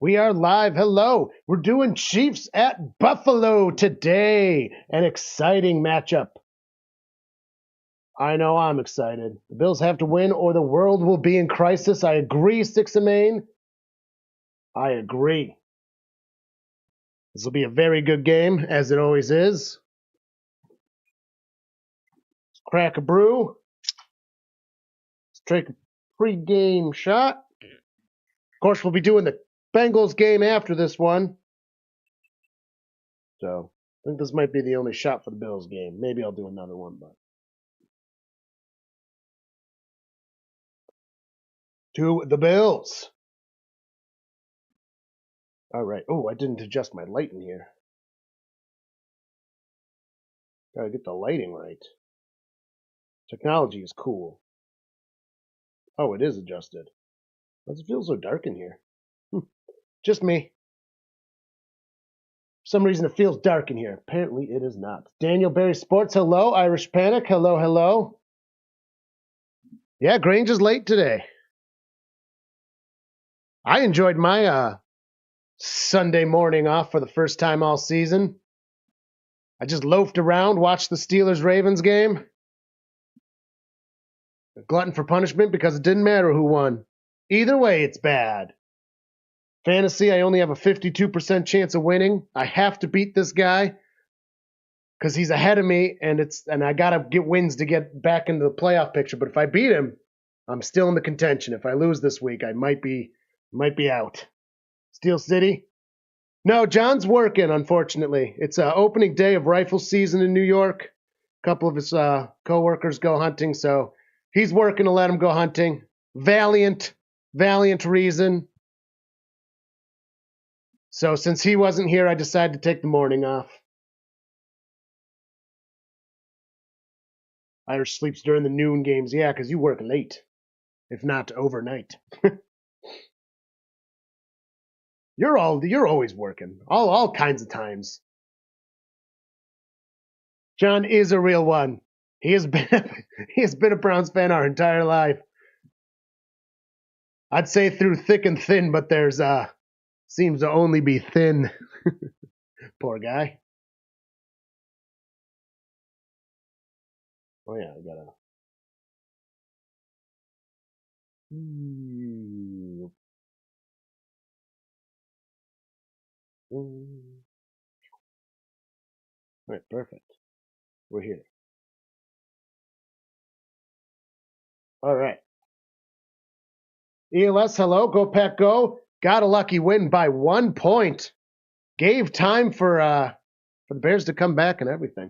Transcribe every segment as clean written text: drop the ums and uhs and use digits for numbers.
We are live. Hello. We're doing Chiefs at Buffalo today. An exciting matchup. I know I'm excited. The Bills have to win or the world will be in crisis. I agree, Six of Maine. I agree. This will be a very good game, as it always is. Let's crack a brew. Let's take a pre-game shot. Of course, we'll be doing the Bengals game after this one. So, I think this might be the only shot for the Bills game. Maybe I'll do another one, but. To the Bills. All right. Oh, I didn't adjust my light in here. Gotta get the lighting right. Technology is cool. Oh, it is adjusted. Why does it feel so dark in here? Just me. For some reason it feels dark in here. Apparently it is not. Daniel Berry Sports, hello. Irish Panic, hello, hello. Yeah, Grange is late today. I enjoyed my Sunday morning off for the first time all season. I just loafed around, watched the Steelers-Ravens game. A glutton for punishment because it didn't matter who won. Either way, it's bad. Fantasy, I only have a 52% chance of winning. I have to beat this guy because he's ahead of me, and I gotta get wins to get back into the playoff picture. But if I beat him, I'm still in the contention. If I lose this week, I might be out. Steel City? No, John's working, unfortunately. It's opening day of rifle season in New York. A couple of his co-workers go hunting, so he's working to let him go hunting. Valiant reason. So since he wasn't here, I decided to take the morning off. Irish sleeps during the noon games. Yeah, because you work late, if not overnight. You're always working, all kinds of times. John is a real one. He has been a Browns fan our entire life. I'd say through thick and thin, but there's seems to only be thin. Poor guy. Oh yeah, I gotta. All right, perfect. We're here. All right. ELS, hello. Go Pack, go. Got a lucky win by 1 point. Gave time for the Bears to come back and everything.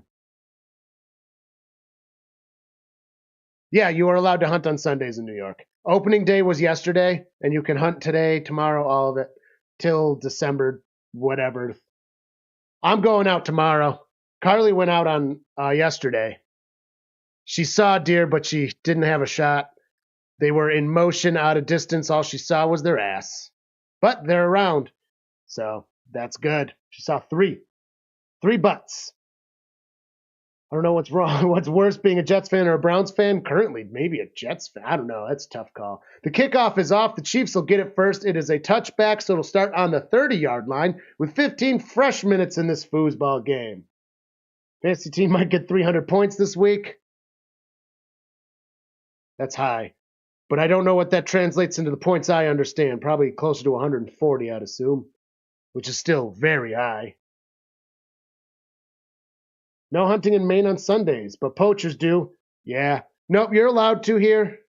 Yeah, you are allowed to hunt on Sundays in New York. Opening day was yesterday, and you can hunt today, tomorrow, all of it, till December, whatever. I'm going out tomorrow. Carly went out on yesterday. She saw deer, but she didn't have a shot. They were in motion out of distance. All she saw was their ass. But they're around, so that's good. She saw three butts. I don't know what's wrong. What's worse, being a Jets fan or a Browns fan? Currently, maybe a Jets fan. I don't know. That's a tough call. The kickoff is off. The Chiefs will get it first. It is a touchback, so it'll start on the 30-yard line with 15 fresh minutes in this foosball game. Fantasy team might get 300 points this week. That's high. But I don't know what that translates into the points I understand. Probably closer to 140, I'd assume, which is still very high. No hunting in Maine on Sundays, but poachers do. Yeah. Nope, you're allowed to here,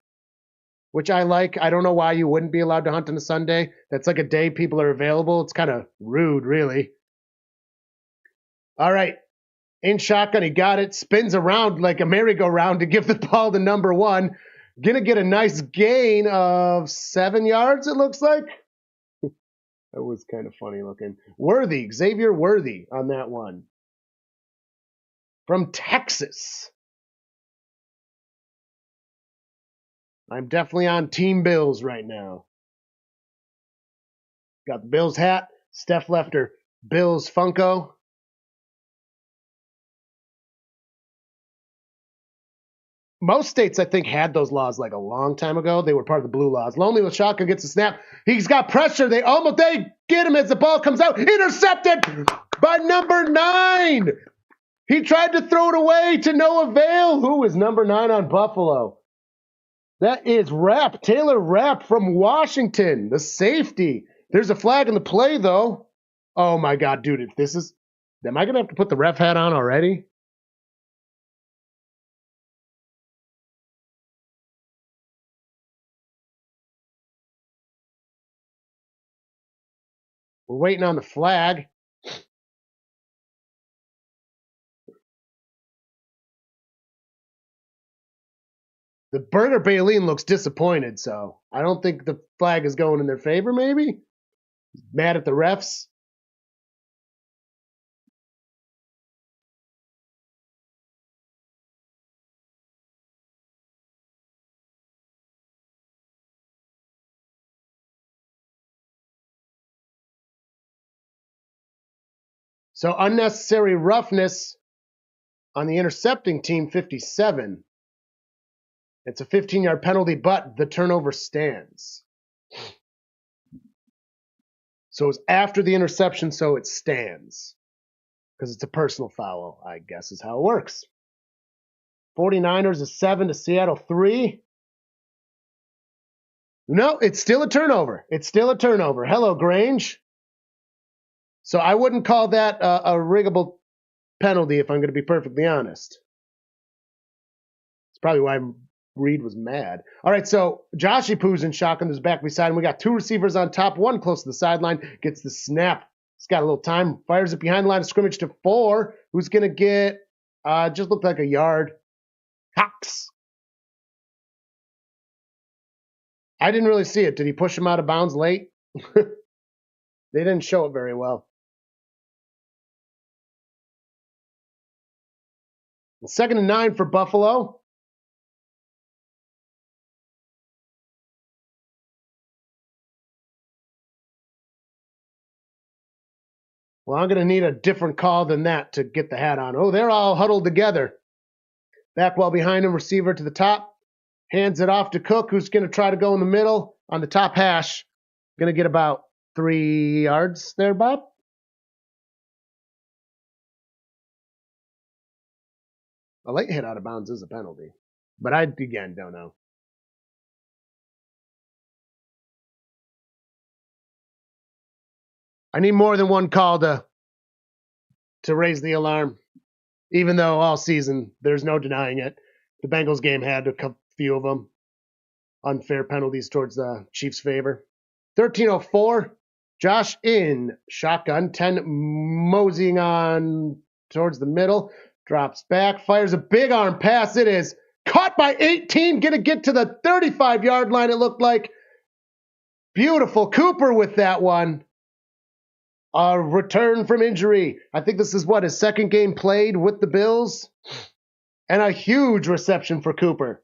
which I like. I don't know why you wouldn't be allowed to hunt on a Sunday. That's like a day people are available. It's kind of rude, really. All right. In shotgun, he got it. Spins around like a merry-go-round to give the ball to number one. Gonna get a nice gain of 7 yards, it looks like. That was kind of funny looking. Worthy, Xavier Worthy on that one. From Texas. I'm definitely on Team Bills right now. Got the Bills hat. Steph left her Bills Funko. most states, I think, had those laws like a long time ago. They were part of the blue laws. Lonely with shotgun gets a snap. He's got pressure. They get him as the ball comes out. Intercepted by number 9. He tried to throw it away to no avail. Who is number 9 on Buffalo? That is Taylor Rapp from Washington, the safety. There's a flag in the play, though. Oh, my God, dude, if this is... Am I going to have to put the ref hat on already? We're waiting on the flag. The Burger Baleen looks disappointed, so I don't think the flag is going in their favor, maybe? Mad at the refs? So unnecessary roughness on the intercepting team, 57. It's a 15-yard penalty, but the turnover stands. So it's after the interception, so it stands. Because it's a personal foul, I guess is how it works. 49ers a 7 to Seattle 3. No, it's still a turnover. It's still a turnover. Hello, Grange. So I wouldn't call that a riggable penalty if I'm going to be perfectly honest. It's probably why Reed was mad. All right, so Josh Ipu's in shotgun. There's back beside him. We got 2 receivers on top, 1 close to the sideline. Gets the snap. He's got a little time. Fires it behind the line of scrimmage to 4. Who's going to get, just looked like a yard. Cox. I didn't really see it. Did he push him out of bounds late? They didn't show it very well. 2nd and 9 for Buffalo. Well, I'm going to need a different call than that to get the hat on. Oh, they're all huddled together. Back well behind him, receiver to the top. Hands it off to Cook, who's going to try to go in the middle on the top hash. Going to get about 3 yards there, Bob. A late hit out of bounds is a penalty. But I, again, don't know. I need more than one call to raise the alarm. Even though all season, there's no denying it. The Bengals game had a few of them. Unfair penalties towards the Chiefs' favor. 13:04. Josh in shotgun. 10 moseying on towards the middle. Drops back. Fires a big arm pass. It is caught by 18. Going to get to the 35-yard line, it looked like. Beautiful. Cooper with that one. A return from injury. I think this is his second game played with the Bills. And a huge reception for Cooper.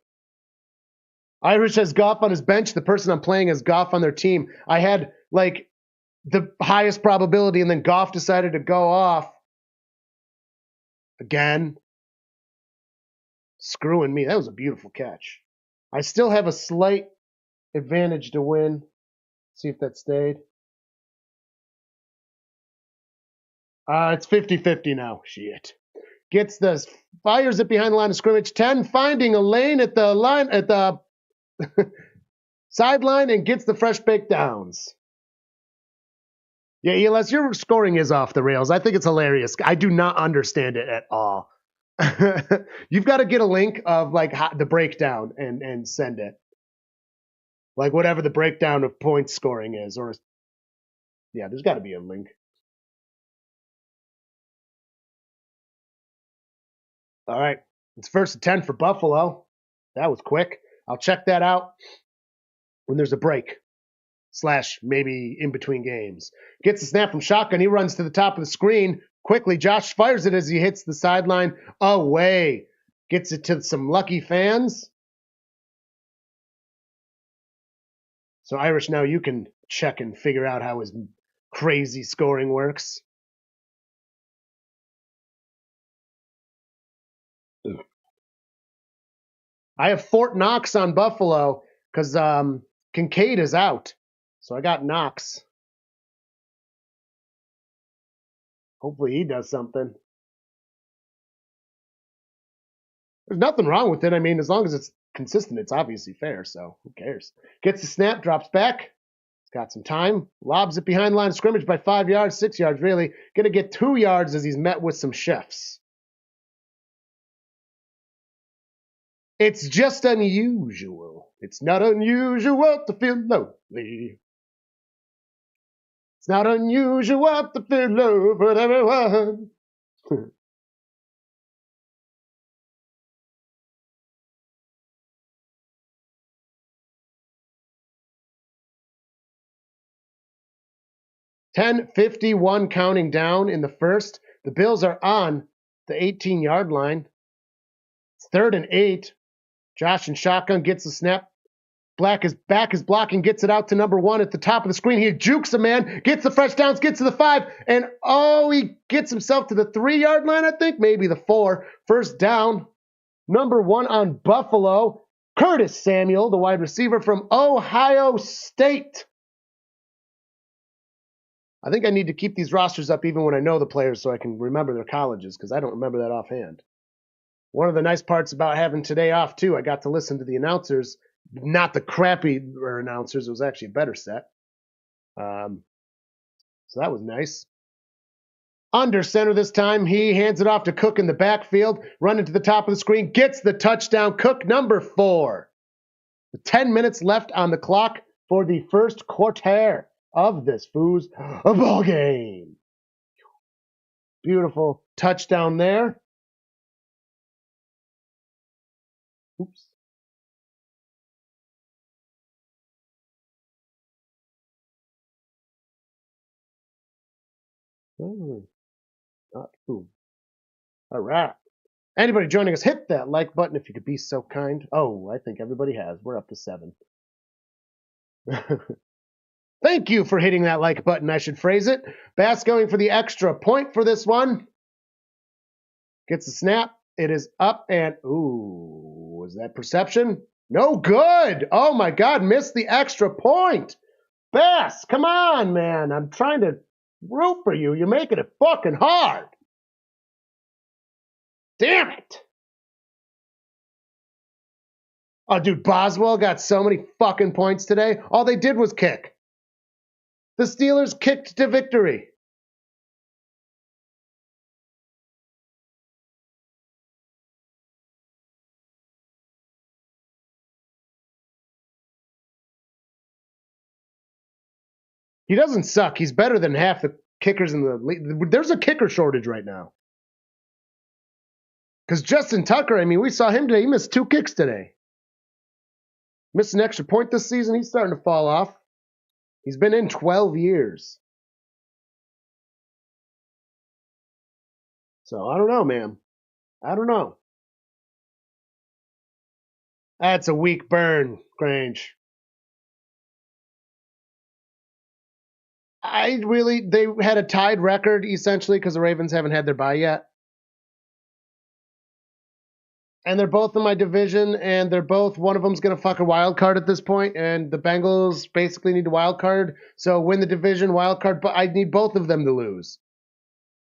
Irish has Goff on his bench. The person I'm playing has Goff on their team. I had the highest probability, and then Goff decided to go off. Again. Screwing me. That was a beautiful catch. I still have a slight advantage to win. See if that stayed. It's 50-50 now. Shit. Fires it behind the line of scrimmage. 10 finding a lane at the sideline and gets the fresh baked downs. Yeah, ELS, your scoring is off the rails. I think it's hilarious. I do not understand it at all. You've got to get a link of the breakdown and send it. Whatever the breakdown of point scoring is, there's got to be a link. All right, it's 1st and 10 for Buffalo. That was quick. I'll check that out when there's a break / maybe in between games. Gets the snap from shotgun. He runs to the top of the screen. Quickly, Josh fires it as he hits the sideline. Away. Gets it to some lucky fans. So, Irish, now you can check and figure out how his crazy scoring works. I have Fort Knox on Buffalo because Kincaid is out. So I got Knox. Hopefully he does something. There's nothing wrong with it. I mean, as long as it's consistent, it's obviously fair. So who cares? Gets the snap, drops back. He's got some time. Lobs it behind the line of scrimmage by 5 yards, 6 yards really. Going to get 2 yards as he's met with some chefs. It's just unusual. It's not unusual to feel lonely. It's not unusual to feel love for everyone. 10:51 counting down in the first. The Bills are on the 18-yard line. It's 3rd and 8. Josh in shotgun gets the snap. Black is back, is blocking, gets it out to number 1 at the top of the screen. He jukes a man, gets the fresh downs, gets to the 5, and he gets himself to the 3-yard line, I think, maybe the 4. First down, number 1 on Buffalo, Curtis Samuel, the wide receiver from Ohio State. I think I need to keep these rosters up even when I know the players so I can remember their colleges because I don't remember that offhand. One of the nice parts about having today off, too, I got to listen to the announcers, not the crappy announcers. It was actually a better set. So that was nice. Under center this time. He hands it off to Cook in the backfield, running to the top of the screen, gets the touchdown. Cook, number 4. 10 minutes left on the clock for the first quarter of this ball game. Beautiful touchdown there. Oops. Not food. All right. Anybody joining us, hit that like button if you could be so kind. Oh, I think everybody has. We're up to 7. Thank you for hitting that like button, I should phrase it. Bass going for the extra point for this one. Gets the snap. It is up and, was that perception? No good. Oh my God, missed the extra point. Bass, come on, man. I'm trying to root for you. You're making it fucking hard. Damn it. Oh, dude, Boswell got so many fucking points today. All they did was kick. The Steelers kicked to victory. He doesn't suck. He's better than half the kickers in the league. There's a kicker shortage right now. Because Justin Tucker, I mean, we saw him today. He missed 2 kicks today. Missed an extra point this season. He's starting to fall off. He's been in 12 years. So, I don't know, man. I don't know. That's a weak burn, Grange. They had a tied record, essentially, because the Ravens haven't had their bye yet. And they're both in my division, and one of them's going to fuck a wild card at this point, and the Bengals basically need a wild card. So win the division, wild card, but I need both of them to lose.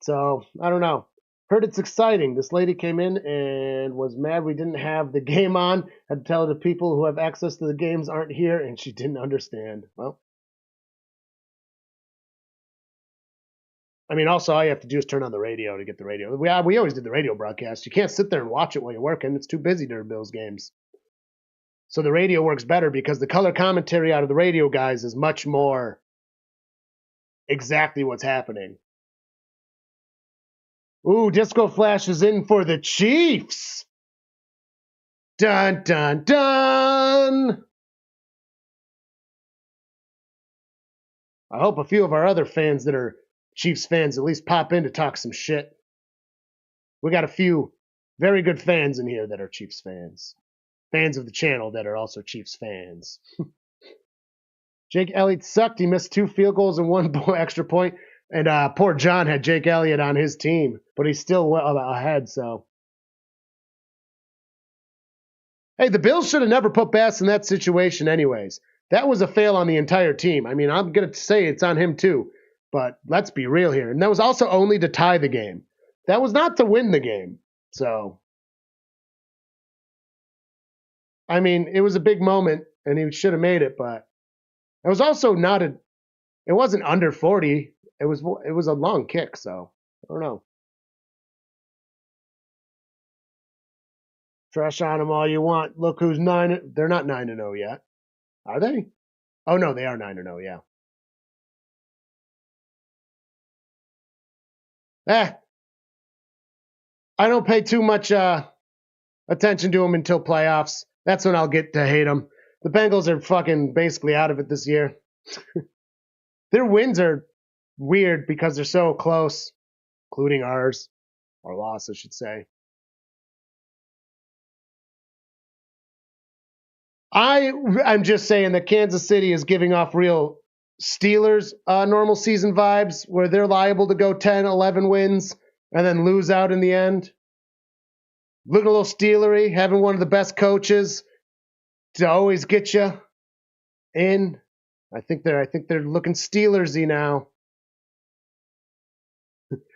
So, I don't know. Heard it's exciting. This lady came in and was mad we didn't have the game on. Had to tell the people who have access to the games aren't here, and she didn't understand. Well, I mean, also, all you have to do is turn on the radio to get the radio. We always did the radio broadcast. You can't sit there and watch it while you're working. It's too busy during Bills games. So the radio works better because the color commentary out of the radio guys is much more exactly what's happening. Ooh, Disco Flash is in for the Chiefs. Dun, dun, dun. I hope a few of our other fans that are Chiefs fans at least pop in to talk some shit. We got a few very good fans in here that are Chiefs fans. Fans of the channel that are also Chiefs fans. Jake Elliott sucked. He missed 2 field goals and 1 extra point. And poor John had Jake Elliott on his team, but he's still well ahead, so. Hey, the Bills should have never put Bass in that situation anyways. That was a fail on the entire team. I mean, I'm going to say it's on him too, but let's be real here. And that was also only to tie the game. That was not to win the game. So, I mean, it was a big moment and he should have made it, but it was also it wasn't under 40. It was a long kick, so I don't know. Trash on them all you want. Look who's 9. They're not 9-0 yet. Are they? Oh no, they are 9-0, yeah. I don't pay too much attention to them until playoffs. That's when I'll get to hate them. The Bengals are fucking basically out of it this year. Their wins are weird because they're so close, including ours, or loss, I should say. I'm just saying that Kansas City is giving off real Steelers normal season vibes where they're liable to go 10, 11 wins and then lose out in the end. Looking a little Steelery, having one of the best coaches to always get you in. I think they're looking Steelersy now.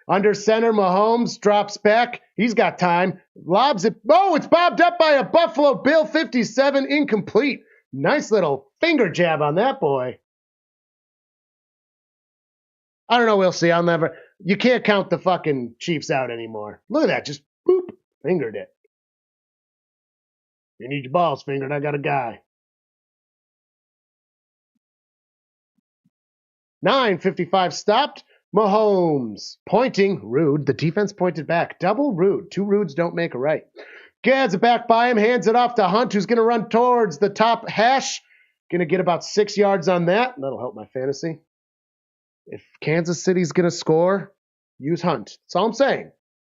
Under center, Mahomes drops back. He's got time. Lobs it. Oh, it's bobbed up by a Buffalo Bill 57, incomplete. Nice little finger jab on that boy. I don't know. We'll see. You can't count the fucking Chiefs out anymore. Look at that. Just boop. Fingered it. You need your balls fingered. I got a guy. 9:55 stopped. Mahomes pointing, rude. The defense pointed back. Double rude. 2 rudes don't make a right. Gads it back by him, hands it off to Hunt, who's going to run towards the top hash. Going to get about 6 yards on that. That'll help my fantasy. If Kansas City's going to score, use Hunt. That's all I'm saying.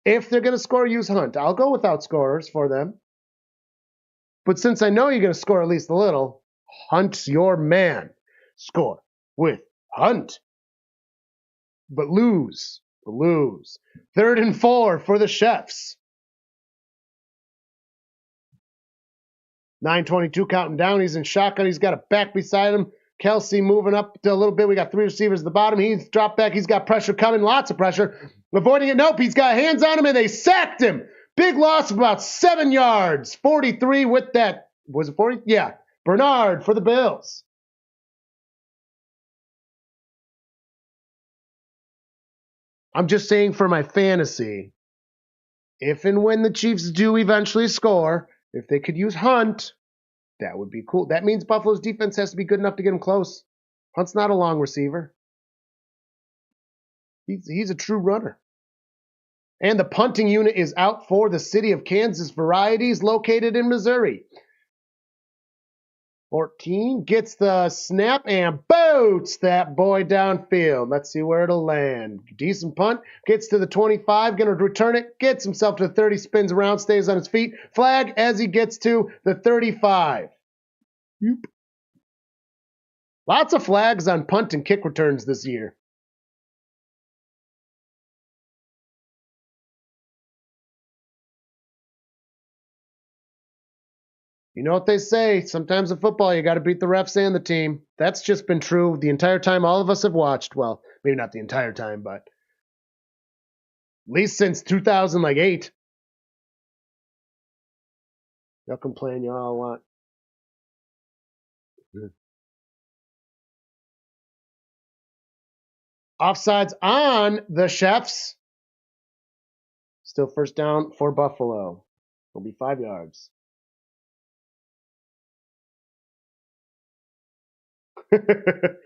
If they're going to score, use Hunt. I'll go without scorers for them. But since I know you're going to score at least a little, Hunt's your man. Score with Hunt. But lose. 3rd and 4 for the Chefs. 9:22 counting down. He's in shotgun. He's got a back beside him. Kelsey moving up a little bit. We got 3 receivers at the bottom. He's dropped back. He's got pressure coming. Lots of pressure. Avoiding it. Nope. He's got hands on him and they sacked him. Big loss of about 7 yards. 43 with that. Was it 40? Yeah. Bernard for the Bills. I'm just saying for my fantasy, if and when the Chiefs do eventually score, if they could use Hunt, that would be cool. That means Buffalo's defense has to be good enough to get him close. Hunt's not a long receiver. He's a true runner. And the punting unit is out for the City of Kansas Varieties located in Missouri. 14 gets the snap and boots that boy downfield. Let's see where it'll land. Decent punt. Gets to the 25. Going to return it. Gets himself to the 30. Spins around. Stays on his feet. Flag as he gets to the 35. Yoop. Lots of flags on punt and kick returns this year. You know what they say, sometimes in football you got to beat the refs and the team. That's just been true the entire time all of us have watched. Well, maybe not the entire time, but at least since 2008. Y'all complain you all want. Offsides on the Chefs. Still first down for Buffalo. It'll be 5 yards. The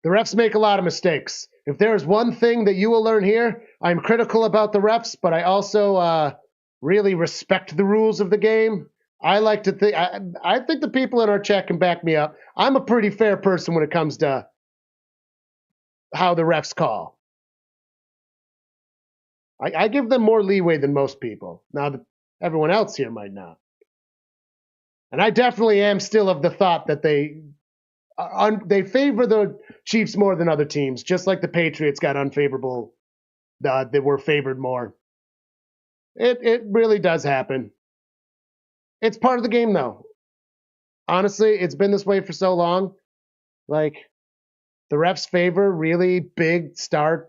refs make a lot of mistakes. If there's one thing that you will learn here, I'm critical about the refs, but I also really respect the rules of the game. I like to think, I think the people in our chat can back me up. I'm a pretty fair person when it comes to how the refs call. I give them more leeway than most people. Now, everyone else here might not. And I definitely am still of the thought that they favor the Chiefs more than other teams, just like the Patriots got unfavorable. They were favored more. It really does happen. It's part of the game, though. Honestly, it's been this way for so long. Like, the refs favor really big star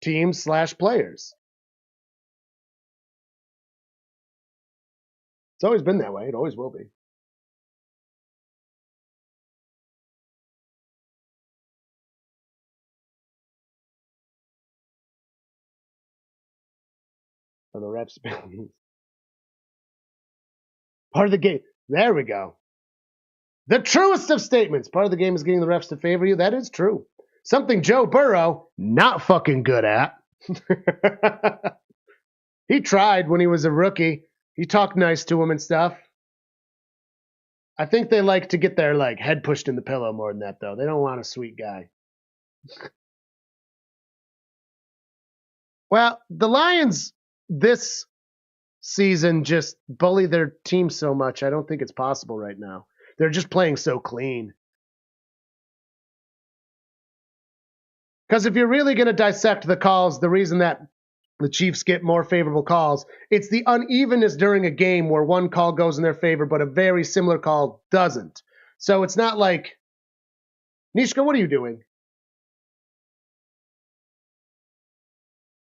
teams / players. It's always been that way. It always will be. For the refs, part of the game. There we go. The truest of statements. Part of the game is getting the refs to favor you. That is true. Something Joe Burrow not fucking good at. He tried when he was a rookie. He talked nice to him and stuff. I think they like to get their head pushed in the pillow more than that, though. They don't want a sweet guy. Well, the Lions this season just bully their team so much. I don't think it's possible right now. They're just playing so clean. Because if you're really going to dissect the calls, the reason that the Chiefs get more favorable calls, it's the unevenness during a game where one call goes in their favor, but a very similar call doesn't. So it's not like, Nishka, what are you doing?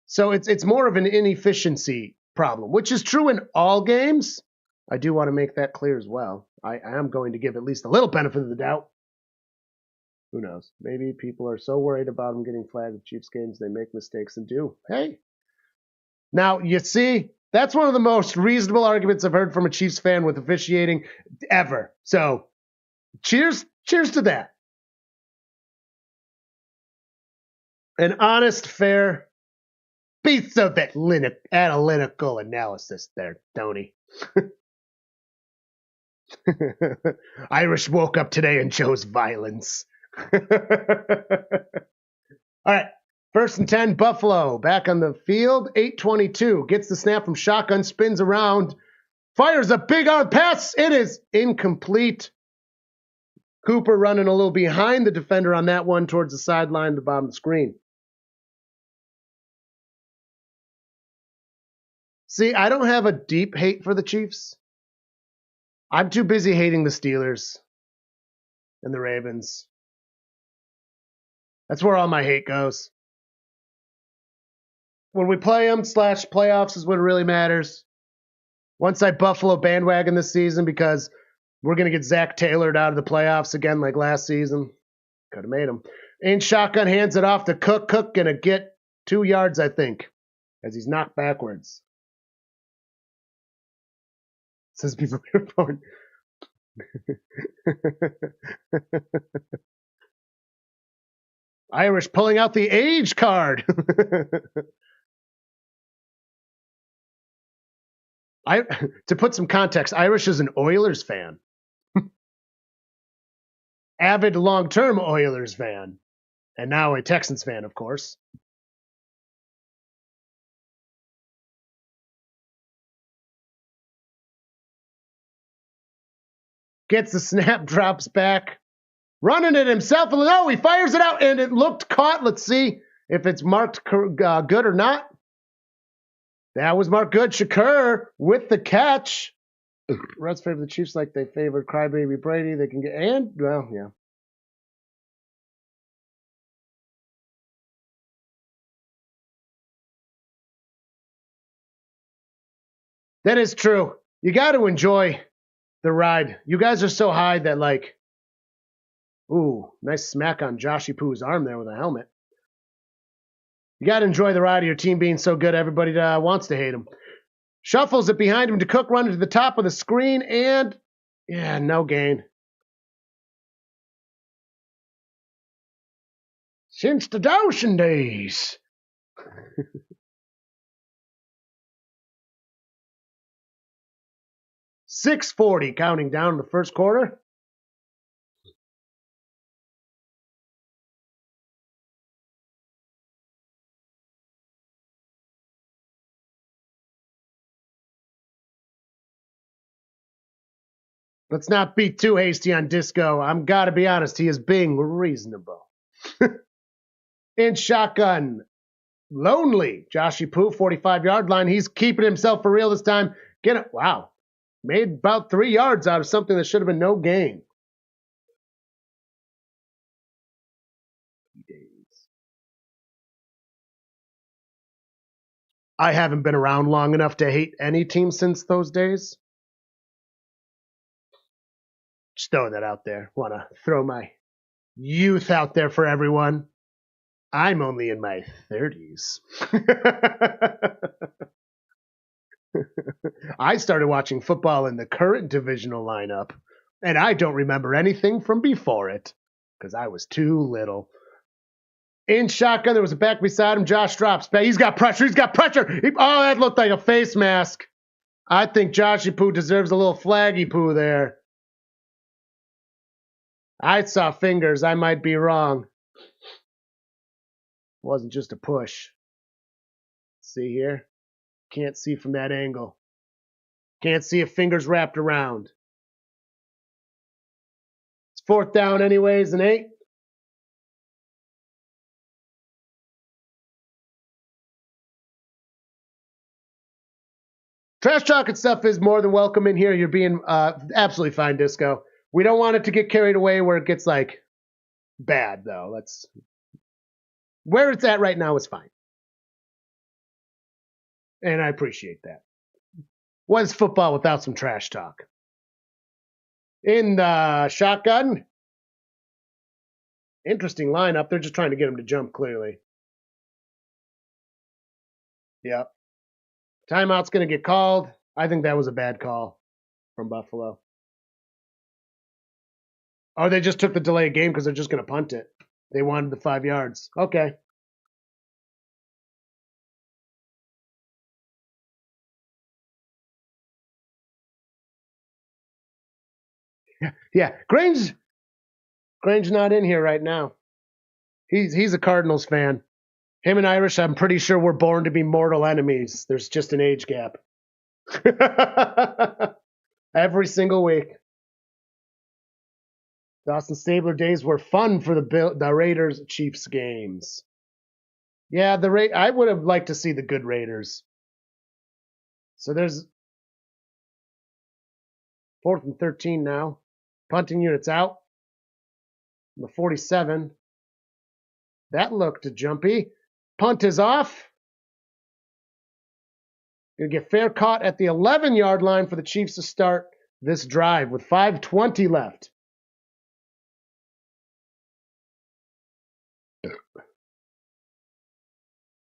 So it's more of an inefficiency problem, which is true in all games. I do want to make that clear as well. I am going to give at least a little benefit of the doubt. Who knows? Maybe people are so worried about them getting flagged with Chiefs games, they make mistakes and do. Hey. Now, you see, that's one of the most reasonable arguments I've heard from a Chiefs fan with officiating ever. So, cheers to that. An honest, fair piece of analytical analysis there, Tony. Irish woke up today and chose violence. All right. 1st and 10, Buffalo back on the field. 8:22 gets the snap from shotgun, spins around, fires a big out pass. It is incomplete. Cooper running a little behind the defender on that one towards the sideline, the bottom of the screen. See, I don't have a deep hate for the Chiefs. I'm too busy hating the Steelers and the Ravens. That's where all my hate goes. When we play them / playoffs is what really matters. Once I Buffalo bandwagon this season because we're going to get Zach Taylored out of the playoffs again like last season. Could have made him. And shotgun hands it off to Cook. Cook going to get 2 yards, I think, as he's knocked backwards. Says before you're born. Irish pulling out the age card. To put some context, Irish is an Oilers fan. Avid long-term Oilers fan. And now a Texans fan, of course. Gets the snap, drops back. Running it himself. No, he fires it out, and it looked caught. Let's see if it's marked good or not. That was marked good. Shakur with the catch. Reds favor the Chiefs like they favored Crybaby Brady. They can get, and, well, yeah. That is true. You got to enjoy the ride. You guys are so high that, ooh, nice smack on Joshy Poo's arm there with a helmet. You got to enjoy the ride of your team being so good, everybody wants to hate him. Shuffles it behind him to Cook, running to the top of the screen, and, yeah, no gain. Since the Dawson days. 6:40 counting down the first quarter. Let's not be too hasty on Disco. I'm gotta be honest, he is being reasonable. In shotgun, lonely. Joshy Poo, 45-yard line. He's keeping himself for real this time. Get it. Wow. Made about 3 yards out of something that should have been no gain. I haven't been around long enough to hate any team since those days. Just throwing that out there. Want to throw my youth out there for everyone. I'm only in my 30s. I started watching football in the current divisional lineup, and I don't remember anything from before it because I was too little. In shotgun, there was a back beside him. Josh drops. He's got pressure. Oh, that looked like a face mask. I think Joshy Poo deserves a little flaggy poo there. I saw fingers. I might be wrong. It wasn't just a push. See here? Can't see from that angle. Can't see if fingers wrapped around. It's 4th down anyways, and 8. Trash talk and stuff is more than welcome in here. You're being absolutely fine, Disco. We don't want it to get carried away where it gets like bad, though. Let's where it's at right now is fine, and I appreciate that. What is football without some trash talk? In the shotgun, interesting lineup. They're just trying to get him to jump. Clearly, yep. Timeout's going to get called. I think that was a bad call from Buffalo. Oh, they just took the delay game because they're just going to punt it. They wanted the 5 yards. Okay. Yeah, Grange's not in here right now. He's a Cardinals fan. Him and Irish, I'm pretty sure we're born to be mortal enemies. There's just an age gap. Every single week. Dawson Stabler days were fun for the Raiders Chiefs games. Yeah, I would have liked to see the good Raiders. So there's 4th and 13 now. Punting units out. The 47. That looked jumpy. Punt is off. Gonna get fair caught at the 11-yard line for the Chiefs to start this drive with 5:20 left.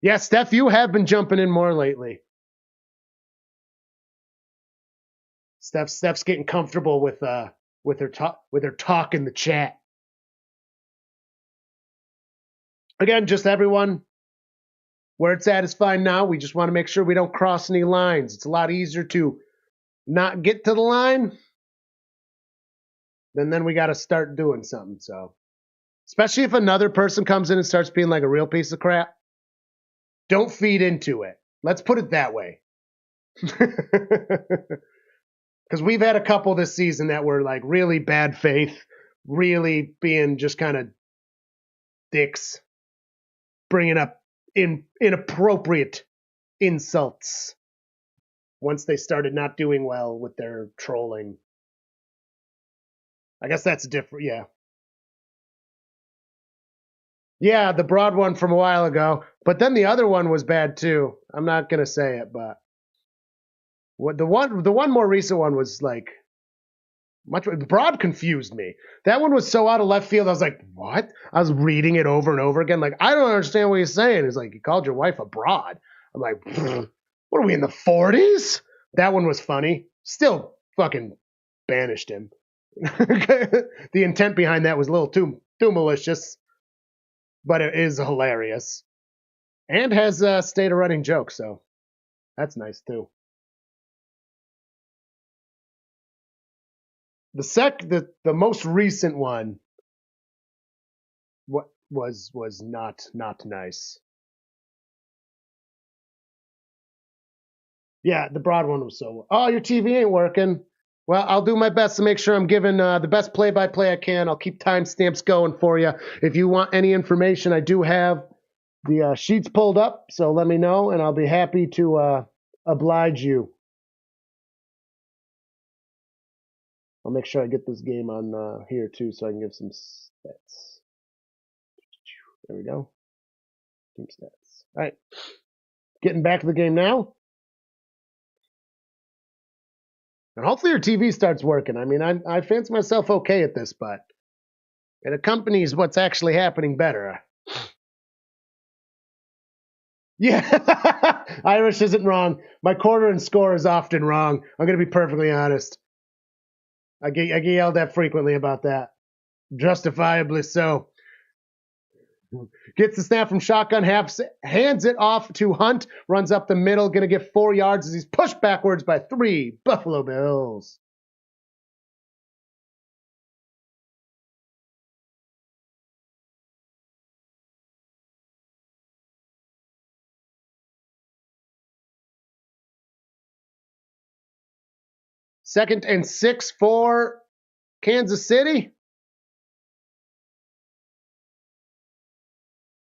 Yeah, Steph, you have been jumping in more lately. Steph's getting comfortable with her talk in the chat. Again, just everyone, where it's at is fine now. We just want to make sure we don't cross any lines. It's a lot easier to not get to the line then we got to start doing something. So, especially if another person comes in and starts being like a real piece of crap, don't feed into it. Let's put it that way. Because we've had a couple this season that were like really bad faith, really being just kind of dicks, bringing up inappropriate insults once they started not doing well with their trolling. I guess that's different, yeah. Yeah, the broad one from a while ago. But then the other one was bad too. I'm not going to say it, but the one more recent one was like much. The broad confused me. That one was so out of left field. I was like, what? I was reading it over and over again. Like, I don't understand what he's saying. He's like, you called your wife a broad. I'm like, what are we in the 40s? That one was funny. Still fucking banished him. The intent behind that was a little too malicious, but it is hilarious and has stayed a running joke. So that's nice too. The most recent one was not nice. Yeah, the broad one was so. Oh, your TV ain't working. Well, I'll do my best to make sure I'm giving the best play-by-play I can. I'll keep timestamps going for you. If you want any information, I do have The sheet's pulled up, so let me know, and I'll be happy to oblige you. I'll make sure I get this game on here, too, so I can give some stats. There we go. Team stats. All right. Getting back to the game now. And hopefully your TV starts working. I mean, I fancy myself okay at this, but it accompanies what's actually happening better. Yeah, Irish isn't wrong. My quarter and score is often wrong. I'm going to be perfectly honest. I get yelled at frequently about that. Justifiably so. Gets the snap from shotgun, hands it off to Hunt, runs up the middle, going to get 4 yards as he's pushed backwards by 3 Buffalo Bills. Second and 6 for Kansas City.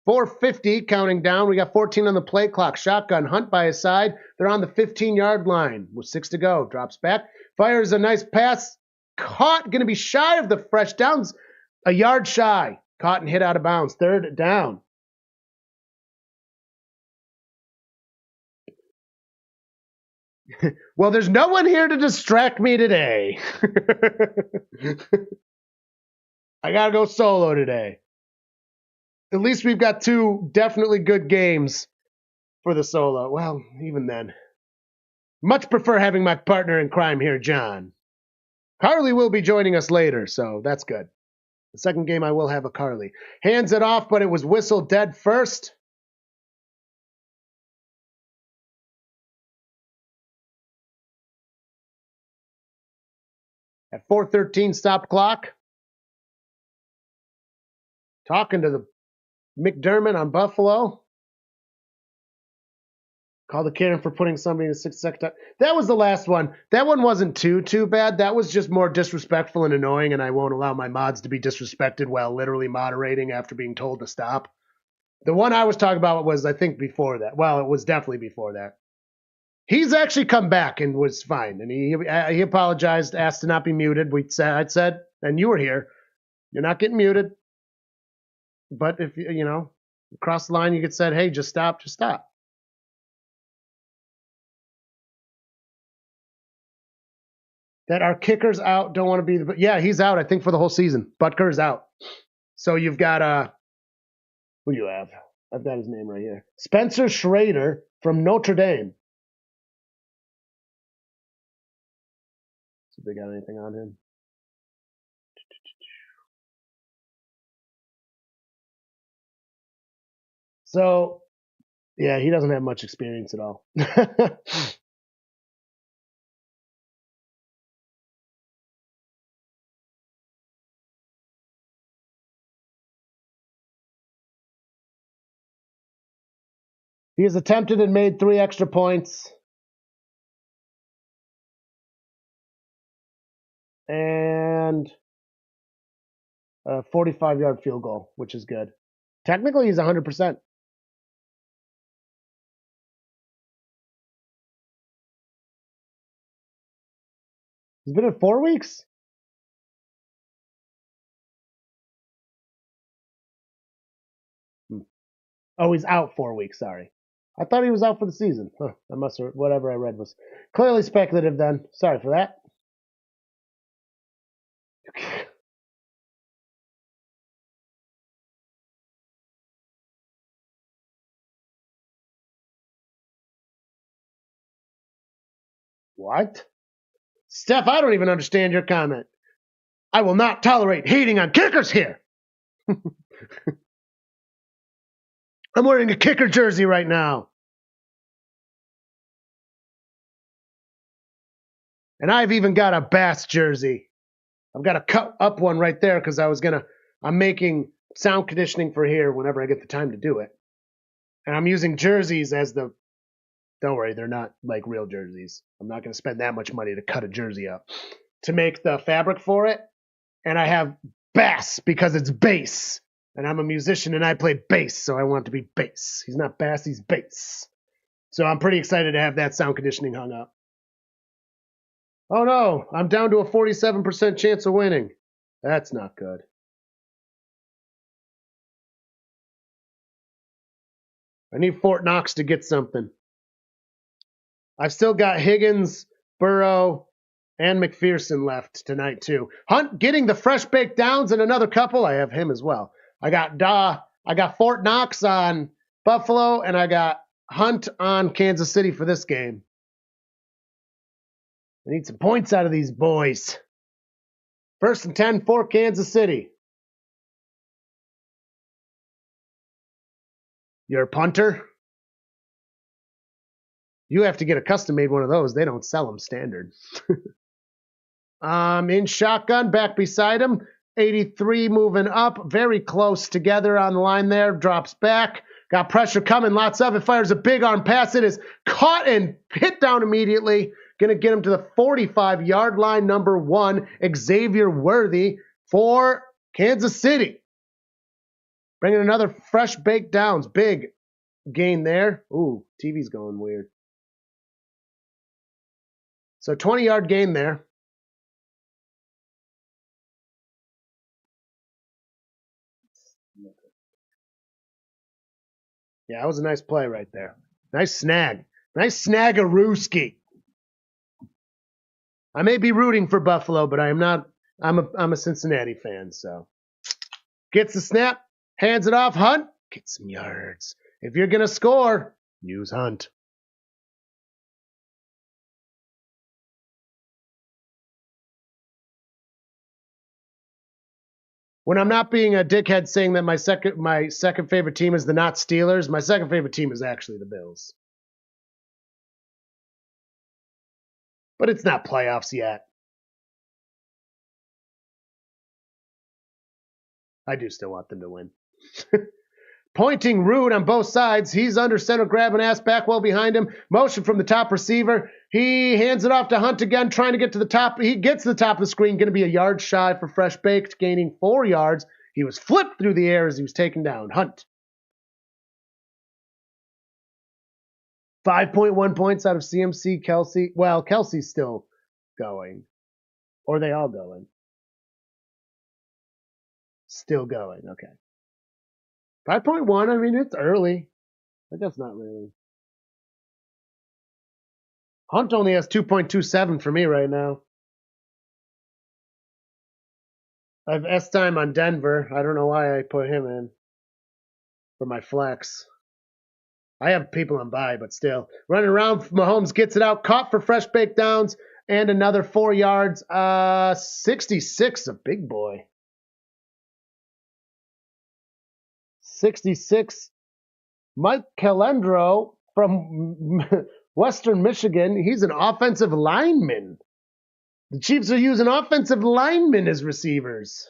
4:50 counting down. We got 14 on the play clock. Shotgun, Hunt by his side. They're on the 15-yard line with 6 to go. Drops back. Fires a nice pass. Caught. Going to be shy of the fresh downs. A yard shy. Caught and hit out of bounds. Third down. Well, there's no one here to distract me today. I got to go solo today. At least we've got 2 definitely good games for the solo. Well, even then. Much prefer having my partner in crime here, John. Carly will be joining us later, so that's good. The second game I will have a Carly. Hands it off, but it was whistled dead first. At 4:13 stop clock. Talking to the McDermott on Buffalo. Call the Karen for putting somebody in the 6-second time. That was the last one. That one wasn't too bad. That was just more disrespectful and annoying, and I won't allow my mods to be disrespected while literally moderating after being told to stop. The one I was talking about was, I think, before that. Well, it was definitely before that. He's actually come back and was fine, and he apologized, asked to not be muted. I said, and you were here, you're not getting muted. But if you cross the line, you get said, hey, just stop. That our kicker's out, don't want to be but yeah, he's out, I think, for the whole season. Butker's out. So you've got who do you have? I've got his name right here. Spencer Schrader from Notre Dame. So they got anything on him? So yeah, he doesn't have much experience at all. He has attempted and made 3 extra points. And a 45-yard field goal, which is good. Technically, he's 100%. He's been in 4 weeks? Oh, he's out 4 weeks, sorry. I thought he was out for the season. Huh, I must have, whatever I read was clearly speculative then. Sorry for that. What? Steph, I don't even understand your comment. I will not tolerate hating on kickers here. I'm wearing a kicker jersey right now. And I've even got a Bass jersey. I've got a cut up one right there because I'm making sound conditioning for here whenever I get the time to do it. And I'm using jerseys as don't worry, they're not like real jerseys. I'm not going to spend that much money to cut a jersey up to make the fabric for it. And I have Bass because it's base. And I'm a musician and I play bass, so I want it to be bass. He's not bass, he's bass. So I'm pretty excited to have that sound conditioning hung up. Oh no, I'm down to a 47% chance of winning. That's not good. I need Fort Knox to get something. I've still got Higgins, Burrow, and McPherson left tonight too. Hunt getting the fresh baked downs and another couple. I have him as well. I got Fort Knox on Buffalo, and I got Hunt on Kansas City for this game. I need some points out of these boys. 1st and 10 for Kansas City. You're a punter? You have to get a custom-made one of those. They don't sell them standard. In shotgun, back beside him. 83 moving up. Very close together on the line there. Drops back. Got pressure coming. Lots of it. Fires a big arm pass. It is caught and hit down immediately. Going to get him to the 45-yard line, number 1. Xavier Worthy for Kansas City. Bringing another fresh baked downs. Big gain there. Ooh, TV's going weird. So 20-yard gain there. Yeah, that was a nice play right there. Nice snag. Nice snag-a-rooski. I may be rooting for Buffalo, but I am not. I'm a Cincinnati fan, so. Gets the snap, hands it off. Hunt, get some yards. If you're going to score, use Hunt. When I'm not being a dickhead saying that my second favorite team is the not Steelers, my second favorite team is actually the Bills. But it's not playoffs yet. I do still want them to win. Pointing rude on both sides. He's under center, grabbing ass back well behind him. Motion from the top receiver. He hands it off to Hunt again, trying to get to the top. He gets to the top of the screen, going to be a yard shy for Fresh Baked, gaining 4 yards. He was flipped through the air as he was taken down. Hunt. 5.1 points out of CMC, Kelsey. Well, Kelsey's still going. Or are they all going? Still going, okay. 5.1, I mean, it's early. I guess not really. Hunt only has 2.27 for me right now. I have S-time on Denver. I don't know why I put him in for my flex. I have people on bye, but still. Running around, Mahomes gets it out. Caught for fresh baked downs. And another 4 yards. 66, a big boy. 66. Mike Calendro from Western Michigan. He's an offensive lineman. The Chiefs are using offensive linemen as receivers.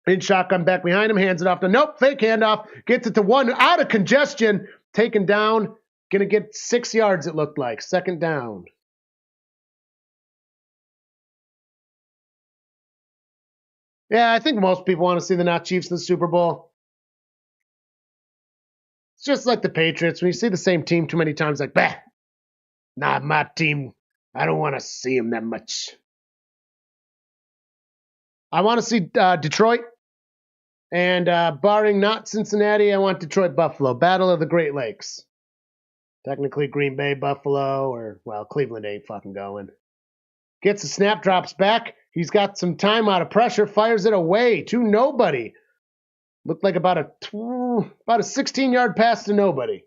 In shotgun back behind him, hands it off to nope, fake handoff, gets it to 1 out of congestion, taken down, gonna get 6 yards it looked like, 2nd down. Yeah, I think most people want to see the not Chiefs in the Super Bowl. It's just like the Patriots. When you see the same team too many times, like, bah, not my team. I don't want to see them that much. I want to see Detroit. And barring not Cincinnati, I want Detroit Buffalo. Battle of the Great Lakes. Technically Green Bay, Buffalo, or, well, Cleveland ain't fucking going. Gets a snap, drops back. He's got some time out of pressure, fires it away to nobody. Looked like about a 16-yard pass to nobody.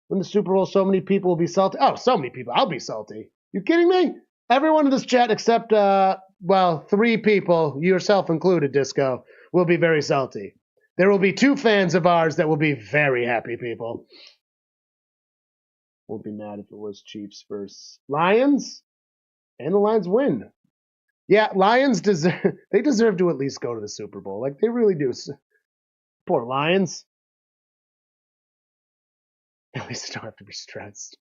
When the Super Bowl, so many people will be salty. Oh, so many people. I'll be salty. You kidding me? Everyone in this chat except, 3 people, yourself included, Disco, will be very salty. There will be 2 fans of ours that will be very happy people. Won't be mad if it was Chiefs versus Lions. And the Lions win. Yeah, Lions deserve to at least go to the Super Bowl. Like, they really do. Poor Lions. At least they don't have to be stressed.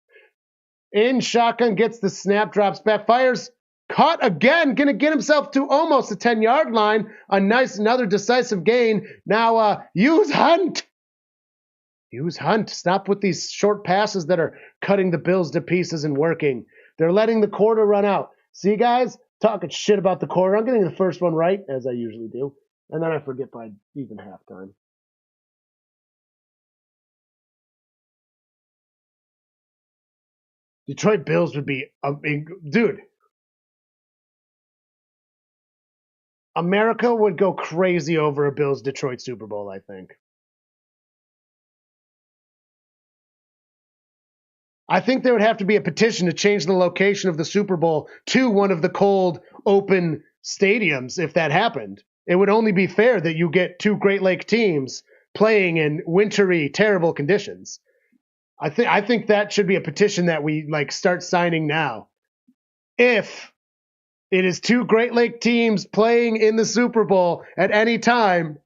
In shotgun, gets the snap, drops back, fires. Caught again, gonna get himself to almost the 10-yard line. Another decisive gain. Now use Hunt. Use Hunt. Stop with these short passes that are cutting the Bills to pieces and working. They're letting the quarter run out. See, guys, talking shit about the quarter. I'm getting the first one right, as I usually do. And then I forget by even halftime. Detroit Bills would be a big dude. America would go crazy over a Bills Detroit Super Bowl, I think. I think there would have to be a petition to change the location of the Super Bowl to one of the cold, open stadiums if that happened. It would only be fair that you get two Great Lake teams playing in wintry, terrible conditions. I think that should be a petition that we start signing now. If it is two Great Lake teams playing in the Super Bowl at any time,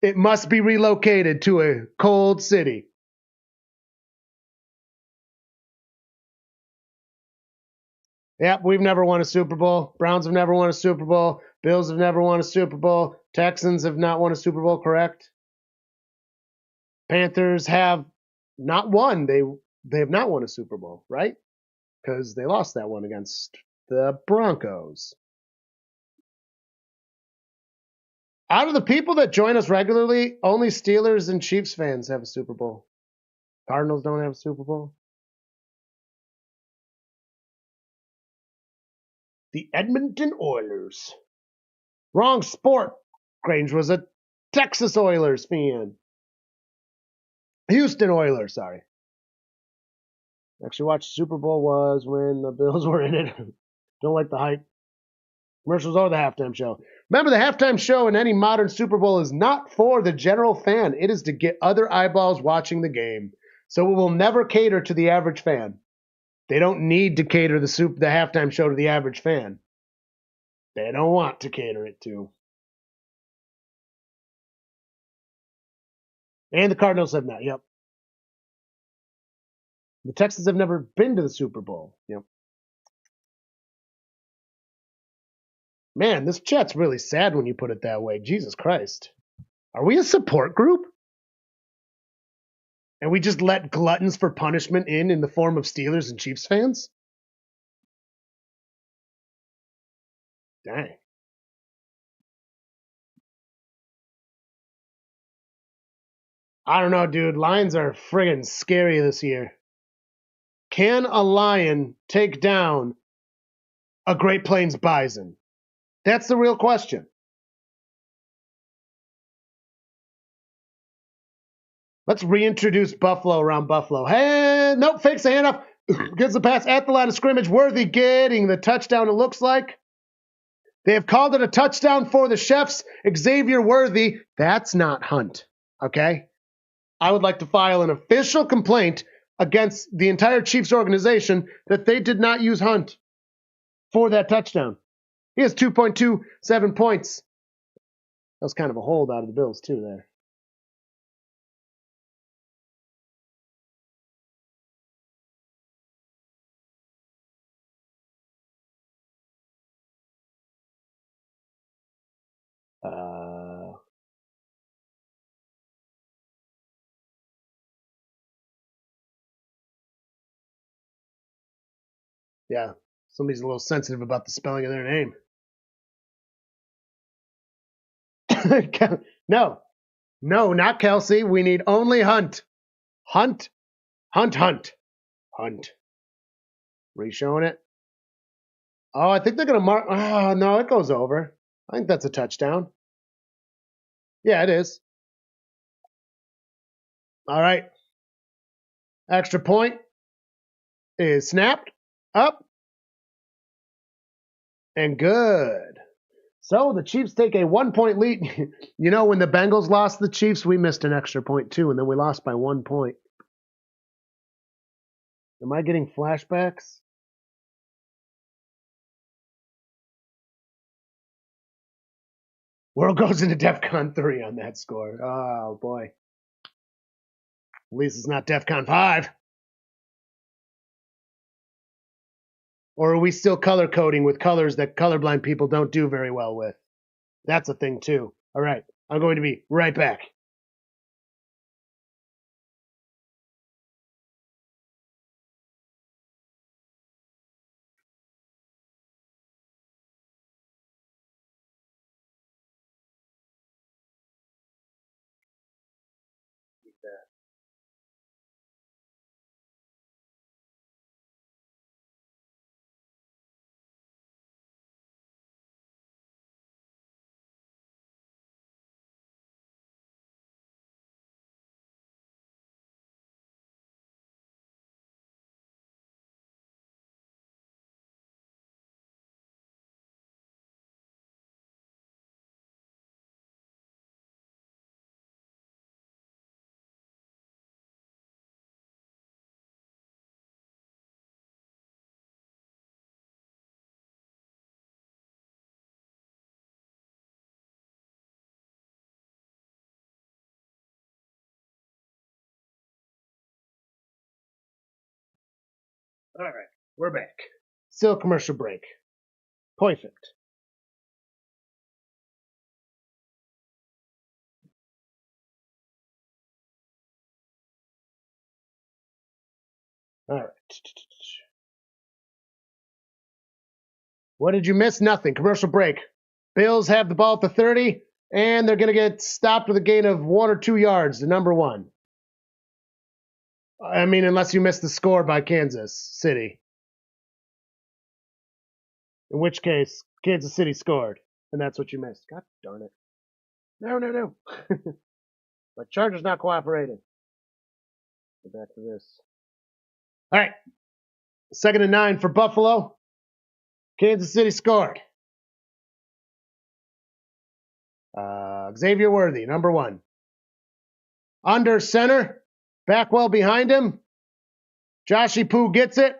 it must be relocated to a cold city. Yep, we've never won a Super Bowl. Browns have never won a Super Bowl. Bills have never won a Super Bowl. Texans have not won a Super Bowl, correct? Panthers have not won. They have not won a Super Bowl, right? Because they lost that one against the Broncos. Out of the people that join us regularly, only Steelers and Chiefs fans have a Super Bowl. Cardinals don't have a Super Bowl. The Edmonton Oilers. Wrong sport. Grange was a Texas Oilers fan. Houston Oilers, sorry. Actually watched Super Bowl was when the Bills were in it. Don't like the hype. Commercials or the halftime show. Remember, the halftime show in any modern Super Bowl is not for the general fan. It is to get other eyeballs watching the game. So it will never cater to the average fan. They don't need to cater the halftime show to the average fan. They don't want to cater it to. And the Cardinals have not. Yep. The Texans have never been to the Super Bowl. Yep. Man, this chat's really sad when you put it that way. Jesus Christ. Are we a support group? And we just let gluttons for punishment in the form of Steelers and Chiefs fans? Dang. I don't know, dude. Lions are friggin' scary this year. Can a lion take down a Great Plains bison? That's the real question. Let's reintroduce Buffalo around Buffalo. Hey, nope, fakes the handoff. Gets the pass at the line of scrimmage. Worthy getting the touchdown, it looks like. They have called it a touchdown for the Chefs. Xavier Worthy. That's not Hunt, okay? I would like to file an official complaint against the entire Chiefs organization that they did not use Hunt for that touchdown. He has 2.27 points. That was kind of a hold out of the Bills, too, there. Yeah, somebody's a little sensitive about the spelling of their name. No, not Kelsey. We need only Hunt. Hunt. Re-showing it. Oh, I think they're going to mark. Oh, no, it goes over. I think that's a touchdown. Yeah, it is. All right. Extra point is snapped up and good. So the Chiefs take a 1-point lead. You know, when the Bengals lost the Chiefs, we missed an extra point too, and then we lost by 1 point. Am I getting flashbacks? World goes into DEFCON 3 on that score. Oh, boy. At least it's not DEFCON 5. Or are we still color coding with colors that colorblind people don't do very well with? That's a thing too. All right. I'm going to be right back. All right. We're back. Still commercial break. Perfect. All right. What did you miss? Nothing. Commercial break. Bills have the ball at the 30, and they're going to get stopped with a gain of 1 or 2 yards to number 1. I mean, unless you missed the score by Kansas City. In which case, Kansas City scored, and that's what you missed. God darn it. No. My charger's not cooperating. Go back to this. All right. 2nd and 9 for Buffalo. Kansas City scored. Xavier Worthy, number 1. Under center. Back well behind him. Joshy Poo gets it.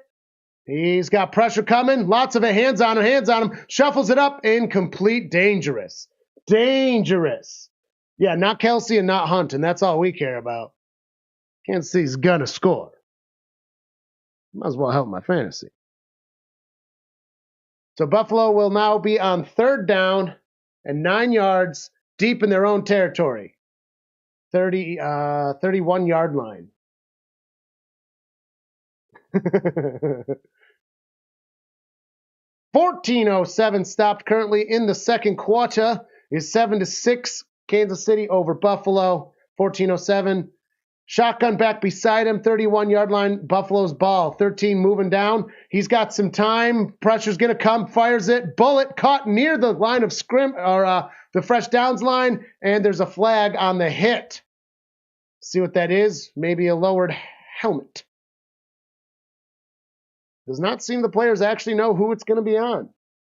He's got pressure coming. Lots of it. Hands on him. Shuffles it up. Incomplete. Dangerous. Yeah, not Kelsey and not Hunt, and that's all we care about. Kansas City's gonna score. Might as well help my fantasy. So Buffalo will now be on 3rd down and 9 yards deep in their own territory. 31-yard line. 14:07 stopped currently in the second quarter. Is 7-6 Kansas City over Buffalo. 14:07. Shotgun back beside him, 31-yard line, Buffalo's ball. 13 moving down. He's got some time. Pressure's going to come. Fires it. Bullet caught near the line of the fresh downs line, and there's a flag on the hit. See what that is? Maybe a lowered helmet. Does not seem the players actually know who it's going to be on.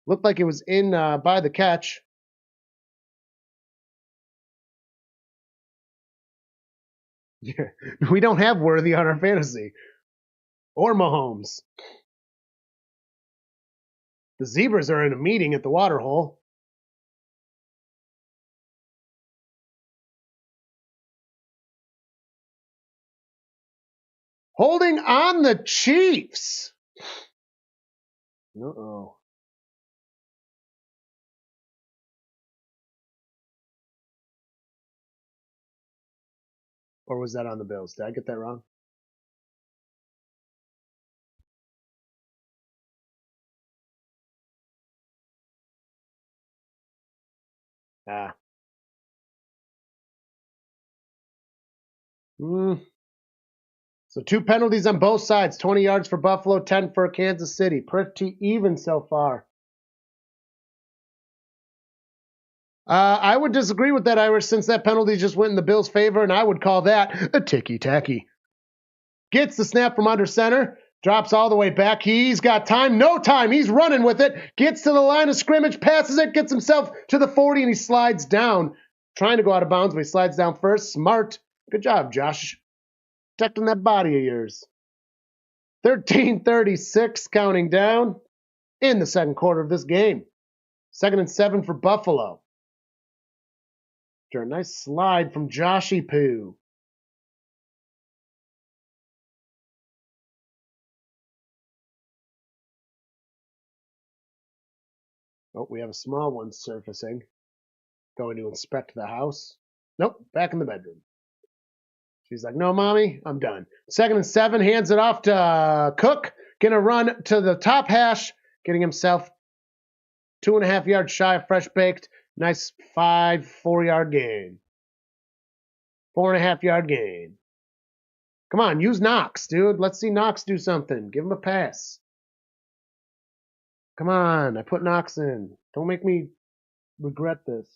Looked like it was in by the catch. Yeah, we don't have Worthy on our fantasy. Or Mahomes. The Zebras are in a meeting at the water hole. Holding on the Chiefs. Uh-oh. Or was that on the Bills? Did I get that wrong? Ah. So 2 penalties on both sides. 20 yards for Buffalo, 10 for Kansas City. Pretty even so far. I would disagree with that, Irish, since that penalty just went in the Bills' favor, and I would call that a ticky-tacky. Gets the snap from under center. Drops all the way back. He's got time. No time. He's running with it. Gets to the line of scrimmage. Passes it. Gets himself to the 40, and he slides down. Trying to go out of bounds, but he slides down first. Smart. Good job, Josh. Protecting that body of yours. 13:36 counting down in the second quarter of this game. 2nd and 7 for Buffalo. After a nice slide from Joshy Poo. Oh, we have a small one surfacing. Going to inspect the house. Nope, back in the bedroom. She's like, no, mommy, I'm done. 2nd and 7, hands it off to Cook. Gonna run to the top hash, getting himself 2.5 yards shy of fresh baked. Nice 4-yard gain. 4.5 yard gain. Come on, use Knox, dude. Let's see Knox do something. Give him a pass. Come on, I put Knox in. Don't make me regret this.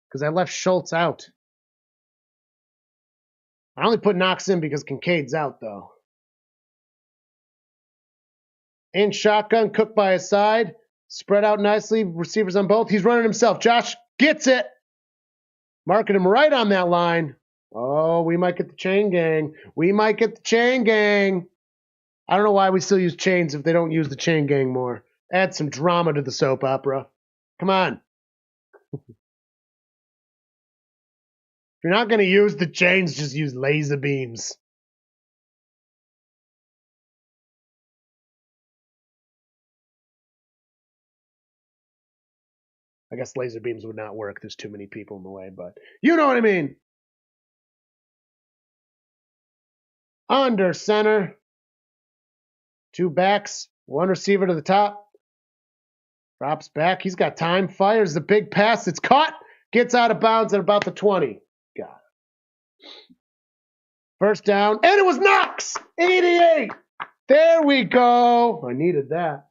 Because I left Schultz out. I only put Knox in because Kincaid's out, though. In shotgun, Cook by his side. Spread out nicely. Receivers on both. He's running himself. Josh gets it. Marking him right on that line. Oh, we might get the chain gang. We might get the chain gang. I don't know why we still use chains if they don't use the chain gang more. Add some drama to the soap opera. Come on. If you're not going to use the chains, just use laser beams. I guess laser beams would not work. There's too many people in the way, but you know what I mean. Under center. 2 backs. 1 receiver to the top. Drops back. He's got time. Fires the big pass. It's caught. Gets out of bounds at about the 20. Got it. First down. And it was Knox. 88. There we go. I needed that.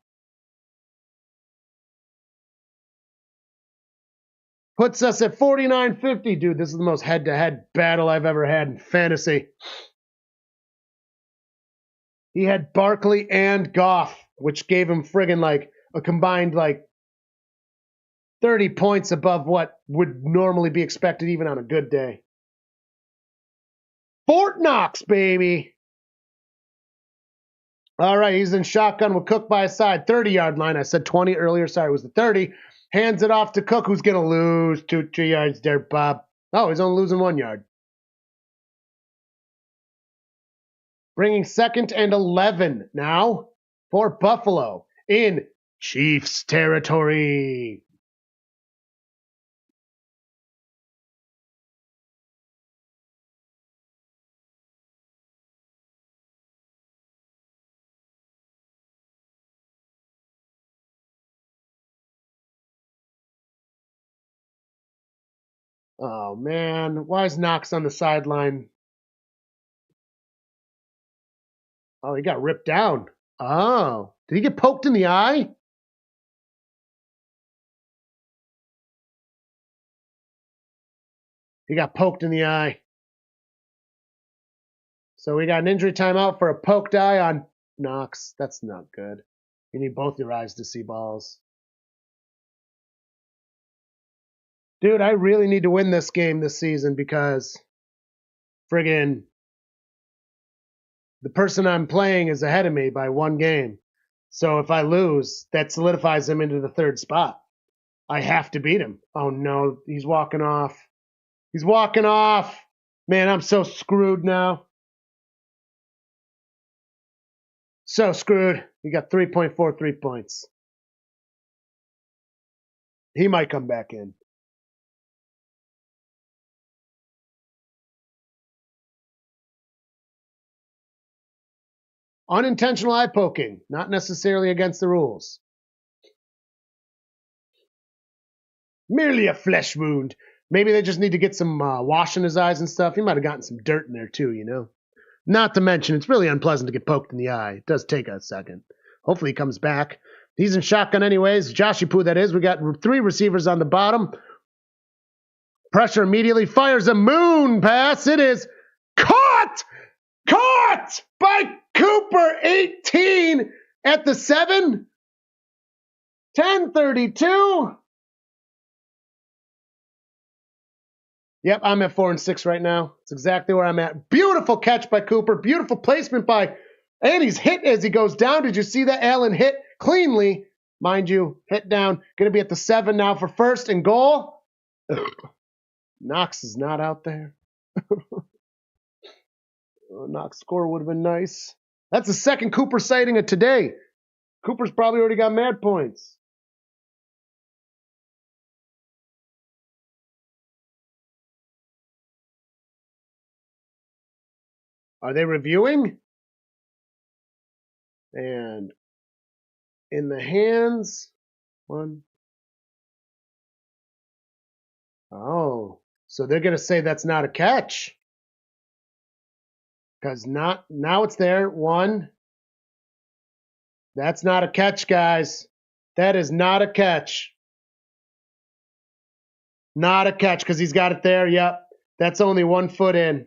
Puts us at 49-50. Dude, this is the most head-to-head battle I've ever had in fantasy. He had Barkley and Goff, which gave him friggin' like a combined like 30 points above what would normally be expected even on a good day. Fort Knox, baby. All right, he's in shotgun with Cook by his side. 30-yard line. I said 20 earlier. Sorry, it was the 30. Hands it off to Cook, who's going to lose 2 yards there, Bob. Oh, he's only losing 1 yard. Bringing 2nd and 11 now for Buffalo in Chiefs territory. Oh, man. Why is Knox on the sideline? Oh, he got ripped down. Oh. Did he get poked in the eye? He got poked in the eye. So we got an injury timeout for a poked eye on Knox. That's not good. You need both your eyes to see balls. Dude, I really need to win this game this season because friggin' the person I'm playing is ahead of me by 1 game. So if I lose, that solidifies him into the 3rd spot. I have to beat him. Oh no, he's walking off. He's walking off. Man, I'm so screwed now. So screwed. He got 3.43 points. He might come back in. Unintentional eye poking, not necessarily against the rules. Merely a flesh wound. Maybe they just need to get some wash in his eyes and stuff. He might have gotten some dirt in there too, you know. Not to mention, it's really unpleasant to get poked in the eye. It does take a second. Hopefully he comes back. He's in shotgun anyways. Joshy Poo, that is. We got 3 receivers on the bottom. Pressure immediately. Fires a moon pass. It is caught! Caught by Cooper. 18 at the 7. 10:32. Yep, I'm at 4 and 6 right now. It's exactly where I'm at. Beautiful catch by Cooper. Beautiful placement by, and he's hit as he goes down. Did you see that? Allen hit cleanly. Mind you, hit down. Going to be at the 7 now for 1st and goal. Knox is not out there. Knox score would have been nice. That's the 2nd Cooper sighting of today. Cooper's probably already got mad points. Are they reviewing? And in the hands, one. Oh, so they're going to say that's not a catch. Because now it's there. One. That's not a catch, guys. That is not a catch. Not a catch because he's got it there. Yep. That's only 1 foot in.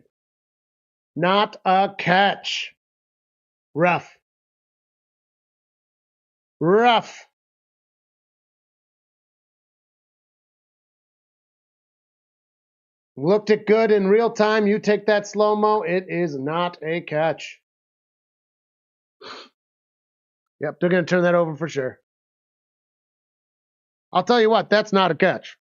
Not a catch. Rough. Rough. Looked it good in real time. You take that slow-mo. It is not a catch. Yep, they're going to turn that over for sure. I'll tell you what, that's not a catch.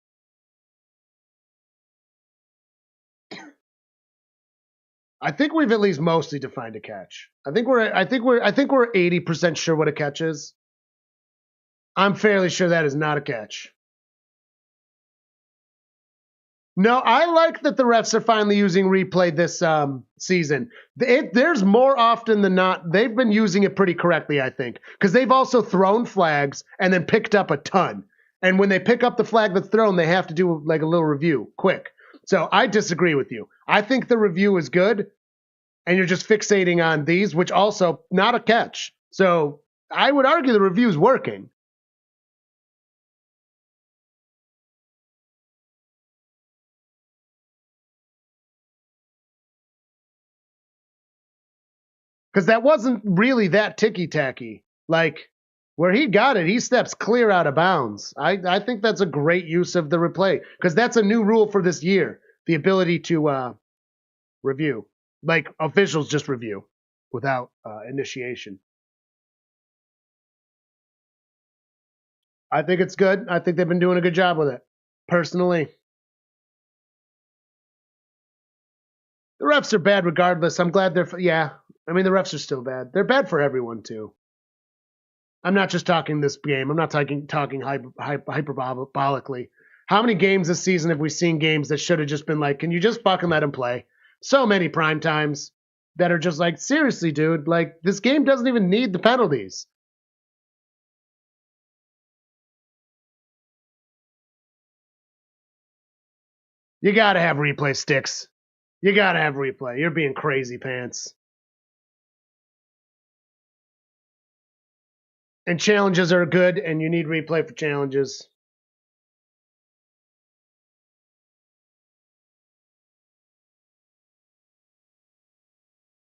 I think we've at least mostly defined a catch. I think we're 80% sure what a catch is. I'm fairly sure that is not a catch. No, I like that the refs are finally using replay this season. There's more often than not, they've been using it pretty correctly, I think, because they've also thrown flags and then picked up a ton. And when they pick up the flag that's thrown, they have to do like a little review quick. So I disagree with you. I think the review is good, and you're just fixating on these, which also not a catch. So I would argue the review's working. Because that wasn't really that ticky-tacky. Like, where he got it, he steps clear out of bounds. I think that's a great use of the replay. Because that's a new rule for this year. The ability to review. Like, officials just review without initiation. I think it's good. I think they've been doing a good job with it. Personally. The refs are bad regardless. I'm glad they're... Yeah. I mean, the refs are still bad. They're bad for everyone, too. I'm not just talking this game. I'm not talking hyperbolically. How many games this season have we seen games that should have just been like, can you just fucking let him play? So many prime times that are just like, seriously, dude, like, this game doesn't even need the penalties. You got to have replay sticks. You got to have replay. You're being crazy pants. And challenges are good, and you need replay for challenges.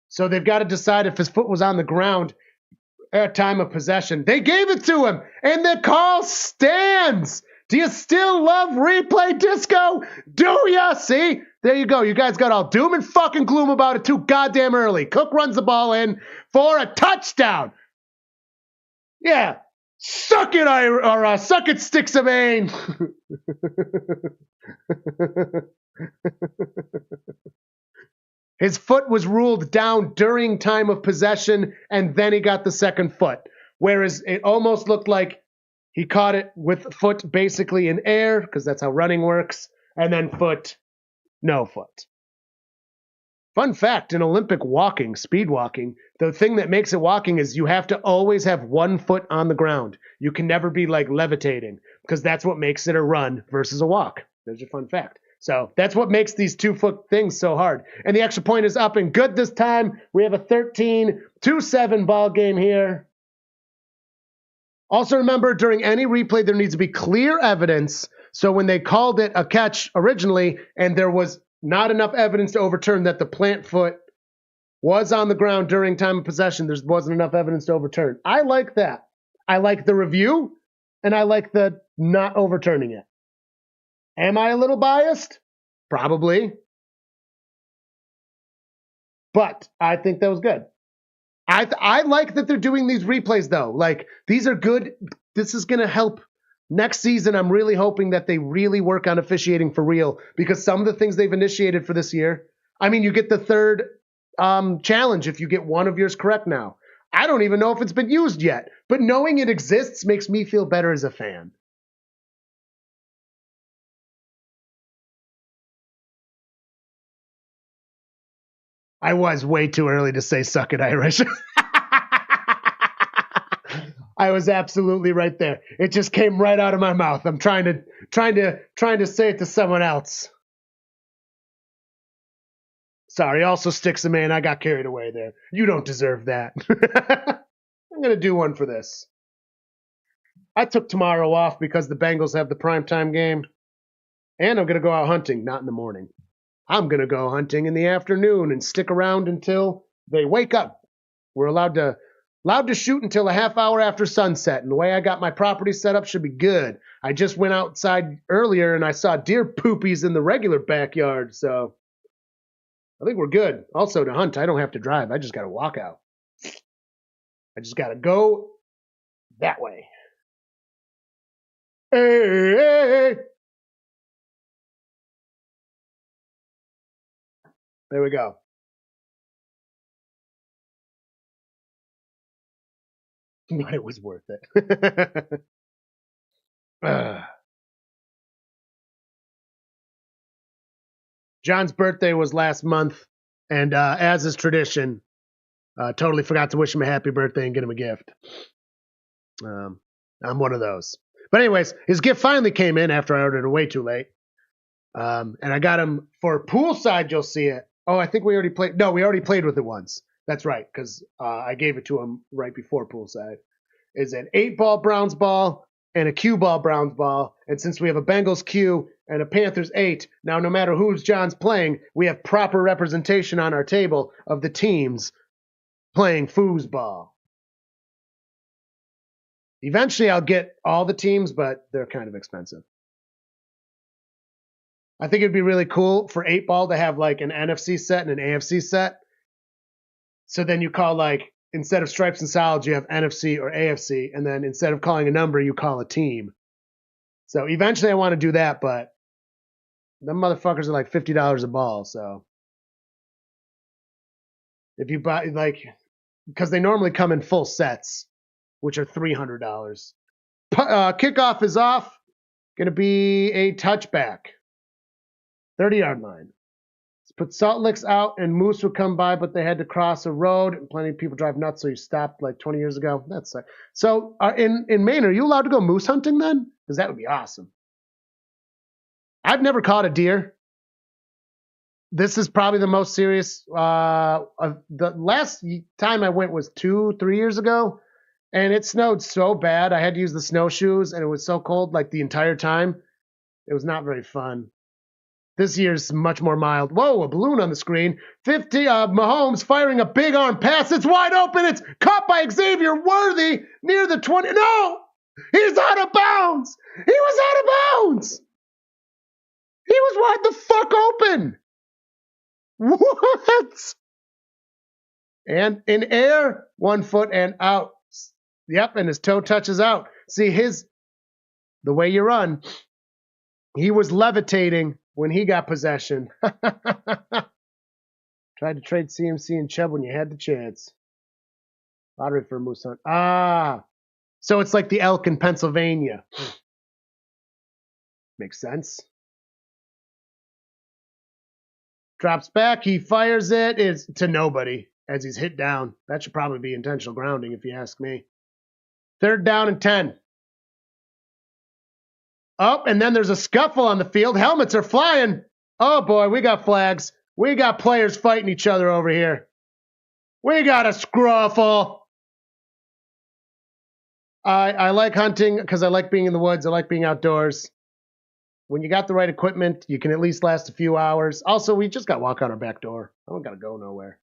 So they've got to decide if his foot was on the ground at time of possession. They gave it to him, and the call stands. Do you still love replay disco? Do ya? See? There you go. You guys got all doom and fucking gloom about it too goddamn early. Cook runs the ball in for a touchdown. Yeah. Suck it, suck it, Sticks of Maine. His foot was ruled down during time of possession, and then he got the second foot. Whereas it almost looked like he caught it with foot basically in air, because that's how running works, and then foot, no foot. Fun fact, in Olympic walking, speed walking, the thing that makes it walking is you have to always have 1 foot on the ground. You can never be like levitating, because that's what makes it a run versus a walk. There's your fun fact. So that's what makes these 2-foot things so hard. And the extra point is up and good this time. We have a 13-7 ball game here. Also remember, during any replay, there needs to be clear evidence. So when they called it a catch originally, and there was not enough evidence to overturn that the plant foot was on the ground during time of possession, there wasn't enough evidence to overturn. I like that. I like the review, and I like the not overturning it. Am I a little biased? Probably. But I think that was good. I like that they're doing these replays, though. Like, these are good. This is going to help. Next season, I'm really hoping that they really work on officiating for real, because some of the things they've initiated for this year, I mean, you get the third challenge if you get one of yours correct now. I don't even know if it's been used yet, but knowing it exists makes me feel better as a fan. I was way too early to say suck it, Irish. I was absolutely right there. It just came right out of my mouth. I'm trying to say it to someone else. Sorry, also sticks a man. I got carried away there. You don't deserve that. I'm going to do one for this. I took tomorrow off because the Bengals have the primetime game. And I'm going to go out hunting, not in the morning. I'm going to go hunting in the afternoon and stick around until they wake up. We're allowed to shoot until a half hour after sunset. And the way I got my property set up should be good. I just went outside earlier and I saw deer poopies in the regular backyard. So I think we're good. Also, to hunt, I don't have to drive. I just got to walk out. I just got to go that way. Hey. There we go. But it was worth it. John's birthday was last month, and as is tradition, totally forgot to wish him a happy birthday and get him a gift. I'm one of those. But anyways, his gift finally came in after I ordered it way too late. And I got him for poolside, you'll see it. Oh, I think we already played. No, we already played with it once. That's right, because I gave it to him right before poolside. Is an 8-ball Browns ball and a cue ball Browns ball. And since we have a Bengals cue and a Panthers 8, now no matter who's John's playing, we have proper representation on our table of the teams playing foosball. Eventually, I'll get all the teams, but they're kind of expensive. I think it'd be really cool for 8-ball to have like an NFC set and an AFC set. So then you call like, instead of stripes and solids, you have NFC or AFC. And then instead of calling a number, you call a team. So eventually I want to do that, but them motherfuckers are like $50 a ball. So if you buy like, because they normally come in full sets, which are $300. Kickoff is off. Going to be a touchback. 30-yard line. Let's put Salt Licks out, and moose would come by, but they had to cross a road, and plenty of people drive nuts, so you stopped like 20 years ago. That's so. In Maine, are you allowed to go moose hunting then? Because that would be awesome. I've never caught a deer. This is probably the most serious. The last time I went was 2-3 years ago, and it snowed so bad I had to use the snowshoes, and it was so cold like the entire time. It was not very fun. This year's much more mild. Whoa, a balloon on the screen. Mahomes firing a big arm pass. It's wide open. It's caught by Xavier Worthy near the 20. No! He's out of bounds! He was out of bounds! He was wide the fuck open! What? And in air, 1 foot and out. Yep, and his toe touches out. See, the way you run, he was levitating when he got possession. Tried to trade CMC and Chubb when you had the chance. Lottery for a moose hunt. So it's like the elk in Pennsylvania. Makes sense. Drops back. He fires it. It's to nobody as he's hit down. That should probably be intentional grounding if you ask me. 3rd down and 10. Oh, and then there's a scuffle on the field. Helmets are flying. Oh, boy, we got flags. We got players fighting each other over here. We got a scruffle. I like hunting because I like being in the woods. I like being outdoors. When you got the right equipment, you can at least last a few hours. Also, we just got to walk out our back door. I don't got to go nowhere.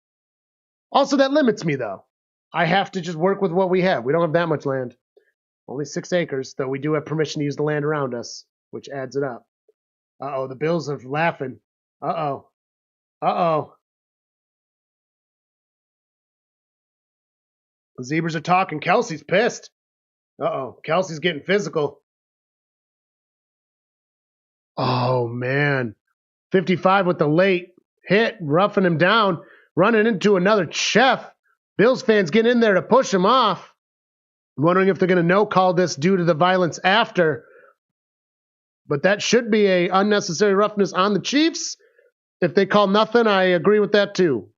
Also, that limits me, though. I have to just work with what we have. We don't have that much land. Only 6 acres, though we do have permission to use the land around us, which adds it up. Uh-oh, the Bills are laughing. Uh-oh. Uh-oh. The zebras are talking. Kelsey's pissed. Uh-oh. Kelsey's getting physical. Oh, man. 55 with the late hit, roughing him down, running into another chef. Bills fans get in there to push him off. I'm wondering if they're going to no-call this due to the violence after. But that should be a unnecessary roughness on the Chiefs. If they call nothing, I agree with that too.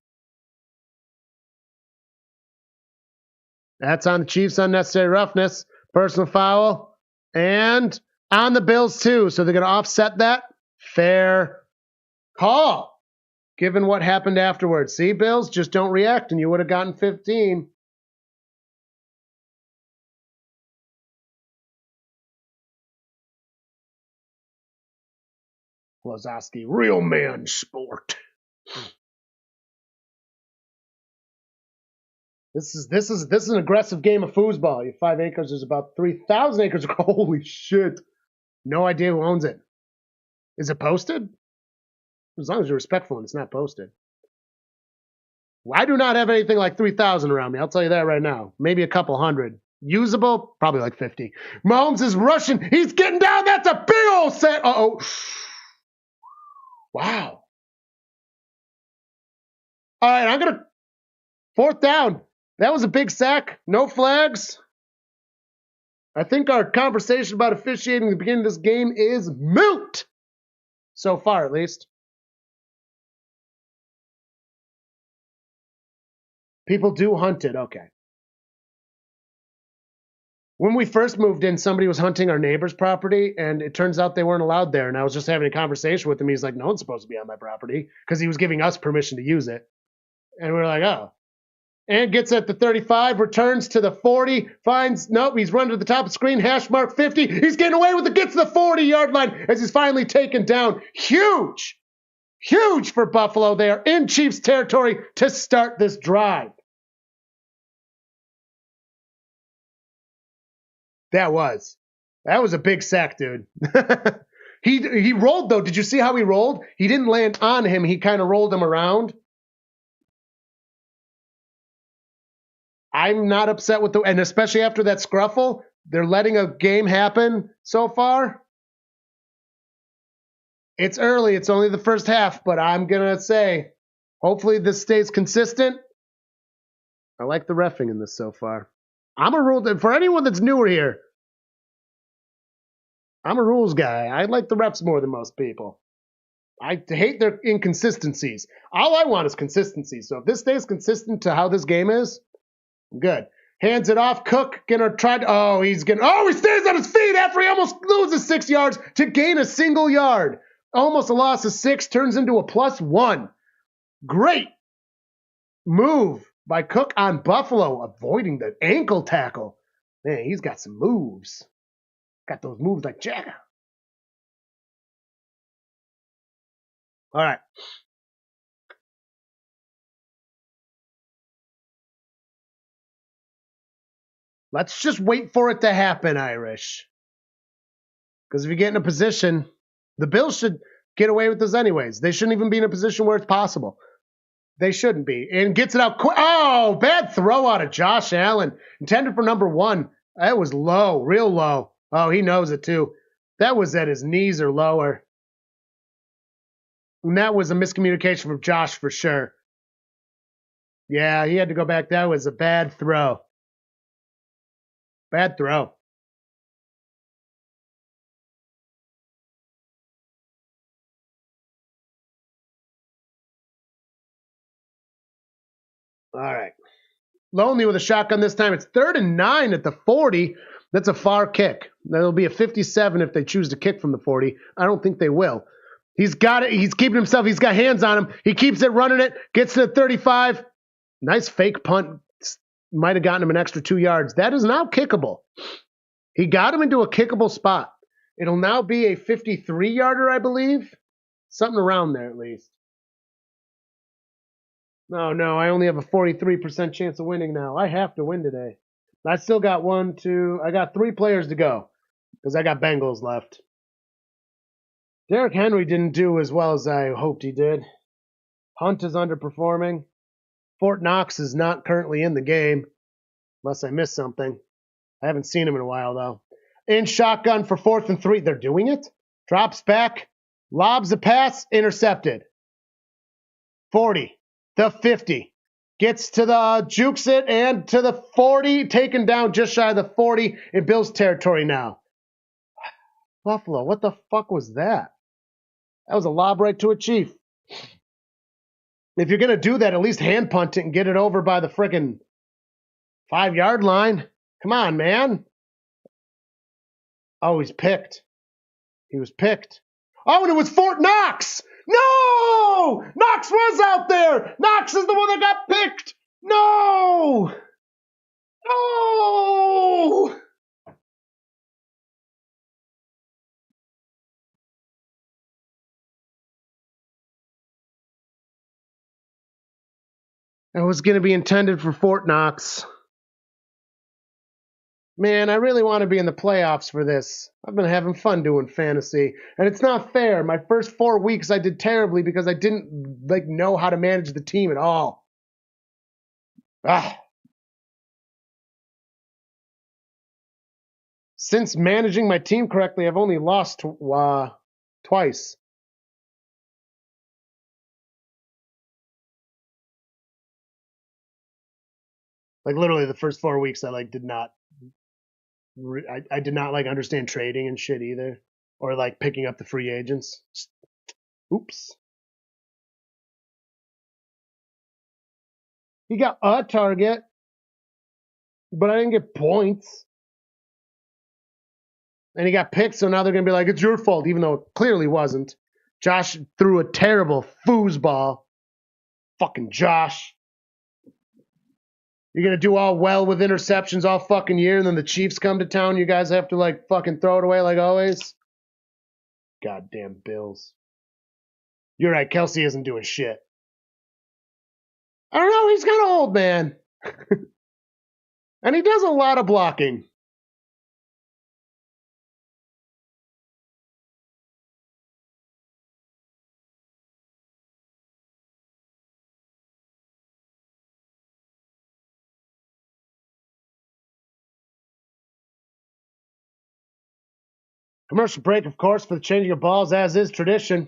That's on the Chiefs, unnecessary roughness, personal foul, and on the Bills too. So they're going to offset that. Fair call, given what happened afterwards. See, Bills, just don't react, and you would have gotten 15. Lazowski, real man sport. This is an aggressive game of foosball. You have 5 acres. There's about 3,000 acres. Holy shit! No idea who owns it. Is it posted? As long as you're respectful and it's not posted. Well, I do not have anything like 3,000 around me. I'll tell you that right now. Maybe a couple hundred. Usable, probably like 50. Mahomes is rushing. He's getting down. That's a big old set. Uh-oh. Wow. All right, I'm going to... 4th down. That was a big sack. No flags. I think our conversation about officiating at the beginning of this game is moot. So far, at least. People do hunt it. Okay. When we first moved in, somebody was hunting our neighbor's property, and it turns out they weren't allowed there. And I was just having a conversation with him. He's like, no one's supposed to be on my property, because he was giving us permission to use it. And we were like, oh. And gets at the 35, returns to the 40, finds, nope, he's run to the top of the screen, hash mark 50. He's getting away with it, gets to the 40-yard line as he's finally taken down. Huge, huge for Buffalo. They are in Chiefs territory to start this drive. That was a big sack, dude. He rolled, though. Did you see how he rolled? He didn't land on him. He kind of rolled him around. I'm not upset with and especially after that scruffle, they're letting a game happen so far. It's early. It's only the first half, but I'm going to say, hopefully this stays consistent. I like the reffing in this so far. I'm a rule, for anyone that's newer here, I'm a rules guy. I like the refs more than most people. I hate their inconsistencies. All I want is consistency. So if this stays consistent to how this game is, good. Hands it off. Cook gonna try to, he stays on his feet after he almost loses 6 yards to gain a single yard. Almost a loss of 6, turns into a +1. Great move by Cook on Buffalo, avoiding the ankle tackle. Man, he's got some moves. Got those moves like Jagger. All right. Let's just wait for it to happen, Irish. Because if you get in a position, the Bills should get away with this anyways. They shouldn't even be in a position where it's possible. They shouldn't be. And gets it out quick. Oh, bad throw out of Josh Allen. Intended for number 1. That was low, real low. Oh, he knows it too. That was at his knees or lower. And that was a miscommunication from Josh for sure. Yeah, he had to go back. That was a bad throw. Bad throw. All right. Lonely with a shotgun this time. It's 3rd and 9 at the 40. That's a far kick. That'll be a 57 if they choose to kick from the 40. I don't think they will. He's got it. He's keeping himself. He's got hands on him. He keeps it running it. Gets to the 35. Nice fake punt. Might have gotten him an extra 2 yards. That is now kickable. He got him into a kickable spot. It'll now be a 53-yarder, I believe. Something around there at least. No, I only have a 43% chance of winning now. I have to win today. I still got I got 3 players to go because I got Bengals left. Derrick Henry didn't do as well as I hoped he did. Hunt is underperforming. Fort Knox is not currently in the game, unless I missed something. I haven't seen him in a while, though. In shotgun for 4th and 3. They're doing it. Drops back. Lobs a pass. Intercepted. 40. The 50. Gets to the jukes it and to the 40, taken down just shy of the 40 in Bills territory now. Buffalo, what the fuck was that? That was a lob right to a Chief. If you're going to do that, at least hand punt it and get it over by the frickin' 5-yard line. Come on, man. Oh, he's picked. He was picked. Oh, and it was Fort Knox. No! Knox was out there. Knox is the one that got picked. No! No! It was going to be intended for Fort Knox. Man, I really want to be in the playoffs for this. I've been having fun doing fantasy, and it's not fair. My first 4 weeks I did terribly because I didn't know how to manage the team at all. Since managing my team correctly, I've only lost twice. Like literally the first 4 weeks I did not I did not understand trading and shit either, or picking up the free agents. Oops. He got a target, but I didn't get points. And he got picked, so now they're going to be like, it's your fault, even though it clearly wasn't. Josh threw a terrible foosball. Fucking Josh. You're going to do all well with interceptions all fucking year, and then the Chiefs come to town, you guys have to fucking throw it away like always? Goddamn Bills. You're right, Kelsey isn't doing shit. I don't know, he's kind of old, man. And he does a lot of blocking. Commercial break, of course, for the changing of balls, as is tradition.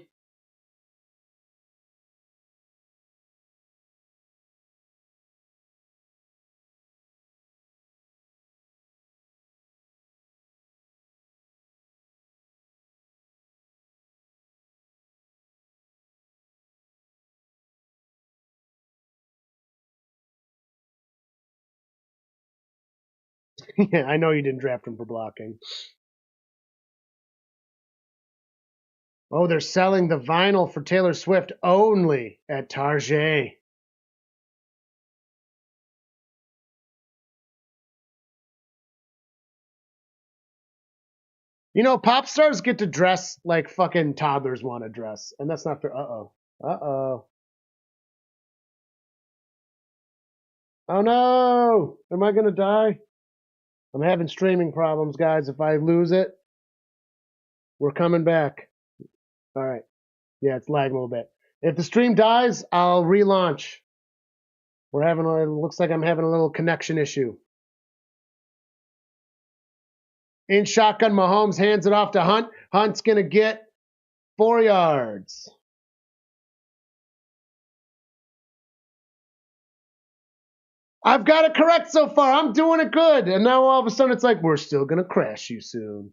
Yeah, I know you didn't draft him for blocking. Oh, they're selling the vinyl for Taylor Swift only at Target. You know, pop stars get to dress like fucking toddlers want to dress, and that's not fair. Uh-oh. Uh-oh. Oh, no! Am I going to die? I'm having streaming problems, guys. If I lose it, we're coming back. All right. Yeah, it's lagging a little bit. If the stream dies, I'll relaunch. It looks like I'm having a little connection issue. In shotgun, Mahomes hands it off to Hunt. Hunt's going to get 4 yards. I've got it correct so far. I'm doing it good. And now all of a sudden it's like, we're still going to crash you soon.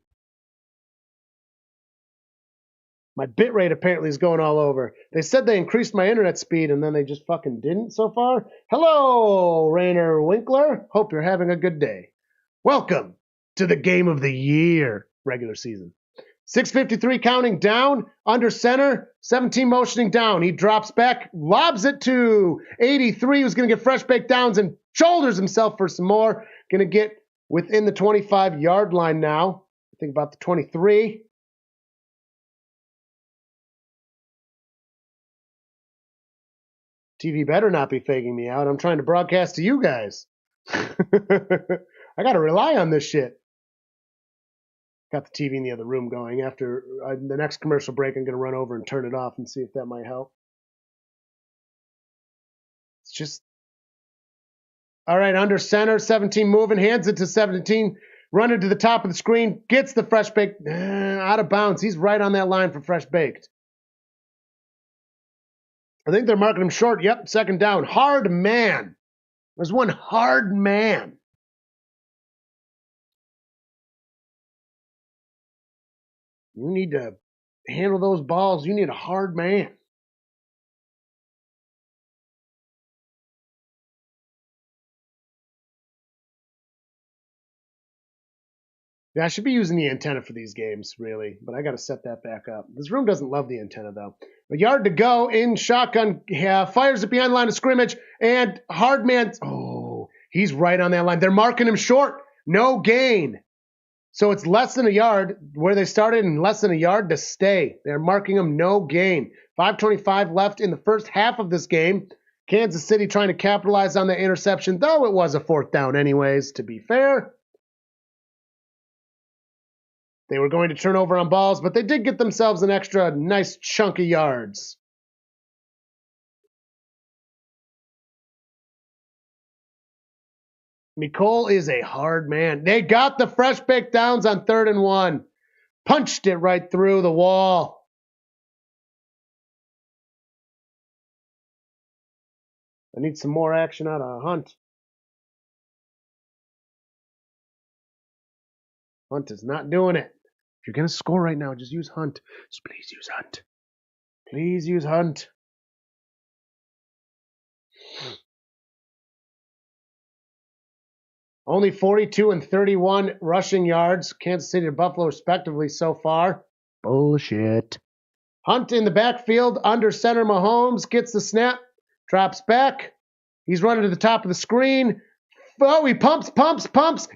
My bitrate apparently is going all over. They said they increased my internet speed, and then they just fucking didn't so far. Hello, Rainer Winkler. Hope you're having a good day. Welcome to the game of the year, regular season. 6:53 counting down, under center, 17 motioning down. He drops back, lobs it to 83, who's going to get fresh baked downs and shoulders himself for some more. Going to get within the 25-yard line now. I think about the 23. TV better not be faking me out. I'm trying to broadcast to you guys. I got to rely on this shit. Got the TV in the other room going. After the next commercial break, I'm going to run over and turn it off and see if that might help. It's just... All right, under center, 17 moving, hands it to 17, running to the top of the screen, gets the fresh baked, out of bounds. He's right on that line for fresh baked. I think they're marking him short. Yep, second down. Hard man. There's one hard man. You need to handle those balls. You need a hard man. Yeah, I should be using the antenna for these games, really, but I got to set that back up. This room doesn't love the antenna, though. A yard to go in shotgun, fires it behind the line of scrimmage, and hard man. Oh, he's right on that line. They're marking him short. No gain. So it's less than a yard where they started and less than a yard to stay. They're marking him no gain. 5:25 left in the first half of this game. Kansas City trying to capitalize on the interception, though it was a fourth down anyways, to be fair. They were going to turn over on balls, but they did get themselves an extra nice chunk of yards. Nicole is a hard man. They got the fresh baked downs on 3rd and 1. Punched it right through the wall. I need some more action out of Hunt. Hunt is not doing it. If you're going to score right now, just use Hunt. Just please use Hunt. Please use Hunt. Only 42 and 31 rushing yards. Kansas City and Buffalo respectively so far. Bullshit. Hunt in the backfield under center. Mahomes gets the snap. Drops back. He's running to the top of the screen. Oh, he pumps.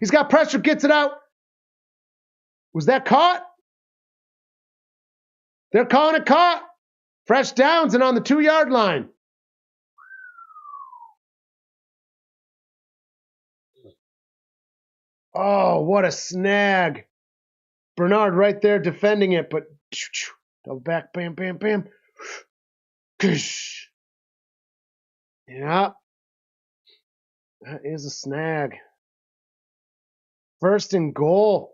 He's got pressure. Gets it out. Was that caught? They're calling it caught. Fresh downs and on the 2-yard line. Oh, what a snag. Bernard right there defending it, but double back, bam. Yeah. That is a snag. 1st and goal.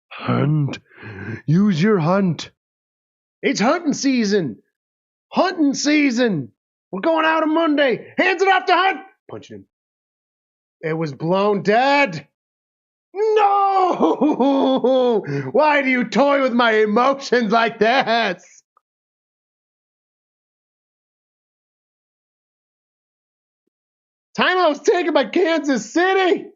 Hunt. Use your Hunt. It's hunting season. Hunting season. We're going out on Monday. Hands it off to Hunt. Punching him. It was blown dead. No! Why do you toy with my emotions like that? Timeout was taken by Kansas City.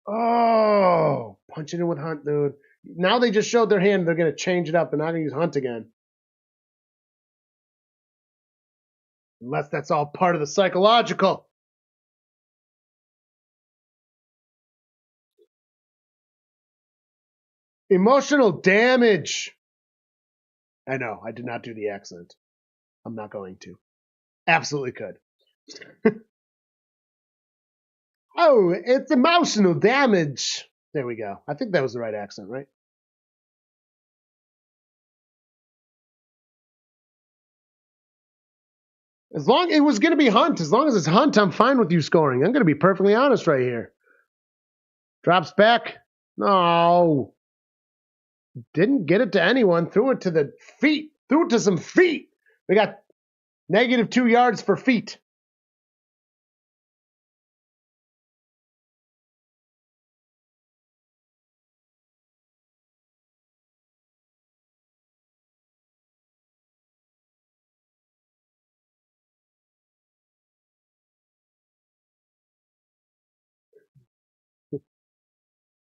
Oh, punching it with Hunt, dude. Now they just showed their hand. They're going to change it up and not going to use Hunt again. Unless that's all part of the psychological. Emotional damage. I know, I did not do the accent. I'm not going to. Absolutely could. Oh, it's emotional damage. There we go. I think that was the right accent, right? As long it was going to be Hunt. As long as it's Hunt, I'm fine with you scoring. I'm going to be perfectly honest right here. Drops back. No. Didn't get it to anyone. Threw it to the feet. Threw it to some feet. We got -2 yards for feet.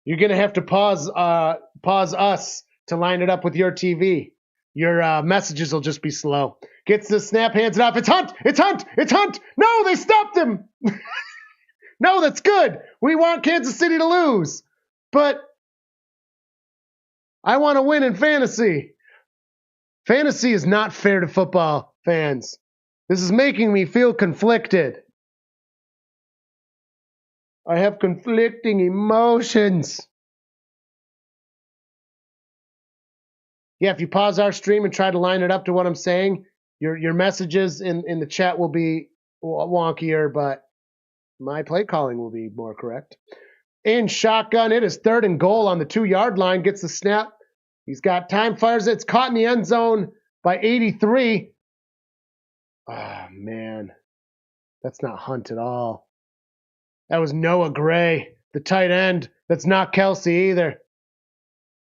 You're going to have to pause us to line it up with your TV. Your messages will just be slow. Gets the snap, hands it off. It's Hunt! It's Hunt! It's Hunt! No, they stopped him! No, that's good. We want Kansas City to lose. But I want to win in fantasy. Fantasy is not fair to football fans. This is making me feel conflicted. I have conflicting emotions. Yeah, if you pause our stream and try to line it up to what I'm saying, your messages in the chat will be wonkier, but my play calling will be more correct. In shotgun, it is 3rd and goal on the 2-yard line. Gets the snap. He's got time, fires it. It's caught in the end zone by 83. Oh, man. That's not Hunt at all. That was Noah Gray, the tight end. That's not Kelsey either.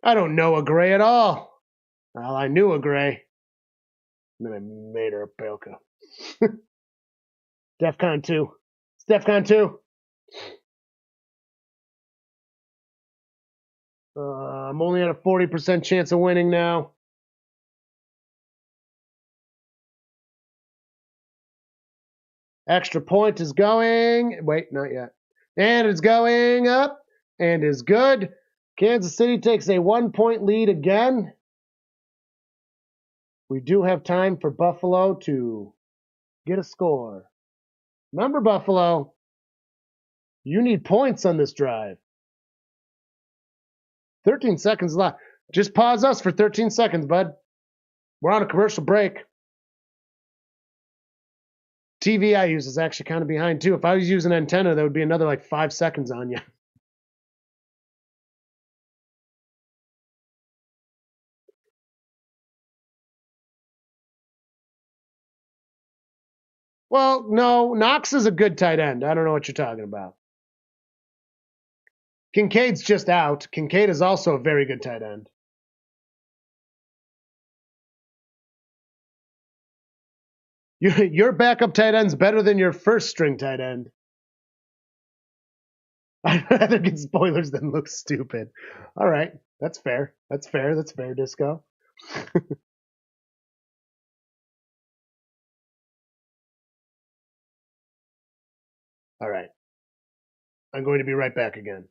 I don't know a Gray at all. Well, I knew a Gray. And then I made her a Pelka. DEFCON 2. It's DEFCON 2. I'm only at a 40% chance of winning now. Extra point is going. Wait, not yet. And it's going up and is good. Kansas City takes a 1-point lead again. We do have time for Buffalo to get a score. Remember, Buffalo, you need points on this drive. 13 seconds left. Just pause us for 13 seconds, bud. We're on a commercial break. TV I use is actually kind of behind, too. If I was using antenna, that would be another like 5 seconds on you. Well, no, Knox is a good tight end. I don't know what you're talking about. Kincaid's just out. Kincaid is also a very good tight end. Your backup tight end's better than your first string tight end. I'd rather get spoilers than look stupid. All right, that's fair. That's fair. That's fair, Disco. All right. I'm going to be right back again.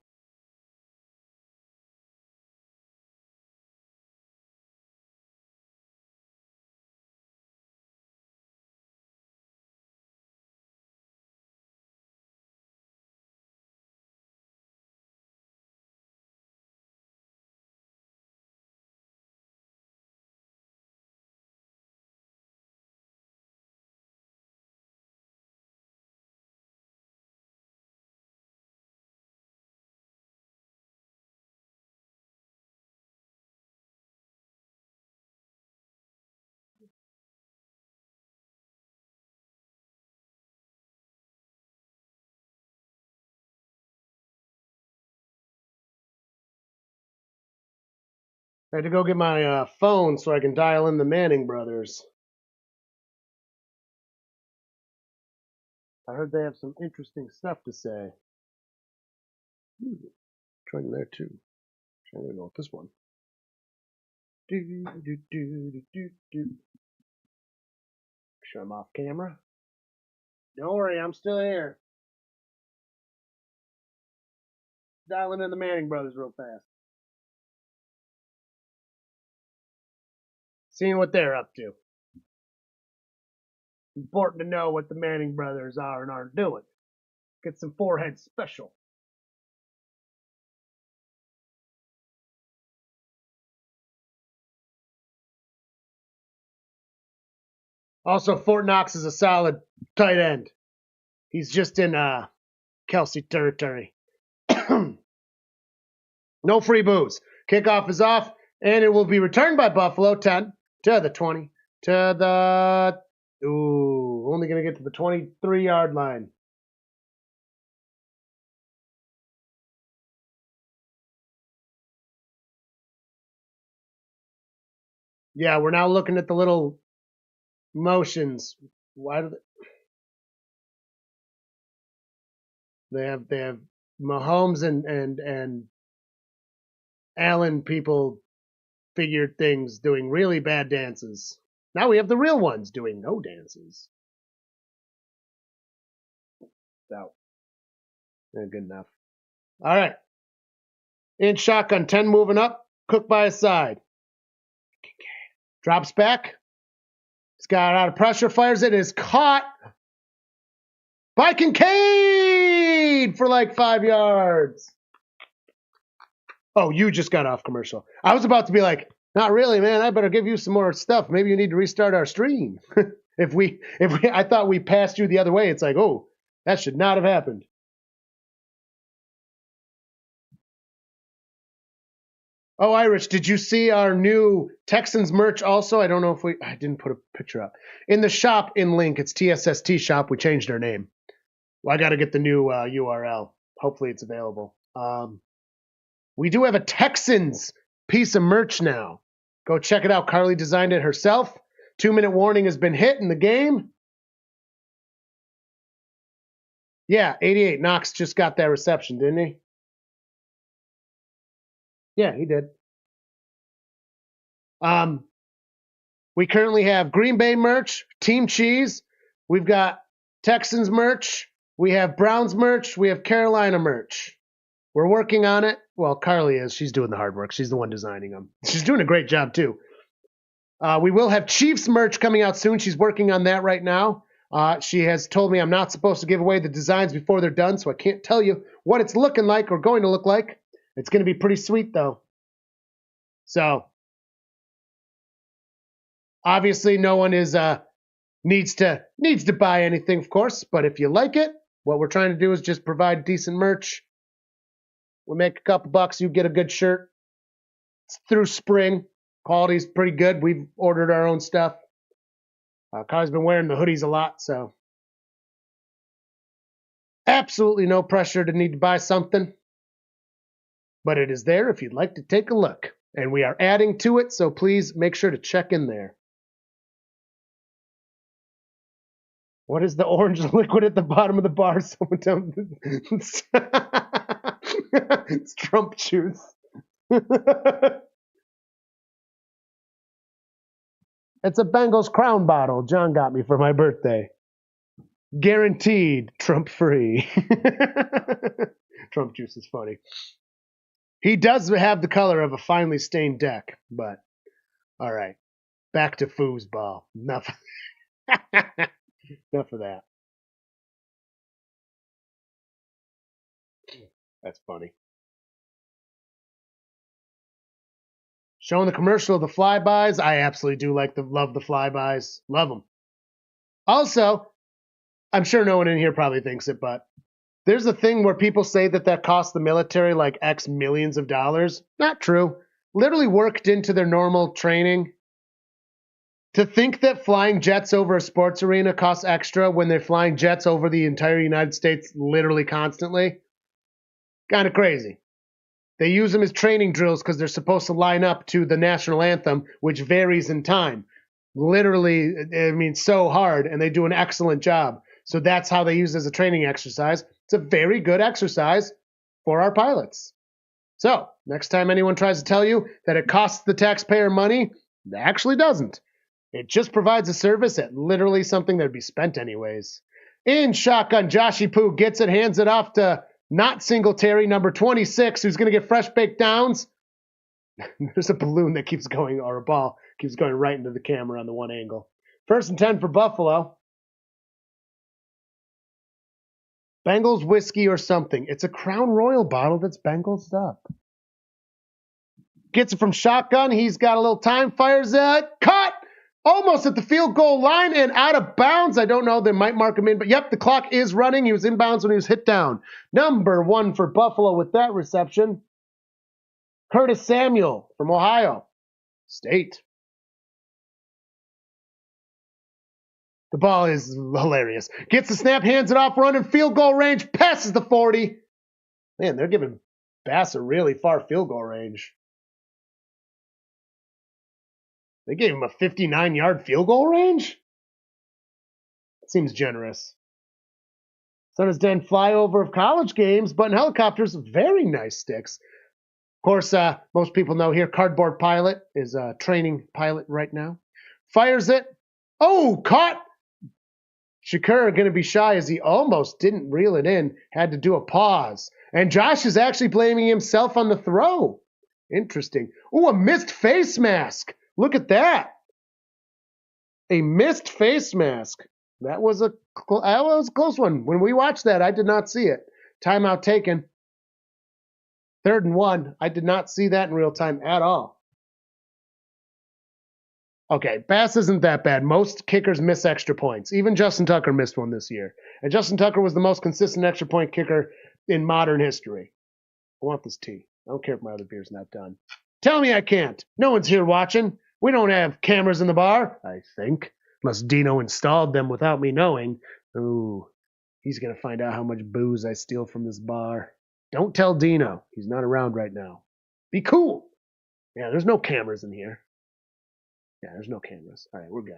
I had to go get my phone so I can dial in the Manning brothers. I heard they have some interesting stuff to say. Trying there too. Trying to go with this one. Sure, I'm off camera. Don't worry, I'm still here. Dialing in the Manning brothers real fast. Seeing what they're up to. Important to know what the Manning brothers are and aren't doing. Get some forehead special. Also, Fort Knox is a solid tight end. He's just in Kelsey territory. No free booze. Kickoff is off, and it will be returned by Buffalo 10 to the 20 to the only going to get to the 23-yard line. Yeah, we're now looking at the little motions. Why do they have Mahomes and Allen people figured things doing really bad dances. Now we have the real ones doing no dances. So, good enough. All right. In shotgun, 10 moving up. Cook by his side. Drops back. He's got out of pressure, fires it. Is caught by Kincaid for like 5 yards. Oh, you just got off commercial. I was about to be like, not really, man. I better give you some more stuff. Maybe you need to restart our stream. if we, I thought we passed you the other way. It's like, oh, that should not have happened. Oh, Irish, did you see our new Texans merch also? I don't know if I didn't put a picture up. In the shop in link, it's TSST shop. We changed our name. Well, I got to get the new URL. Hopefully it's available. We do have a Texans piece of merch now. Go check it out. Carly designed it herself. 2-minute warning has been hit in the game. Yeah, 88. Knox just got that reception, didn't he? Yeah, he did. We currently have Green Bay merch, Team Cheese. We've got Texans merch. We have Browns merch. We have Carolina merch. We're working on it. Well, Carly is. She's doing the hard work. She's the one designing them. She's doing a great job, too. We will have Chiefs merch coming out soon. She's working on that right now. She has told me I'm not supposed to give away the designs before they're done, so I can't tell you what it's looking like or going to look like. It's going to be pretty sweet, though. So, obviously, no one is needs to buy anything, of course. But if you like it, what we're trying to do is just provide decent merch. We make a couple bucks, you get a good shirt. It's through spring. Quality's pretty good. We've ordered our own stuff. Car's been wearing the hoodies a lot, so absolutely no pressure to need to buy something. But it is there if you'd like to take a look. And we are adding to it, so please make sure to check in there. What is the orange liquid at the bottom of the bar? Someone tell me. It's Trump juice. It's a Bengals Crown bottle John got me for my birthday. Guaranteed Trump free. Trump juice is funny. He does have the color of a finely stained deck, but all right. Back to foosball. Enough. Enough of that. That's funny. Showing the commercial of the flybys. I absolutely do love the flybys. Love them. Also, I'm sure no one in here probably thinks it, but there's a thing where people say that costs the military like X millions of dollars. Not true. Literally worked into their normal training. To think that flying jets over a sports arena costs extra when they're flying jets over the entire United States literally constantly, kind of crazy. They use them as training drills because they're supposed to line up to the national anthem, which varies in time. Literally, I mean, so hard, and they do an excellent job. So that's how they use it as a training exercise. It's a very good exercise for our pilots. So next time anyone tries to tell you that it costs the taxpayer money, it actually doesn't. It just provides a service at literally something that would be spent anyways. In shotgun, Joshy Poo gets it, hands it off to not Singletary, number 26, who's going to get fresh baked downs. There's a balloon that keeps going, or a ball keeps going right into the camera on the one angle. 1st and 10 for Buffalo. Bengals whiskey or something. It's a Crown Royal bottle that's Bengals up. Gets it from shotgun. He's got a little time. Fires it. Cut! Almost at the field goal line and out of bounds. I don't know. They might mark him in. But, yep, the clock is running. He was in bounds when he was hit down. Number 1 for Buffalo with that reception. Curtis Samuel from Ohio State. The ball is hilarious. Gets the snap, hands it off, running field goal range, passes the 40. Man, they're giving Bass a really far field goal range. They gave him a 59-yard field goal range? Seems generous. Son Den flyover of college games, but in helicopters, very nice sticks. Of course, most people know here, Cardboard Pilot is a training pilot right now. Fires it. Oh, caught! Shakur going to be shy as he almost didn't reel it in. Had to do a pause. And Josh is actually blaming himself on the throw. Interesting. Oh, a missed face mask. Look at that. A missed face mask. That was a close one. When we watched that, I did not see it. Timeout taken. 3rd and 1. I did not see that in real time at all. Okay, Bass isn't that bad. Most kickers miss extra points. Even Justin Tucker missed one this year. And Justin Tucker was the most consistent extra point kicker in modern history. I want this tea. I don't care if my other beer's not done. Tell me I can't. No one's here watching. We don't have cameras in the bar, I think. Unless Dino installed them without me knowing. Ooh, he's going to find out how much booze I steal from this bar. Don't tell Dino. He's not around right now. Be cool. Yeah, there's no cameras in here. Yeah, there's no cameras. All right, we're good.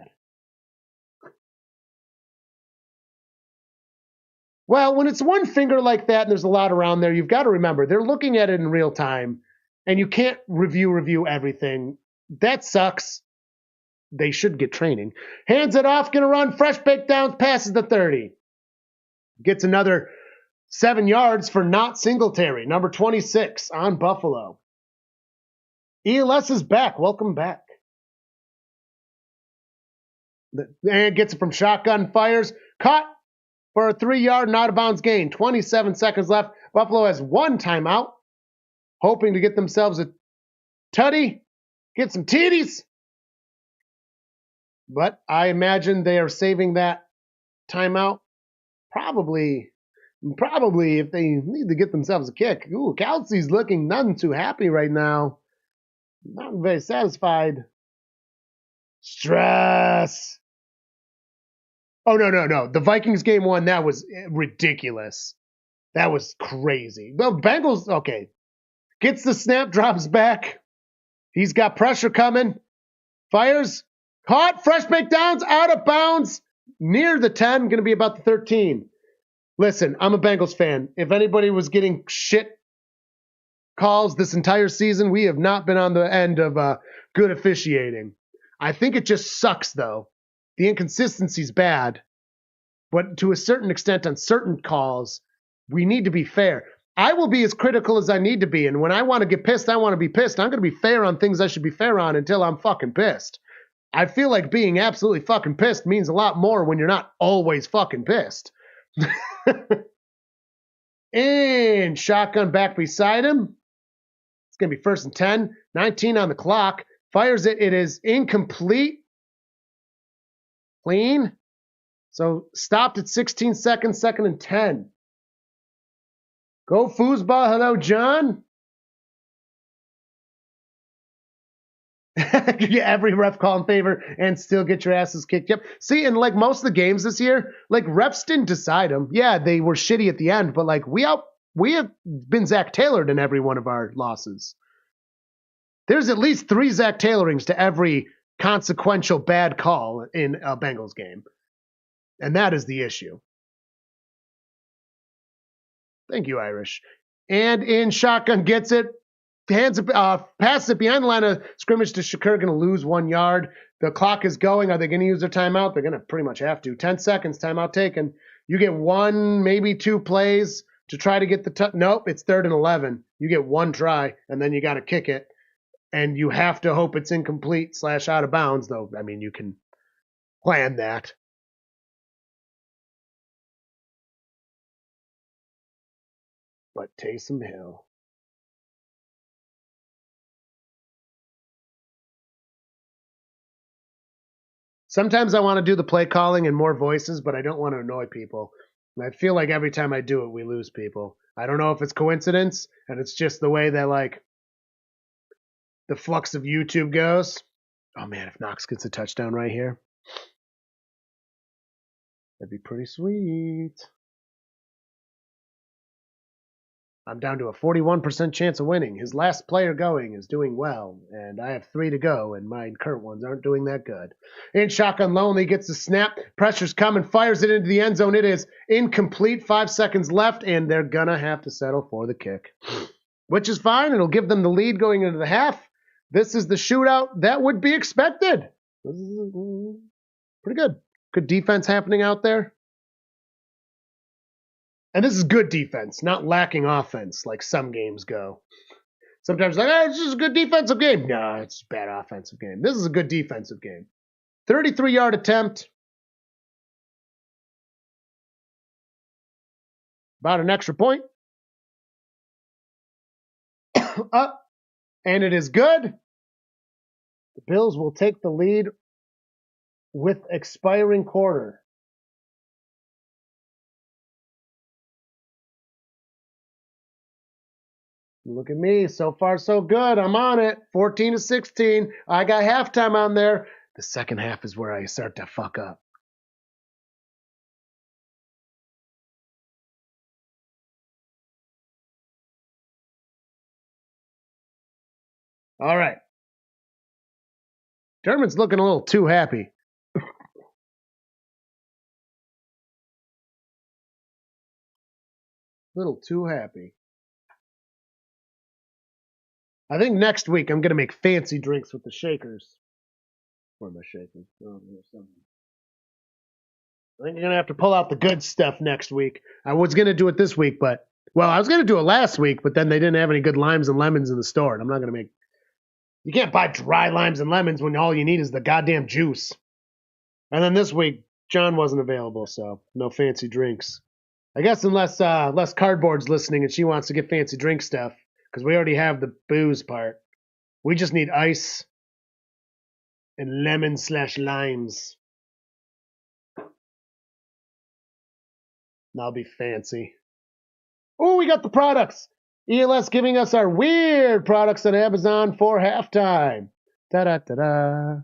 Well, when it's one finger like that and there's a lot around there, you've got to remember they're looking at it in real time and you can't review everything. That sucks. They should get training. Hands it off, gonna run, fresh baked downs, passes the 30. Gets another 7 yards for not Singletary, number 26 on Buffalo. ELS is back. Welcome back. And gets it from shotgun, fires, caught for a 3-yard and out of bounds gain. 27 seconds left. Buffalo has one timeout, hoping to get themselves a tutty, get some titties. But I imagine they are saving that timeout. Probably if they need to get themselves a kick. Ooh, Kelsey's looking none too happy right now. Not very satisfied. Stress. Oh, no. The Vikings game one, that was ridiculous. That was crazy. Well, Bengals, okay. Gets the snap, drops back. He's got pressure coming. Fires. Caught. Fresh baked downs. Out of bounds. Near the 10. Going to be about the 13. Listen, I'm a Bengals fan. If anybody was getting shit calls this entire season, we have not been on the end of good officiating. I think it just sucks, though. The inconsistency's bad. But to a certain extent on certain calls, we need to be fair. I will be as critical as I need to be. And when I want to get pissed, I want to be pissed. I'm going to be fair on things I should be fair on until I'm fucking pissed. I feel like being absolutely fucking pissed means a lot more when you're not always fucking pissed. And shotgun back beside him. It's going to be 1st and 10. 19 on the clock. Fires it. It is incomplete. Clean. So stopped at 16 seconds, 2nd and 10. Go foosball. Hello, John. Every ref call in favor and still get your asses kicked. Yep. See, and like most of the games this year, like refs didn't decide them. Yeah, they were shitty at the end, but like we have been Zach Taylored in every one of our losses. There's at least 3 Zach Taylorings to every consequential bad call in a Bengals game. And that is the issue. Thank you, Irish. And in shotgun gets it. Passes it behind the line of scrimmage to Shakur, going to lose 1 yard. The clock is going. Are they going to use their timeout? They're going to pretty much have to. 10 seconds, timeout taken. You get 1, maybe 2 plays to try to get the nope, it's 3rd and 11. You get 1 try, and then you got to kick it. And you have to hope it's incomplete / out of bounds, though. I mean, you can plan that. But Taysom Hill. Sometimes I want to do the play calling and more voices, but I don't want to annoy people. And I feel like every time I do it, we lose people. I don't know if it's coincidence, and it's just the way that, like, the flux of YouTube goes. Oh, man, if Knox gets a touchdown right here, that'd be pretty sweet. I'm down to a 41% chance of winning. His last player going is doing well, and I have 3 to go, and my current ones aren't doing that good. In shotgun lonely, gets the snap. Pressure's coming, fires it into the end zone. It is incomplete. 5 seconds left, and they're going to have to settle for the kick, which is fine. It'll give them the lead going into the half. This is the shootout that would be expected. Pretty good. Good defense happening out there. And this is good defense, not lacking offense like some games go. Sometimes like, it's just a good defensive game. No, it's a bad offensive game. This is a good defensive game. 33-yard attempt. About an extra point. Up. And it is good. The Bills will take the lead with expiring quarter. Look at me. So far, so good. I'm on it. 14-16. I got halftime on there. The second half is where I start to fuck up. All right. Dermot's looking a little too happy. A little too happy. I think next week I'm going to make fancy drinks with the shakers. Where are my shakers? Oh, there's something. I think you're going to have to pull out the good stuff next week. I was going to do it this week, but, well, I was going to do it last week, but then they didn't have any good limes and lemons in the store, and I'm not going to make. You can't buy dry limes and lemons when all you need is the goddamn juice. And then this week, John wasn't available, so no fancy drinks. I guess unless Cardboard's listening and she wants to get fancy drink stuff, because we already have the booze part. We just need ice and lemon/limes. That'll be fancy. Oh, we got the products. ELS giving us our weird products on Amazon for halftime. Da-da-da-da.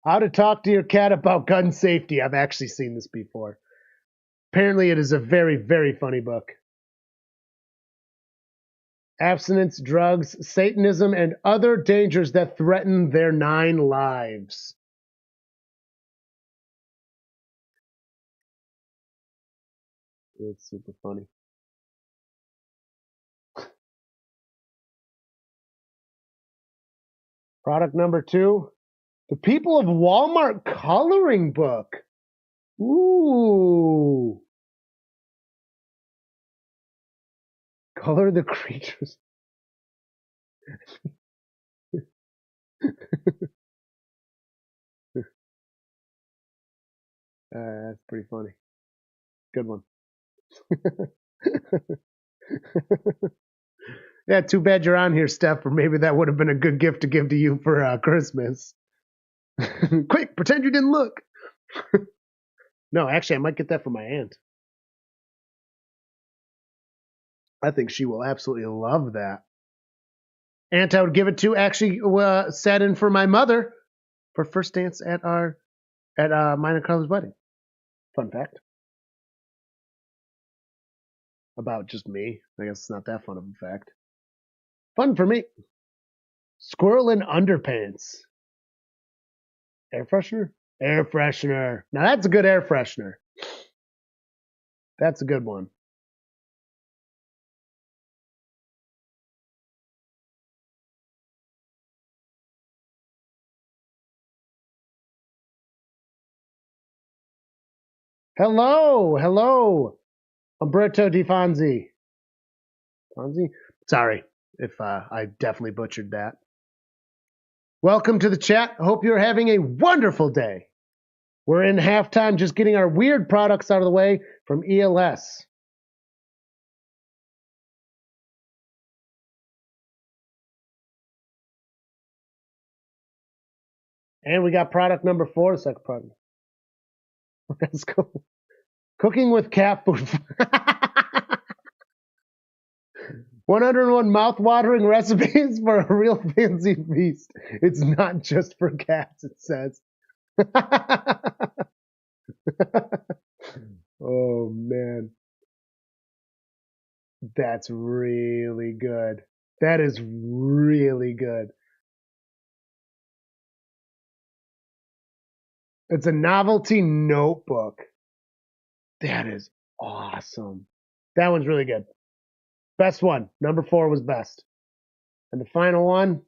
How to talk to your cat about gun safety. I've actually seen this before. Apparently it is a very, very funny book. Abstinence, drugs, Satanism, and other dangers that threaten their 9 lives. It's super funny. Product number 2, The People of Walmart coloring book. Ooh. Color the creatures. That's pretty funny. Good one. Yeah, too bad you're on here, Steph, or maybe that would have been a good gift to give to you for Christmas. Quick, pretend you didn't look. No, actually, I might get that for my aunt. I think she will absolutely love that. Aunt I would give it to actually sat in for my mother for first dance at mine and Carla's wedding. Fun fact. About just me. I guess it's not that fun of a fact. Fun for me. Squirrel in underpants. Air freshener? Air freshener. Now that's a good air freshener. That's a good one. Hello, hello, Umberto Di Fonzi. Fonzi? Sorry if I definitely butchered that. Welcome to the chat. I hope you're having a wonderful day. We're in halftime, just getting our weird products out of the way from ELS. And we got product number 4, the second product. Let's go. Cooking with cat food. 101 mouth-watering recipes for a real fancy feast. It's not just for cats, it says. Oh, man. That's really good. That is really good. It's a novelty notebook. That is awesome. That one's really good. Best one. Number 4 was best. And the final one.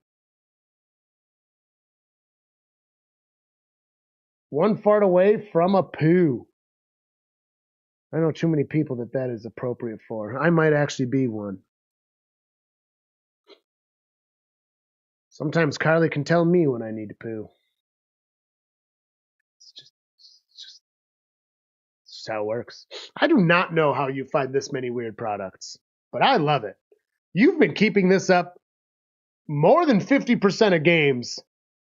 One fart away from a poo. I know too many people that is appropriate for. I might actually be one. Sometimes Carly can tell me when I need to poo. It's just how it works. I do not know how you find this many weird products, but I love it. You've been keeping this up more than 50% of games,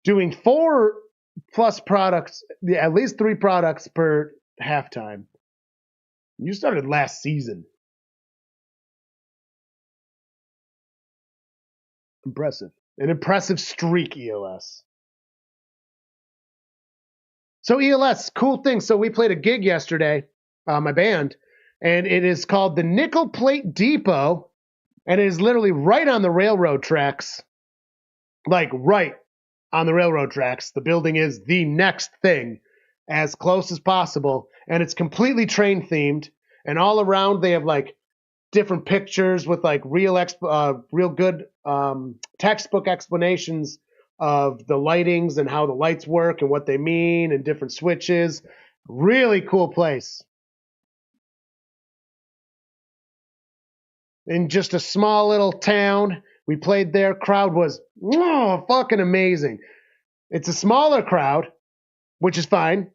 doing 4+ products, at least 3 products per halftime. You started last season. Impressive. An impressive streak, ELS. So ELS, cool thing. So we played a gig yesterday, my band, and it is called the Nickel Plate Depot, and it is literally right on the railroad tracks. Like right on the railroad tracks. The building is the next thing, as close as possible, and it's completely train themed. And all around they have like different pictures with like real good textbook explanations of the lightings and how the lights work and what they mean and different switches. Really cool place. In just a small little town, we played there. Crowd was fucking amazing. It's a smaller crowd, which is fine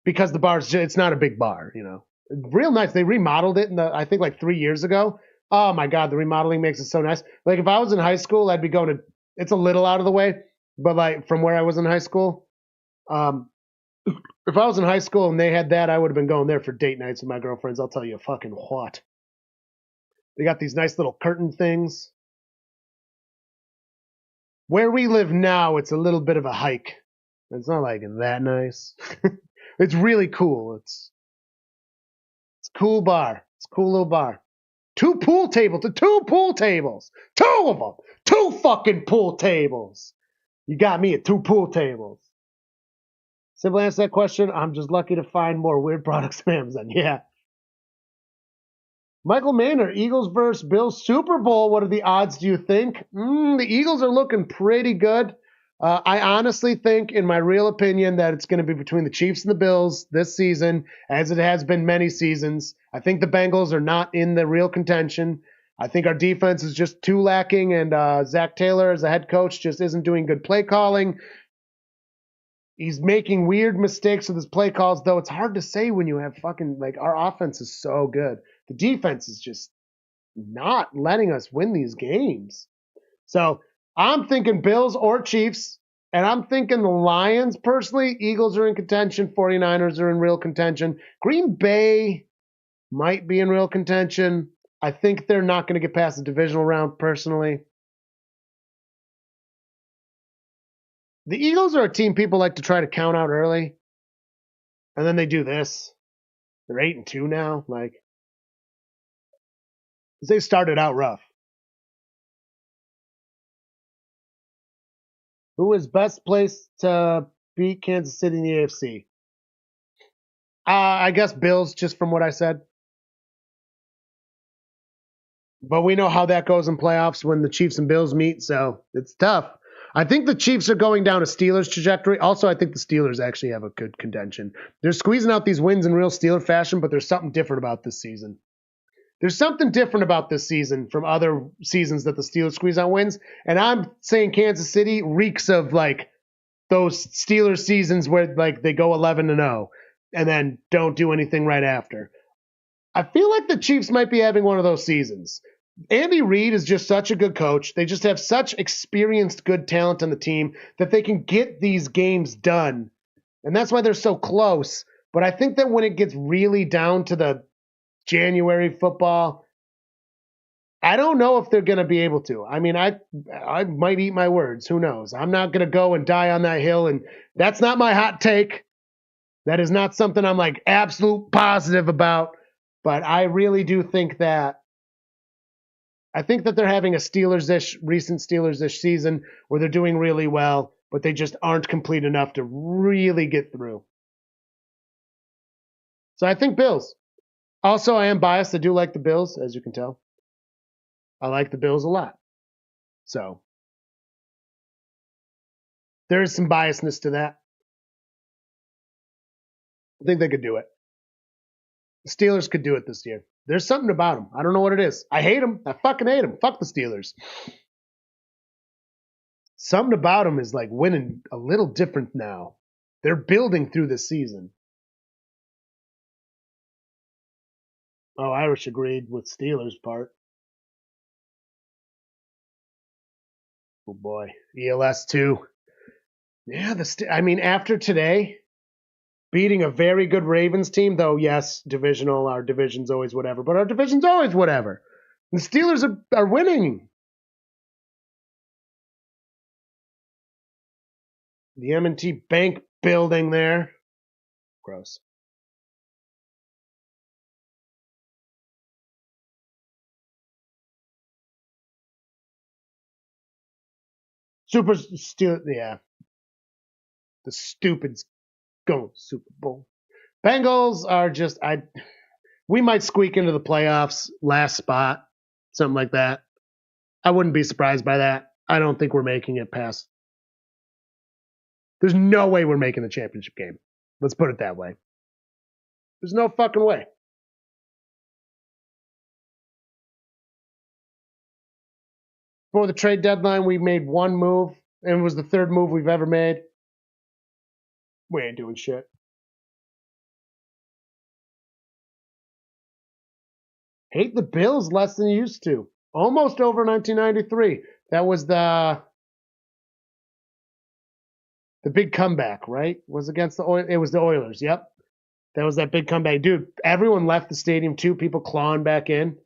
because the bar's it's not a big bar, you know. Real nice. They remodeled it I think like 3 years ago. Oh my God, the remodeling makes it so nice. Like if I was in high school, I'd be going to, it's a little out of the way, but like from where I was in high school, if I was in high school and they had that, I would have been going there for date nights with my girlfriends. I'll tell you fucking what. They got these nice little curtain things. Where we live now, it's a little bit of a hike. It's not like that nice. It's really cool. It's a cool bar. It's a cool little bar. Two pool tables. Two of them. Two fucking pool tables. You got me at two pool tables. Simple answer to that question, I'm just lucky to find more weird product spams then. Yeah. Michael Maynard, Eagles versus Bills Super Bowl. What are the odds, do you think? The Eagles are looking pretty good. I honestly think, in my real opinion, that it's going to be between the Chiefs and the Bills this season, as it has been many seasons. I think the Bengals are not in the real contention. I think our defense is just too lacking, and Zach Taylor, as a head coach, just isn't doing good play calling. He's making weird mistakes with his play calls, though it's hard to say when you have fucking, like, our offense is so good. The defense is just not letting us win these games. So I'm thinking Bills or Chiefs, and I'm thinking the Lions, personally. Eagles are in contention. 49ers are in real contention. Green Bay might be in real contention. I think they're not going to get past the divisional round, personally. The Eagles are a team people like to try to count out early, and then they do this. They're 8-2 now. Like, they started out rough. Who is best placed to beat Kansas City in the AFC? I guess Bills, just from what I said. But we know how that goes in playoffs when the Chiefs and Bills meet, so it's tough. I think the Chiefs are going down a Steelers trajectory. Also, I think the Steelers actually have a good contention. They're squeezing out these wins in real Steeler fashion, but there's something different about this season. There's something different about this season from other seasons that the Steelers squeeze out wins. And I'm saying Kansas City reeks of like those Steelers seasons where like they go 11-0 and then don't do anything right after. I feel like the Chiefs might be having one of those seasons. Andy Reid is just such a good coach. They just have such experienced, good talent on the team that they can get these games done. And that's why they're so close. But I think that when it gets really down to the January football, I don't know if they're going to be able to. I mean, I might eat my words. Who knows? I'm not going to go and die on that hill. And that's not my hot take. That is not something I'm like absolute positive about. But I really do think that they're having a recent Steelers-ish season where they're doing really well, but they just aren't complete enough to really get through. So I think Bills. Also, I am biased. I do like the Bills, as you can tell. I like the Bills a lot. So there is some biasness to that. I think they could do it. The Steelers could do it this year. There's something about them. I don't know what it is. I hate them. I fucking hate them. Fuck the Steelers. Something about them is like winning a little different now. They're building through this season. Oh, Irish agreed with Steelers part. Oh boy, ELS too. Yeah, after today, beating a very good Ravens team, though, yes, divisional, our division's always whatever, but our division's always whatever. The Steelers are winning. The M&T Bank building there. Gross. Super yeah. The stupids going Super Bowl. Bengals are just we might squeak into the playoffs, last spot, something like that. I wouldn't be surprised by that. I don't think we're making it past. There's no way we're making the championship game. Let's put it that way. There's no fucking way. Before the trade deadline, we made one move, and it was the third move we've ever made. We ain't doing shit. Hate the Bills less than you used to. Almost over 1993. That was the big comeback, right? Was against the Oilers. It was the Oilers. Yep. That was that big comeback. Dude, everyone left the stadium too. People clawing back in.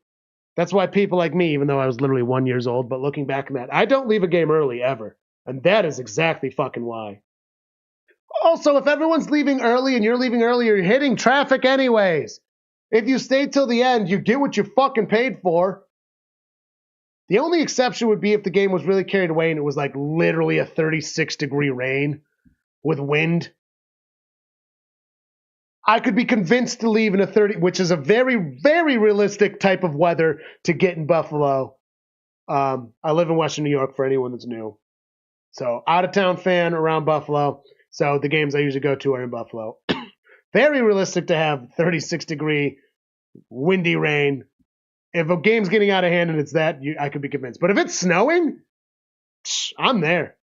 That's why people like me, even though I was literally 1 year old, but looking back at that, I don't leave a game early ever. And that is exactly fucking why. Also, if everyone's leaving early and you're leaving early, you're hitting traffic anyways. If you stay till the end, you get what you fucking paid for. The only exception would be if the game was really carried away and it was like literally a 36-degree rain with wind. I could be convinced to leave in a 30, which is a very, very realistic type of weather to get in Buffalo. I live in Western New York for anyone that's new. So out-of-town fan around Buffalo. So the games I usually go to are in Buffalo. Very realistic to have 36-degree windy rain. If a game's getting out of hand and it's that, I could be convinced. But if it's snowing, I'm there.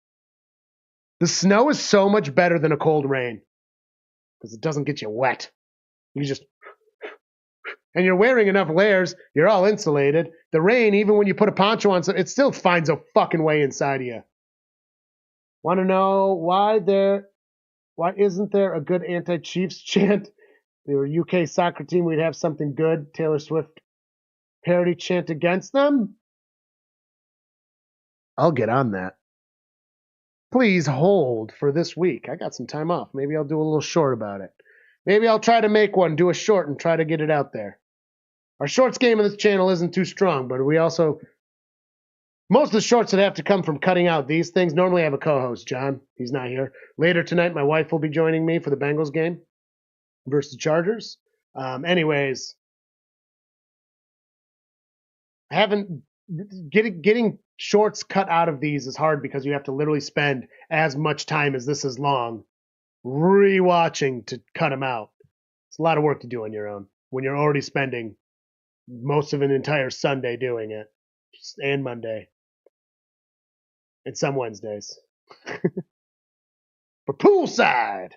The snow is so much better than a cold rain because it doesn't get you wet. You just... And you're wearing enough layers, you're all insulated. The rain, even when you put a poncho on, it still finds a fucking way inside of you. Want to know why isn't there a good anti-Chiefs chant? They were a UK soccer team, we'd have something good. Taylor Swift parody chant against them? I'll get on that. Please hold for this week. I got some time off. Maybe I'll do a little short about it. Maybe I'll try to make one, do a short, and try to get it out there. Our shorts game on this channel isn't too strong, but we also... Most of the shorts that have to come from cutting out these things. Normally I have a co-host, John. He's not here. Later tonight, my wife will be joining me for the Bengals game versus Chargers. Anyways, getting shorts cut out of these is hard because you have to literally spend as much time as this is long rewatching to cut them out. It's a lot of work to do on your own when you're already spending most of an entire Sunday doing it and Monday. And some Wednesdays. For poolside.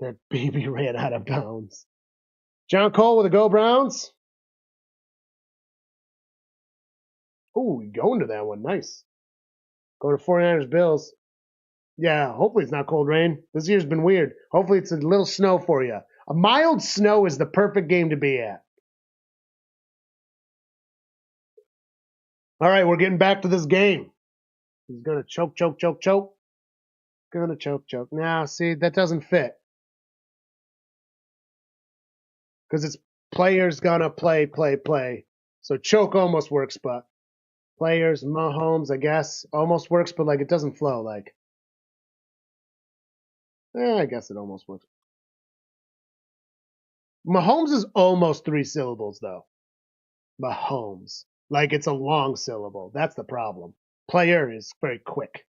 That baby ran out of bounds. John Cole with a go Browns. Ooh, going to that one. Nice. Go to 49ers Bills. Yeah, hopefully it's not cold rain. This year's been weird. Hopefully it's a little snow for you. A mild snow is the perfect game to be at. All right, we're getting back to this game. He's going to choke. Going to choke. Now, see, that doesn't fit. Because it's players going to play. So choke almost works, but players, Mahomes, I guess, almost works, but like it doesn't flow. Like, I guess it almost works. Mahomes is almost 3 syllables, though. Mahomes. Like it's a long syllable. That's the problem. Player is very quick.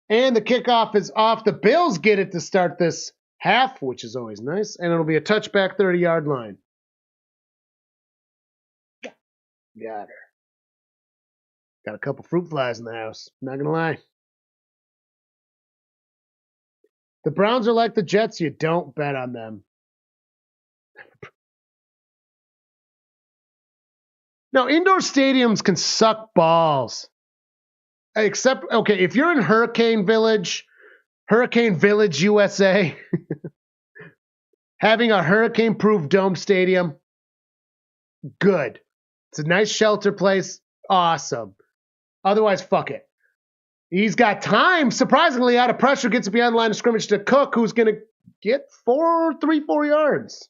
And the kickoff is off. The Bills get it to start this half, which is always nice. And it'll be a touchback 30-yard line. Got her. Got a couple fruit flies in the house. Not going to lie. The Browns are like the Jets. You don't bet on them. Now, indoor stadiums can suck balls. Except, okay, if you're in Hurricane Village, USA, having a hurricane-proof dome stadium, good. It's a nice shelter place. Awesome. Otherwise, fuck it. He's got time. Surprisingly, out of pressure, gets beyond the line of scrimmage to Cook, who's going to get 4 yards.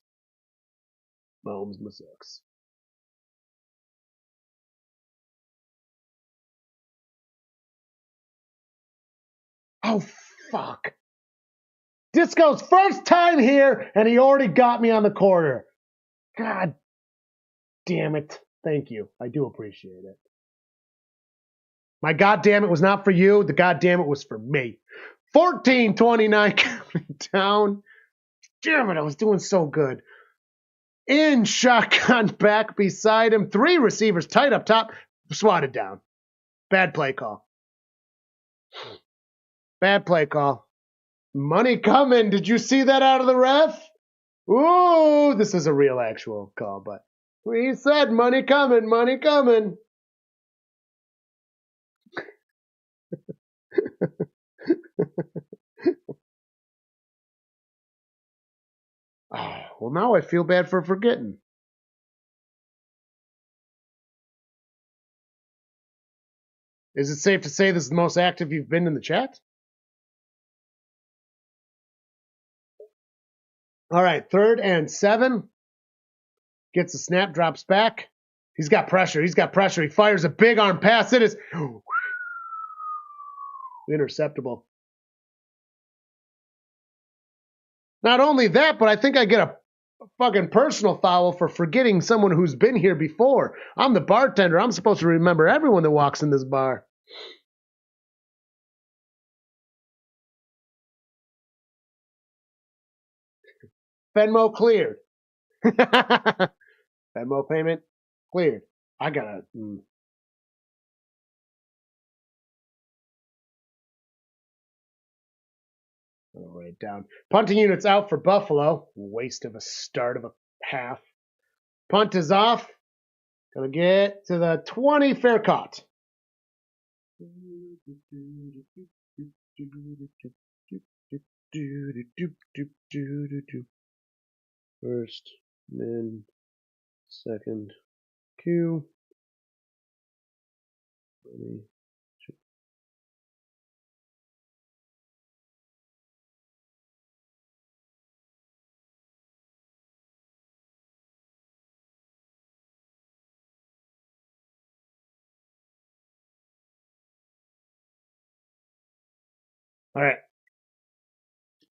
Mahomes mistakes. Oh, fuck. Disco's first time here, and he already got me on the corner. God damn it. Thank you. I do appreciate it. My goddamn it was not for you. The goddamn it was for me. 14-29 coming down. Damn it, I was doing so good. In shotgun back beside him. 3 receivers tight up top. Swatted down. Bad play call. Bad play call. Money coming. Did you see that out of the ref? Ooh, this is a real actual call, but he said money coming, money coming. Oh, well, now I feel bad for forgetting. Is it safe to say this is the most active you've been in the chat? All right, 3rd and 7. Gets the snap, drops back. He's got pressure. He's got pressure. He fires a big arm pass. It is interceptable. Not only that, but I think I get a fucking personal foul for forgetting someone who's been here before. I'm the bartender. I'm supposed to remember everyone that walks in this bar. Venmo cleared. Venmo payment cleared. I gotta. I'll write it down. Punting units out for Buffalo. Waste of a start of a half. Punt is off. Gonna get to the 20. Fair caught. First, min, second, Q. All right.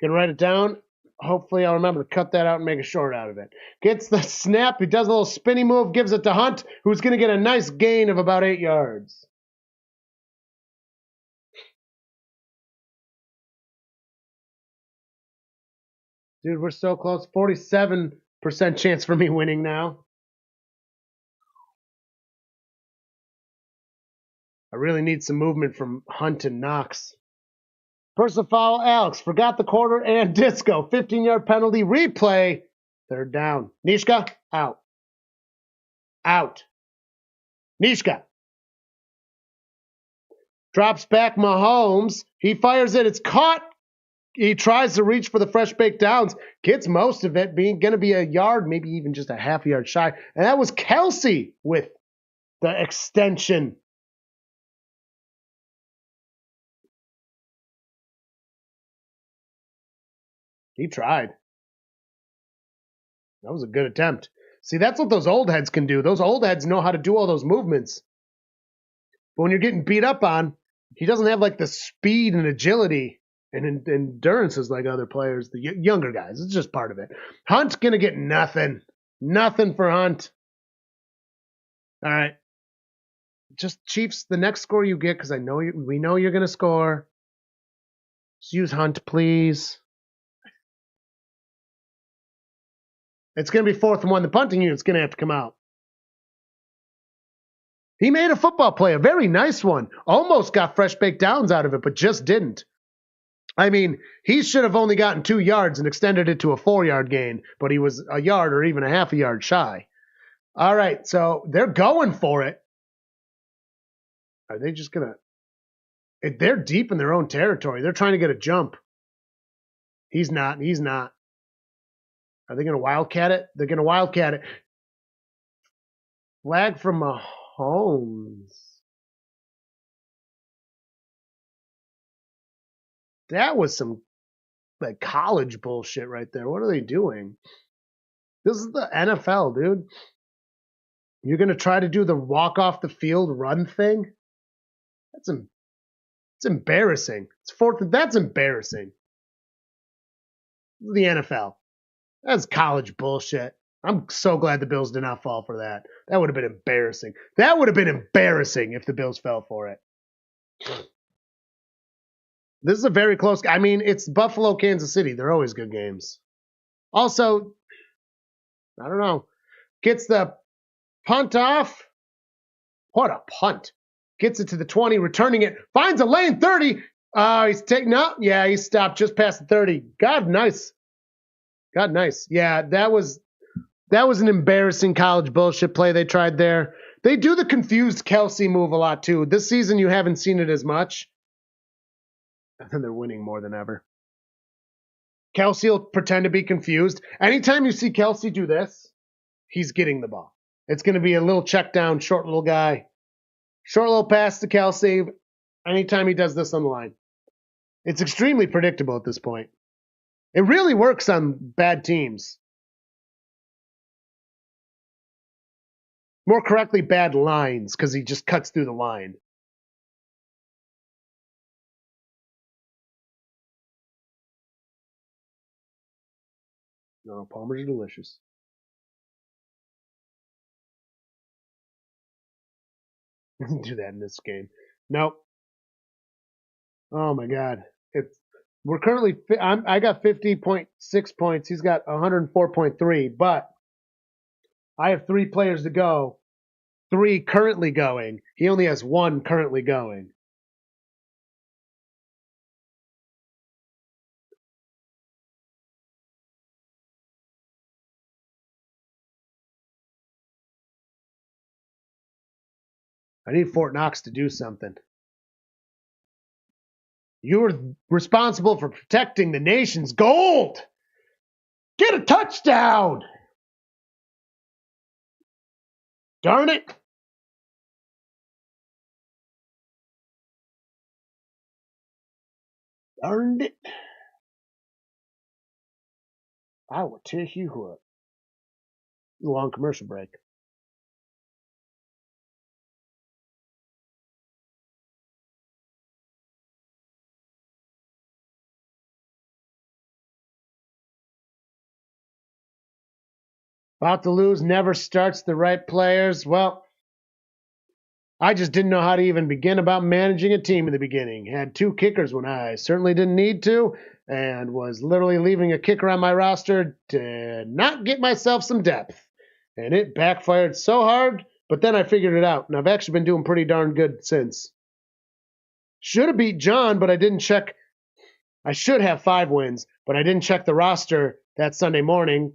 Gonna write it down. Hopefully I'll remember to cut that out and make a short out of it. Gets the snap. He does a little spinny move, gives it to Hunt, who's going to get a nice gain of about 8 yards. Dude, we're so close. 47% chance for me winning now. I really need some movement from Hunt and Knox. Personal foul, Alex. Forgot the quarter and Disco. 15-yard penalty. Replay. 3rd down. Nishka, out. Out. Nishka. Drops back Mahomes. He fires it. It's caught. He tries to reach for the fresh baked downs. Gets most of it. Being going to be a yard, maybe even just a half yard shy. And that was Kelsey with the extension. He tried. That was a good attempt. See, that's what those old heads can do. Those old heads know how to do all those movements. But when you're getting beat up on, he doesn't have like the speed and agility and endurance as like other players, the younger guys. It's just part of it. Hunt's going to get nothing. Nothing for Hunt. All right. Just Chiefs, the next score you get, because we know you're going to score. Just use Hunt, please. It's going to be 4th and 1. The punting unit's going to have to come out. He made a football play, a very nice one. Almost got fresh baked downs out of it, but just didn't. I mean, he should have only gotten 2 yards and extended it to a 4-yard gain, but he was a yard or even a half a yard shy. All right, so they're going for it. Are they just going to... They're deep in their own territory. They're trying to get a jump. He's not. Are they going to wildcat it? They're going to wildcat it. Flag from Mahomes. That was some like college bullshit right there. What are they doing? This is the NFL, dude. You're gonna try to do the walk off the field run thing? It's embarrassing. It's fourth. That's embarrassing. The NFL. That's college bullshit. I'm so glad the Bills did not fall for that. That would have been embarrassing. That would have been embarrassing if the Bills fell for it. This is a very close. I mean, it's Buffalo, Kansas City. They're always good games. Also, I don't know. Gets the punt off. What a punt. Gets it to the 20, returning it. Finds a lane 30. He's taking up. Yeah, he stopped just past the 30. God, nice. God, nice. Yeah, that was an embarrassing college bullshit play they tried there. They do the confused Kelsey move a lot, too. This season, you haven't seen it as much. And they're winning more than ever. Kelsey will pretend to be confused. Anytime you see Kelsey do this, he's getting the ball. It's going to be a little check down, short little guy. Short little pass to Kelsey. Anytime he does this on the line. It's extremely predictable at this point. It really works on bad teams. More correctly, bad lines, because he just cuts through the line. No, Palmer's are delicious. Do that in this game. Nope. Oh my God. We're currently. I got 50.6 points. He's got 104.3. But I have 3 players to go. 3 currently going. He only has 1 currently going. I need Fort Knox to do something. You're responsible for protecting the nation's gold. Get a touchdown. Darn it. Darned it. I will tear you up. Long commercial break. About to lose never starts the right players. Well, I just didn't know how to even begin about managing a team in the beginning. Had 2 kickers when I certainly didn't need to, and was literally leaving a kicker on my roster to not get myself some depth. And it backfired so hard, but then I figured it out, and I've actually been doing pretty darn good since. Should have beat John, but I didn't check. I should have 5 wins, but I didn't check the roster that Sunday morning,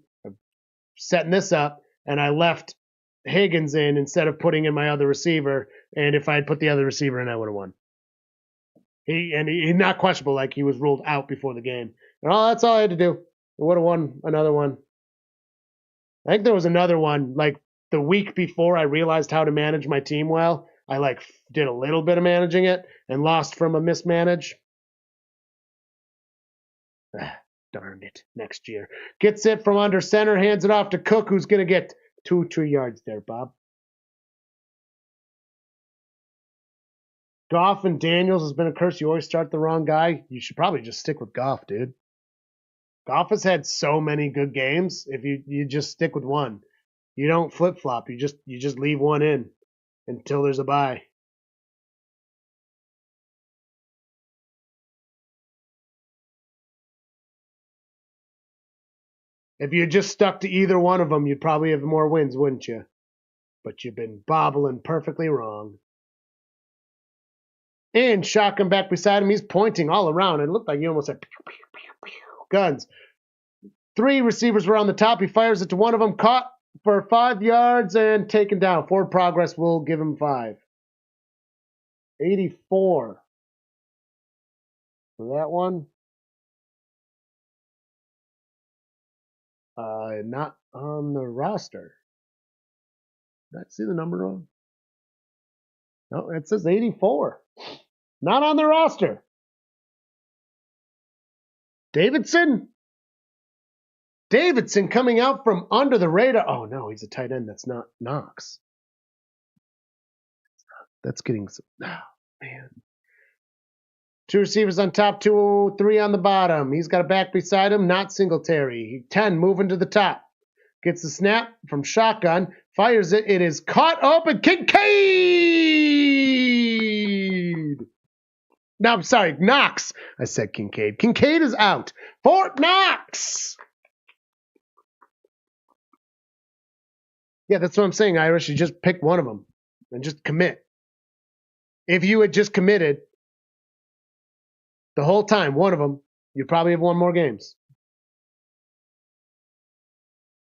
setting this up, and I left Higgins in instead of putting in my other receiver. And if I had put the other receiver in, I would have won. He's not questionable, like he was ruled out before the game. And that's all I had to do. I would have won another one. I think there was another one, like the week before I realized how to manage my team well. I did a little bit of managing it and lost from a mismanage. Darned it. Next year. Gets it from under center, hands it off to Cook, who's going to get 2 yards there, Bob. Goff and Daniels has been a curse. You always start the wrong guy. You should probably just stick with Goff, dude. Goff has had so many good games. If you just stick with one, you don't flip flop. You just leave one in until there's a bye. If you just stuck to either one of them, you'd probably have more wins, wouldn't you? But you've been bobbling perfectly wrong. And shotgun back beside him. He's pointing all around. It looked like he almost had pew, pew, pew, pew, guns. 3 receivers were on the top. He fires it to one of them. Caught for 5 yards and taken down. Forward progress will give him 5. 84 for that one. Not on the roster. Did I see the number wrong? No, it says 84. Not on the roster. Davidson? Davidson coming out from under the radar. Oh, no, he's a tight end. That's not Knox. That's getting some. Oh, man. 2 receivers on top, 2, 3 on the bottom. He's got a back beside him, not Singletary. 10 moving to the top. Gets the snap from shotgun, fires it. It is caught open. Kincaid! No, I'm sorry, Knox. I said Kincaid. Kincaid is out. Fort Knox! Yeah, that's what I'm saying, Irish. You just pick one of them and just commit. If you had just committed the whole time, one of them, you'd probably have won more games.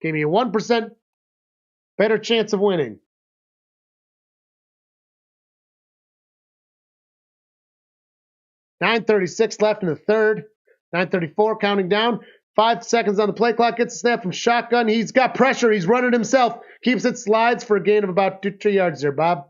Gave me a 1% better chance of winning. .936 left in the third. 9:34 counting down. 5 seconds on the play clock. Gets a snap from shotgun. He's got pressure. He's running himself. Keeps it, slides for a gain of about 2 yards there, Bob.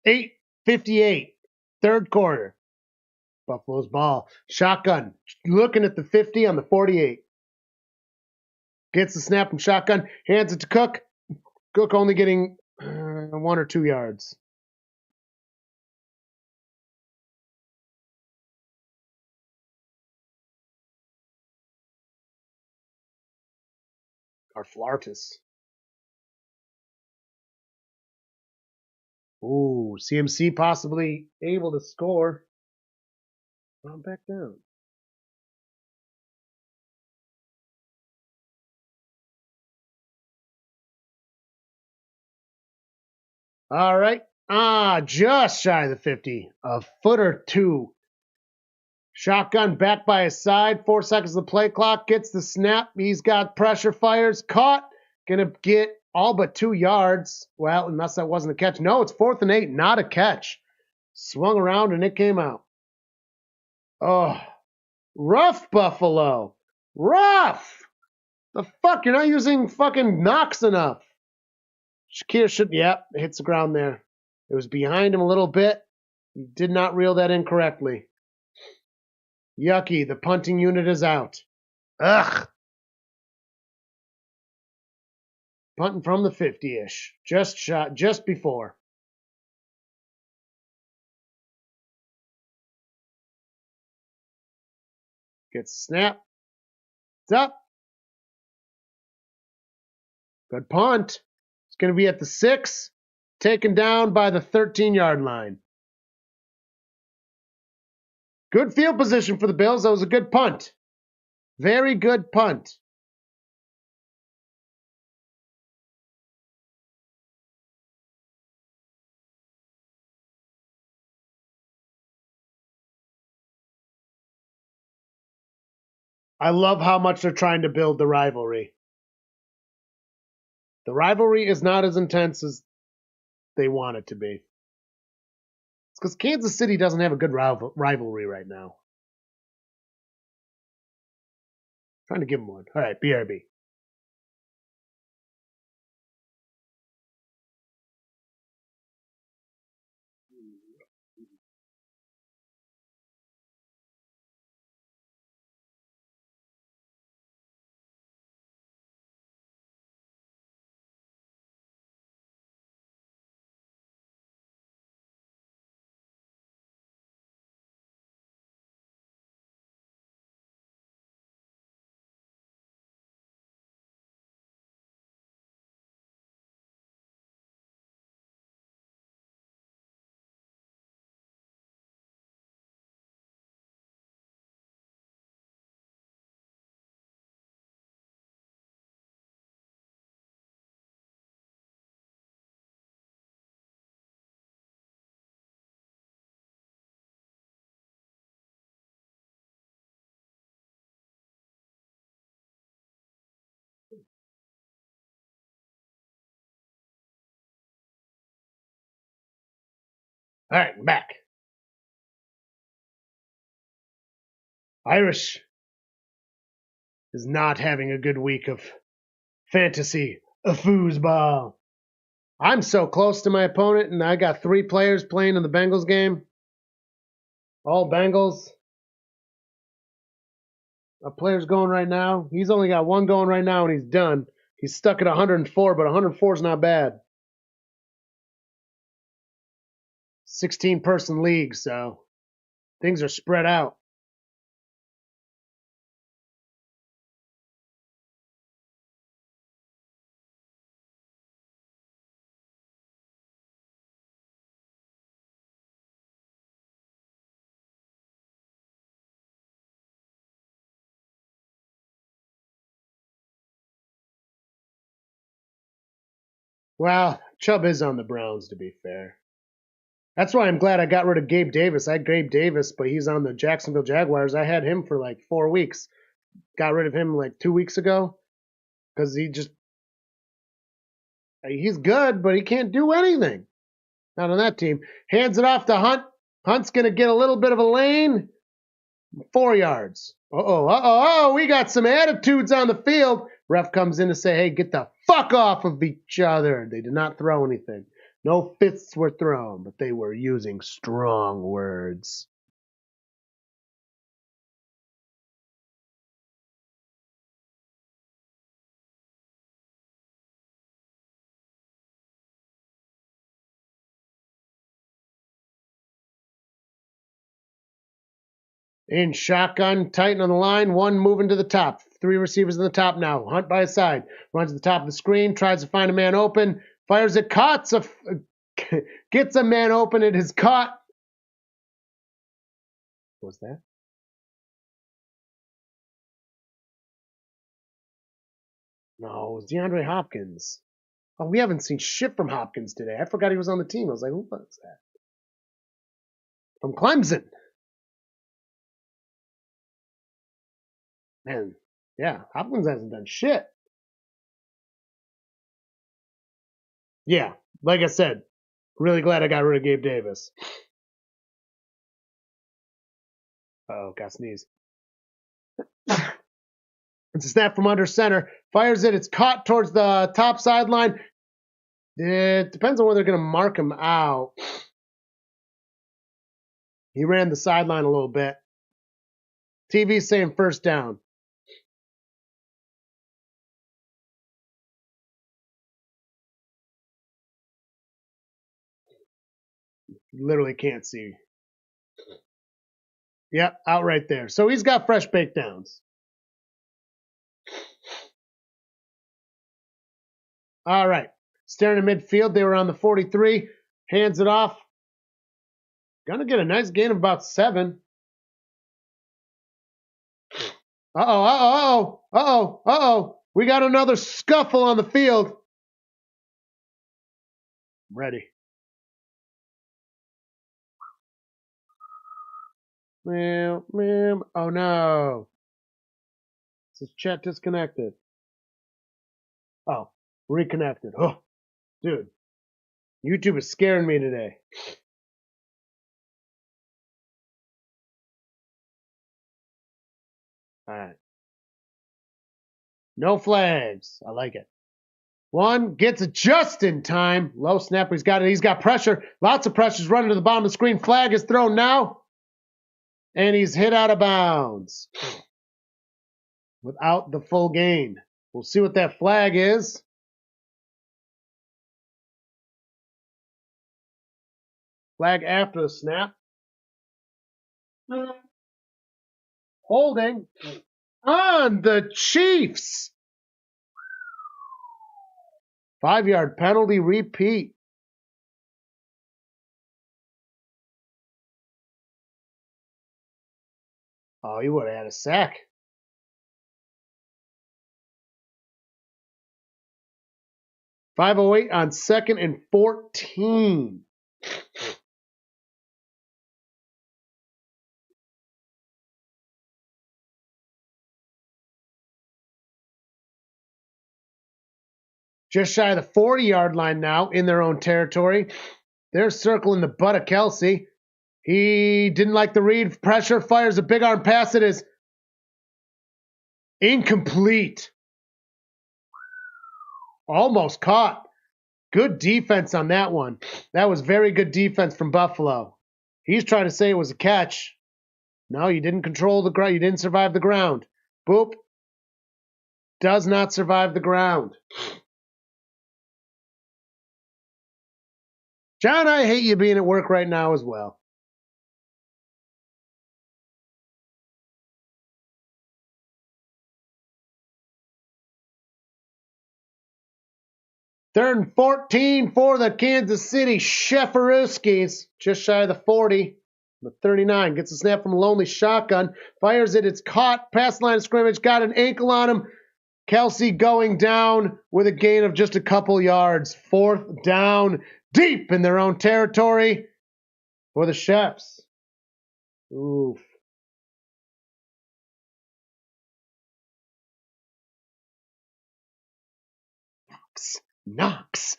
.858, third quarter. Buffalo's ball. Shotgun. Looking at the 50 on the 48. Gets the snap from shotgun. Hands it to Cook. Cook only getting 1 or 2 yards. Arflartis. Ooh, CMC possibly able to score. I'm back down. All right. Just shy of the 50. A foot or 2. Shotgun back by his side. 4 seconds of the play clock. Gets the snap. He's got pressure, fires. Caught. Gonna get all but 2 yards. Well, unless that wasn't a catch. No, it's 4th and 8. Not a catch. Swung around and it came out. Oh, rough, Buffalo. Rough. The fuck? You're not using fucking Knox enough. Shakir should, hits the ground there. It was behind him a little bit. He did not reel that in correctly. Yucky, the punting unit is out. Ugh. Punting from the 50-ish. Just shot, just before. Gets snap. It's up. Good punt. It's going to be at the 6. Taken down by the 13-yard line. Good field position for the Bills. That was a good punt. Very good punt. I love how much they're trying to build the rivalry. The rivalry is not as intense as they want it to be. It's because Kansas City doesn't have a good rivalry right now. Trying to give them one. All right, BRB. All right, I'm back. Irish is not having a good week of fantasy foosball. I'm so close to my opponent, and I got 3 players playing in the Bengals game. All Bengals. A player's going right now. He's only got 1 going right now, and he's done. He's stuck at 104, but 104 is not bad. 16-person league, so things are spread out. Well, Chubb is on the Browns, to be fair. That's why I'm glad I got rid of Gabe Davis. I had Gabe Davis, but he's on the Jacksonville Jaguars. I had him for like 4 weeks. Got rid of him like 2 weeks ago because he's good, but he can't do anything. Not on that team. Hands it off to Hunt. Hunt's going to get a little bit of a lane. 4 yards. Uh-oh. We got some attitudes on the field. Ref comes in to say, hey, get the fuck off of each other. They did not throw anything. No fists were thrown, but they were using strong words. In shotgun, Titan on the line, 1 moving to the top. 3 receivers in the top now. Hunt by his side. Runs to the top of the screen, tries to find a man open. Fires it, gets a man open. It is caught. What was that? No, it was DeAndre Hopkins. Oh, we haven't seen shit from Hopkins today. I forgot he was on the team. I was like, who was that? From Clemson. Man, yeah, Hopkins hasn't done shit. Yeah, like I said, really glad I got rid of Gabe Davis. Oh, got sneeze. It's a snap from under center. Fires it. It's caught towards the top sideline. It depends on whether they're going to mark him out. He ran the sideline a little bit. TV's saying first down. Literally can't see. Yep, out right there. So he's got fresh baked downs. All right. Staring at midfield. They were on the 43. Hands it off. Gonna get a nice gain of about 7. Uh-oh. We got another scuffle on the field. I'm ready. Ma'am. Oh, no. This chat disconnected. Oh, reconnected. Oh, dude. YouTube is scaring me today. All right. No flags. I like it. 1 gets it just in time. Low snap. He's got it. He's got pressure. Lots of pressure. He's running to the bottom of the screen. Flag is thrown now. And he's hit out of bounds without the full gain. We'll see what that flag is. Flag after the snap. Holding on the Chiefs. 5-yard penalty repeat. Oh, he would have had a sack. .508 on 2nd and 14. Just shy of the 40-yard line now in their own territory. They're circling the butt of Kelsey. He didn't like the read. Pressure, fires a big arm pass. It is incomplete. Almost caught. Good defense on that one. That was very good defense from Buffalo. He's trying to say it was a catch. No, you didn't control the ground. You didn't survive the ground. Boop. Does not survive the ground. John, I hate you being at work right now as well. Third and 14 for the Kansas City Shefarooskies. Just shy of the 40. The 39 gets a snap from a lonely shotgun. Fires it. It's caught. Past line of scrimmage. Got an ankle on him. Kelsey going down with a gain of just a couple yards. Fourth down. Deep in their own territory for the Chefs. Oof. Knox.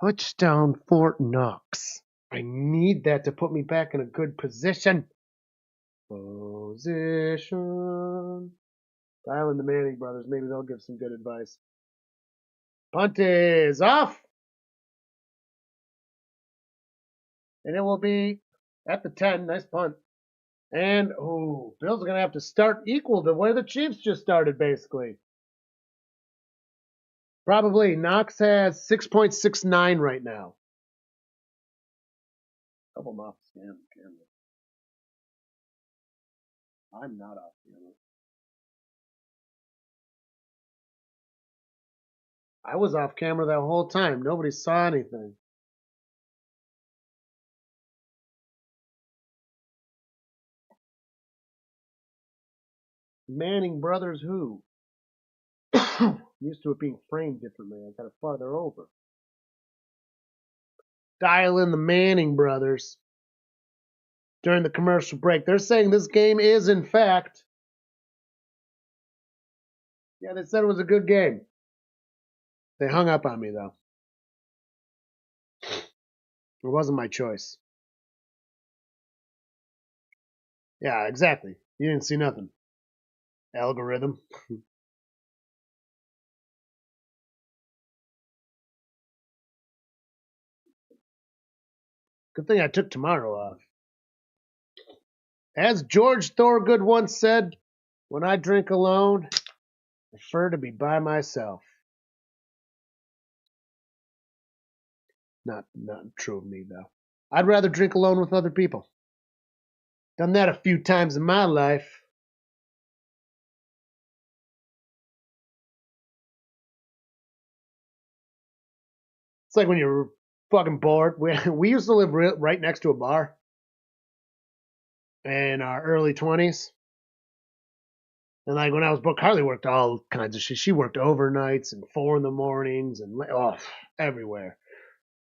Touchdown Fort Knox. I need that to put me back in a good position. Position. Dial in the Manning brothers. Maybe they'll give some good advice. Punt is off. And it will be at the 10. Nice punt. And, Bills are going to have to start equal to where the Chiefs just started, basically. Probably. Knox has 6.69 right now. Couple them off camera. I'm not off camera. I was off camera that whole time. Nobody saw anything. Manning brothers who? Used to it being framed differently. I got it farther over. Dial in the Manning brothers during the commercial break. They're saying this game is, in fact, yeah, they said it was a good game. They hung up on me, though. It wasn't my choice. Yeah, exactly. You didn't see nothing. Algorithm. Good thing I took tomorrow off. As George Thorogood once said, when I drink alone, I prefer to be by myself. Not true of me, though. I'd rather drink alone with other people. Done that a few times in my life. It's like when you're fucking bored. We used to live right next to a bar in our early 20s. And like when I was booked, Carly worked all kinds of shit. She worked overnights and 4 in the mornings and everywhere.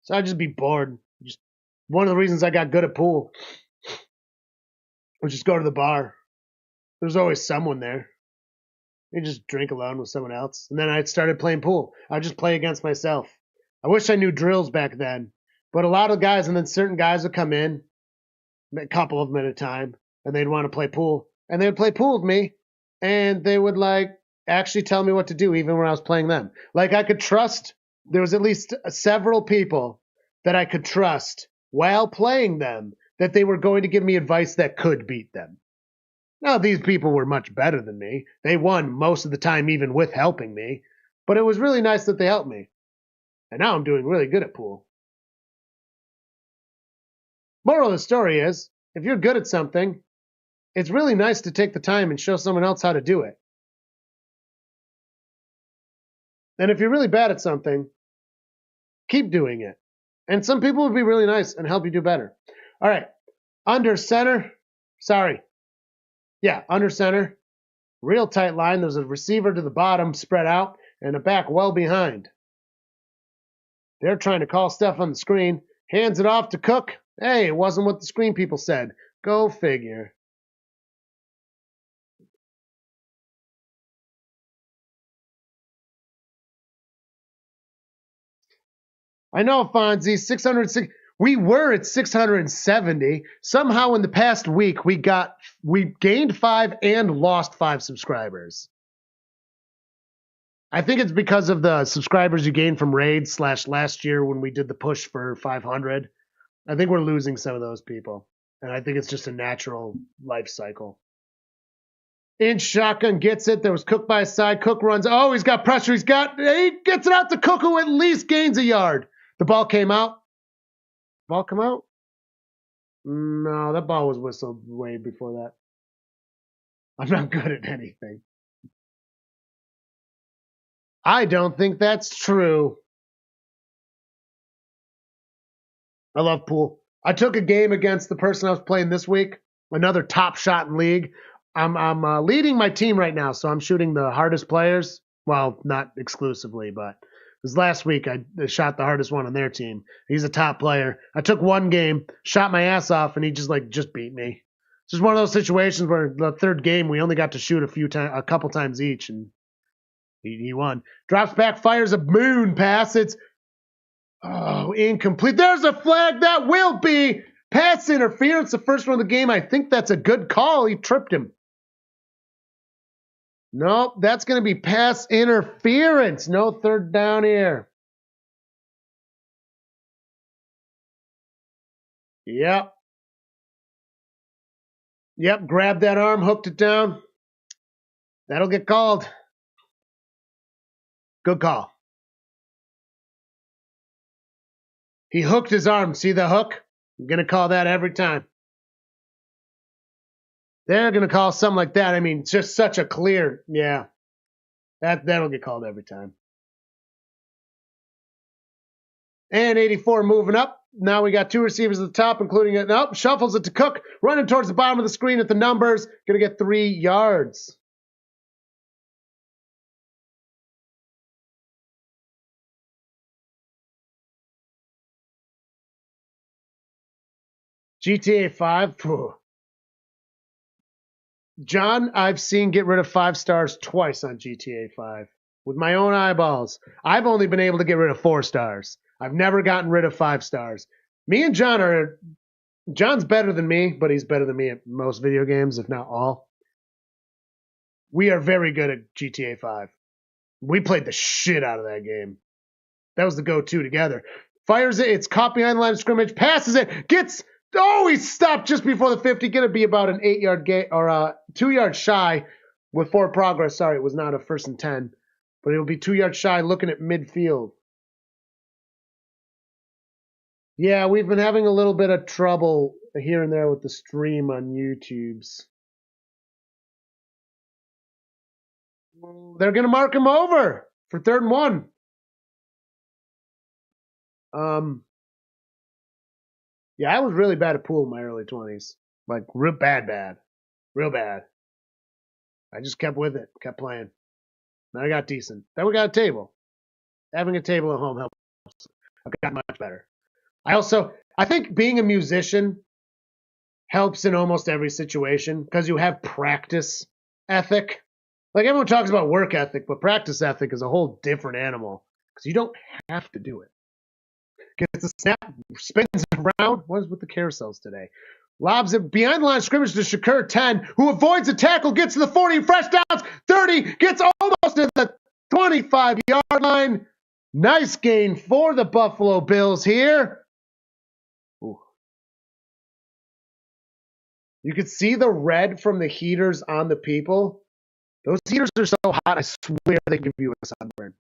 So I'd just be bored. Just one of the reasons I got good at pool was just go to the bar. There's always someone there. You just drink alone with someone else. And then I started playing pool. I'd just play against myself. I wish I knew drills back then. But a lot of guys, and then certain guys would come in, a couple of them at a time, and they'd want to play pool. And they would play pool with me, and they would like actually tell me what to do even when I was playing them. Like I could trust, there was at least several people that I could trust while playing them that they were going to give me advice that could beat them. Now, these people were much better than me. They won most of the time even with helping me. But it was really nice that they helped me. And now I'm doing really good at pool. Moral of the story is, if you're good at something, it's really nice to take the time and show someone else how to do it. And if you're really bad at something, keep doing it. And some people would be really nice and help you do better. All right. Under center. Under center. Real tight line. There's a receiver to the bottom spread out and a back well behind. They're trying to call stuff on the screen. Hands it off to Cook. Hey, it wasn't what the screen people said. Go figure. I know, Fonzie, 606. We were at 670. Somehow in the past week, we gained 5 and lost 5 subscribers. I think it's because of the subscribers you gained from raids / last year when we did the push for 500. I think we're losing some of those people. And I think it's just a natural life cycle. In shotgun gets it. There was Cook by his side. Cook runs. Oh, he's got pressure. He gets it out to Cook, who at least gains a yard. The ball came out. Ball come out? No, that ball was whistled way before that. I'm not good at anything. I don't think that's true. I love pool. I took a game against the person I was playing this week, another top shot in league. I'm leading my team right now, so I'm shooting the hardest players. Well, not exclusively, but this last week I shot the hardest one on their team. He's a top player. I took one game, shot my ass off, and he just beat me. It's just one of those situations where the third game we only got to shoot a couple times each, and he won. Drops back, fires a moon pass. It's incomplete. There's a flag. That will be pass interference. The first one of the game. I think that's a good call. He tripped him. Nope, that's going to be pass interference. No third down here. Yep. Yep, grabbed that arm, hooked it down. That'll get called. Good call. He hooked his arm. See the hook? I'm going to call that every time. They're going to call something like that. I mean, it's just such a clear, yeah. That'll get called every time. And 84 moving up. Now we got 2 receivers at the top, including it. Nope, shuffles it to Cook, running towards the bottom of the screen at the numbers. Going to get 3 yards. GTA 5. Phew. John, I've seen get rid of 5 stars twice on GTA 5 with my own eyeballs. I've only been able to get rid of 4 stars. I've never gotten rid of 5 stars. Me and John John's better than me, but he's better than me at most video games, if not all. We are very good at GTA 5. We played the shit out of that game. That was the go-to together. Fires it. It's caught behind the line of scrimmage. Passes it. Gets... Oh, he stopped just before the 50. Going to be about an 8-yard gain or 2 yards shy with 4 progress. Sorry, it was not a 1st and 10, but it'll be 2 yards shy looking at midfield. Yeah, we've been having a little bit of trouble here and there with the stream on YouTube's. They're going to mark him over for 3rd and 1. Yeah, I was really bad at pool in my early 20s. Like, real bad. Real bad. I just kept with it, kept playing. And I got decent. Then we got a table. Having a table at home helps. I've got much better. I think being a musician helps in almost every situation because you have practice ethic. Like, everyone talks about work ethic, but practice ethic is a whole different animal because you don't have to do it. Gets the snap, spins around. What is with the carousels today? Lobs it behind the line of scrimmage to Shakur 10, who avoids a tackle, gets to the 40, fresh downs, 30, gets almost to the 25-yard line. Nice gain for the Buffalo Bills here. Ooh. You could see the red from the heaters on the people. Those heaters are so hot, I swear they give you a sunburn.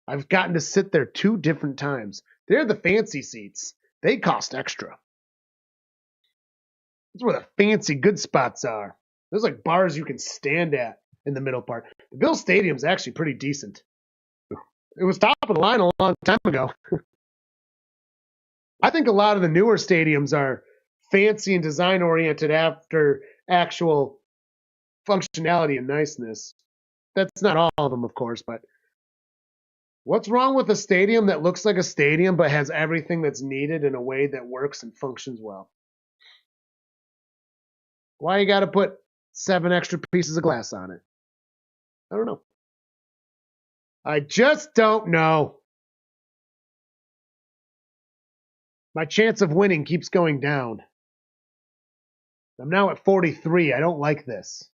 I've gotten to sit there 2 different times. They're the fancy seats. They cost extra. That's where the fancy good spots are. There's like bars you can stand at in the middle part. The Bill Stadium's actually pretty decent. It was top of the line a long time ago. I think a lot of the newer stadiums are fancy and design oriented after actual functionality and niceness. That's not all of them, of course, but what's wrong with a stadium that looks like a stadium but has everything that's needed in a way that works and functions well? Why you got to put 7 extra pieces of glass on it? I don't know. I just don't know. My chance of winning keeps going down. I'm now at 43. I don't like this.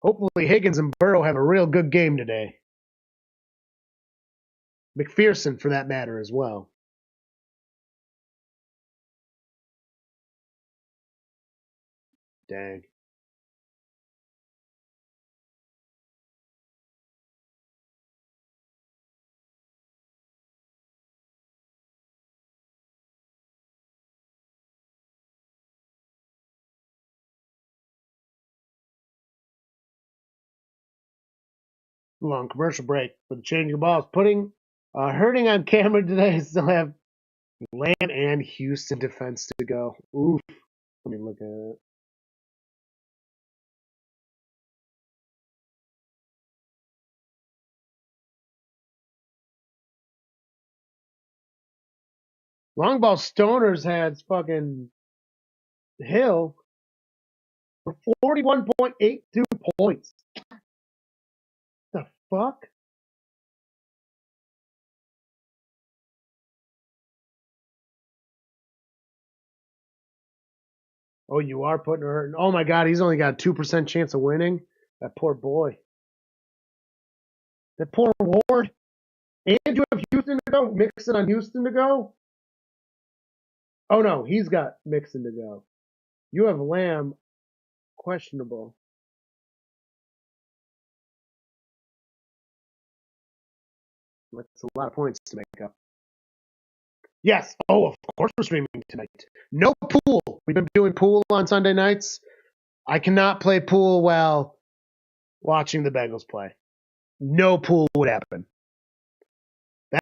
Hopefully Higgins and Burrow have a real good game today. McPherson, for that matter, as well. Dang. Long commercial break for the changing of balls. Hurting on camera today. Still have Lamb and Houston defense to go. Oof. Let me look at it. Long ball stoners had fucking Hill for 41.82 points. The fuck? Oh, you are putting her hurting. Oh my god, he's only got a 2% chance of winning. That poor boy. That poor Ward. And you have Houston to go? Mixon on Houston to go? Oh no, he's got Mixon to go. You have Lamb questionable. That's a lot of points to make up. Yes. Oh, of course we're streaming tonight. No pool. We've been doing pool on Sunday nights. I cannot play pool while watching the Bengals play. No pool would happen.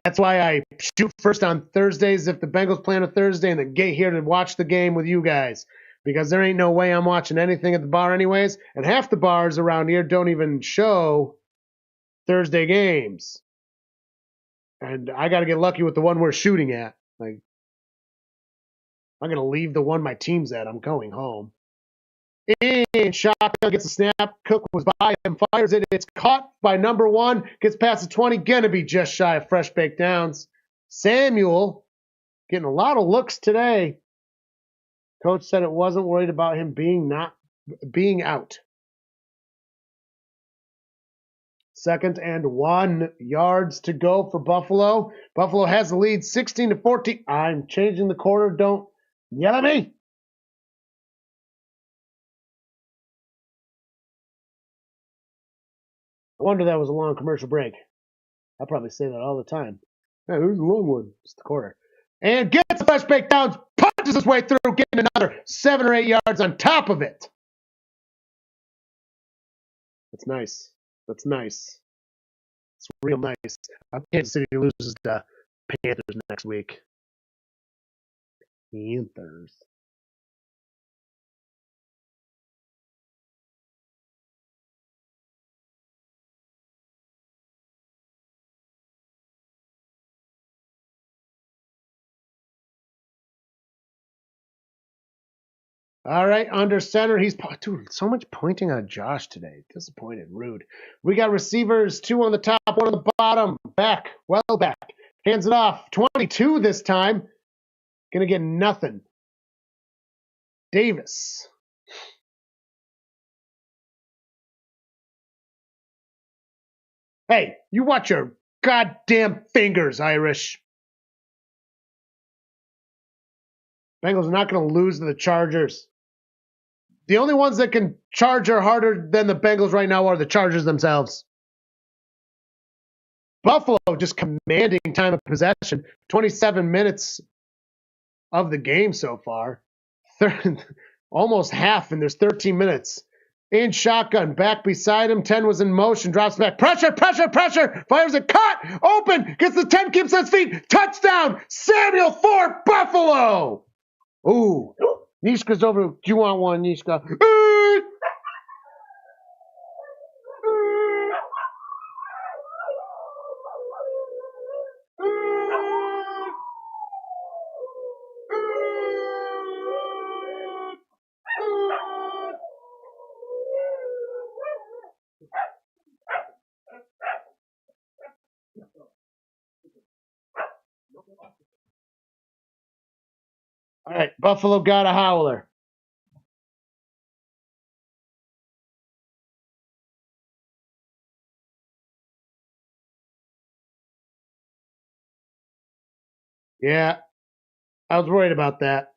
That's why I shoot first on Thursdays if the Bengals play on a Thursday and then get here to watch the game with you guys. Because there ain't no way I'm watching anything at the bar anyways. And half the bars around here don't even show Thursday games. And I got to get lucky with the one we're shooting at. Like, I'm going to leave the one my team's at. I'm going home. And shotgun gets a snap. Cook was by him, fires it. It's caught by number one. Gets past the 20. Gonna be just shy of fresh baked downs. Samuel getting a lot of looks today. Coach said it wasn't worried about him being out. 2nd and 1 yards to go for Buffalo. Buffalo has the lead 16-14. I'm changing the quarter. Don't yell at me. I wonder that was a long commercial break. I probably say that all the time. Hey, it was a long one. It's the quarter. And gets the fresh baked downs, punches his way through, getting another 7 or 8 yards on top of it. That's nice. That's nice. It's real nice. Kansas City loses to Panthers next week. Panthers. All right, under center. Dude, so much pointing on Josh today. Disappointed, rude. We got receivers, 2 on the top, 1 on the bottom. Back, well back. Hands it off. 22 this time. Gonna get nothing. Davis. Hey, you watch your goddamn fingers, Irish. Bengals are not going to lose to the Chargers. The only ones that can charge are harder than the Bengals right now are the Chargers themselves. Buffalo just commanding time of possession. 27 minutes of the game so far. Almost half, and there's 13 minutes. In shotgun, back beside him. 10 was in motion, drops back. Pressure, pressure, pressure. Fires it, caught, open, gets the 10, keeps on his feet. Touchdown, Samuel for Buffalo. Ooh, Nishka's over. Do you want one, Nishka? All right, Buffalo got a howler. Yeah, I was worried about that.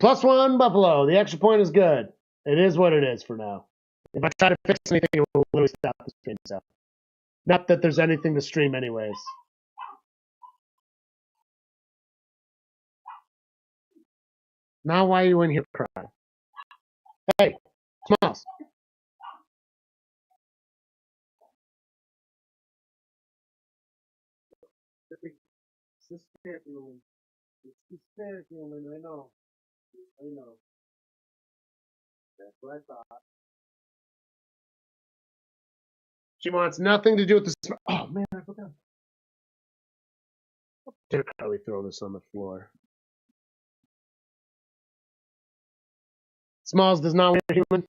+1 Buffalo. The extra point is good. It is what it is for now. If I try to fix anything, it will literally stop the stream. So, not that there's anything to stream, anyways. Now, why are you in here crying? Hey, Smalls. It's hysterical, I know. I know. That's what I thought. She wants nothing to do with the. Oh man, I forgot. Did probably throw this on the floor. Smalls does not wear human.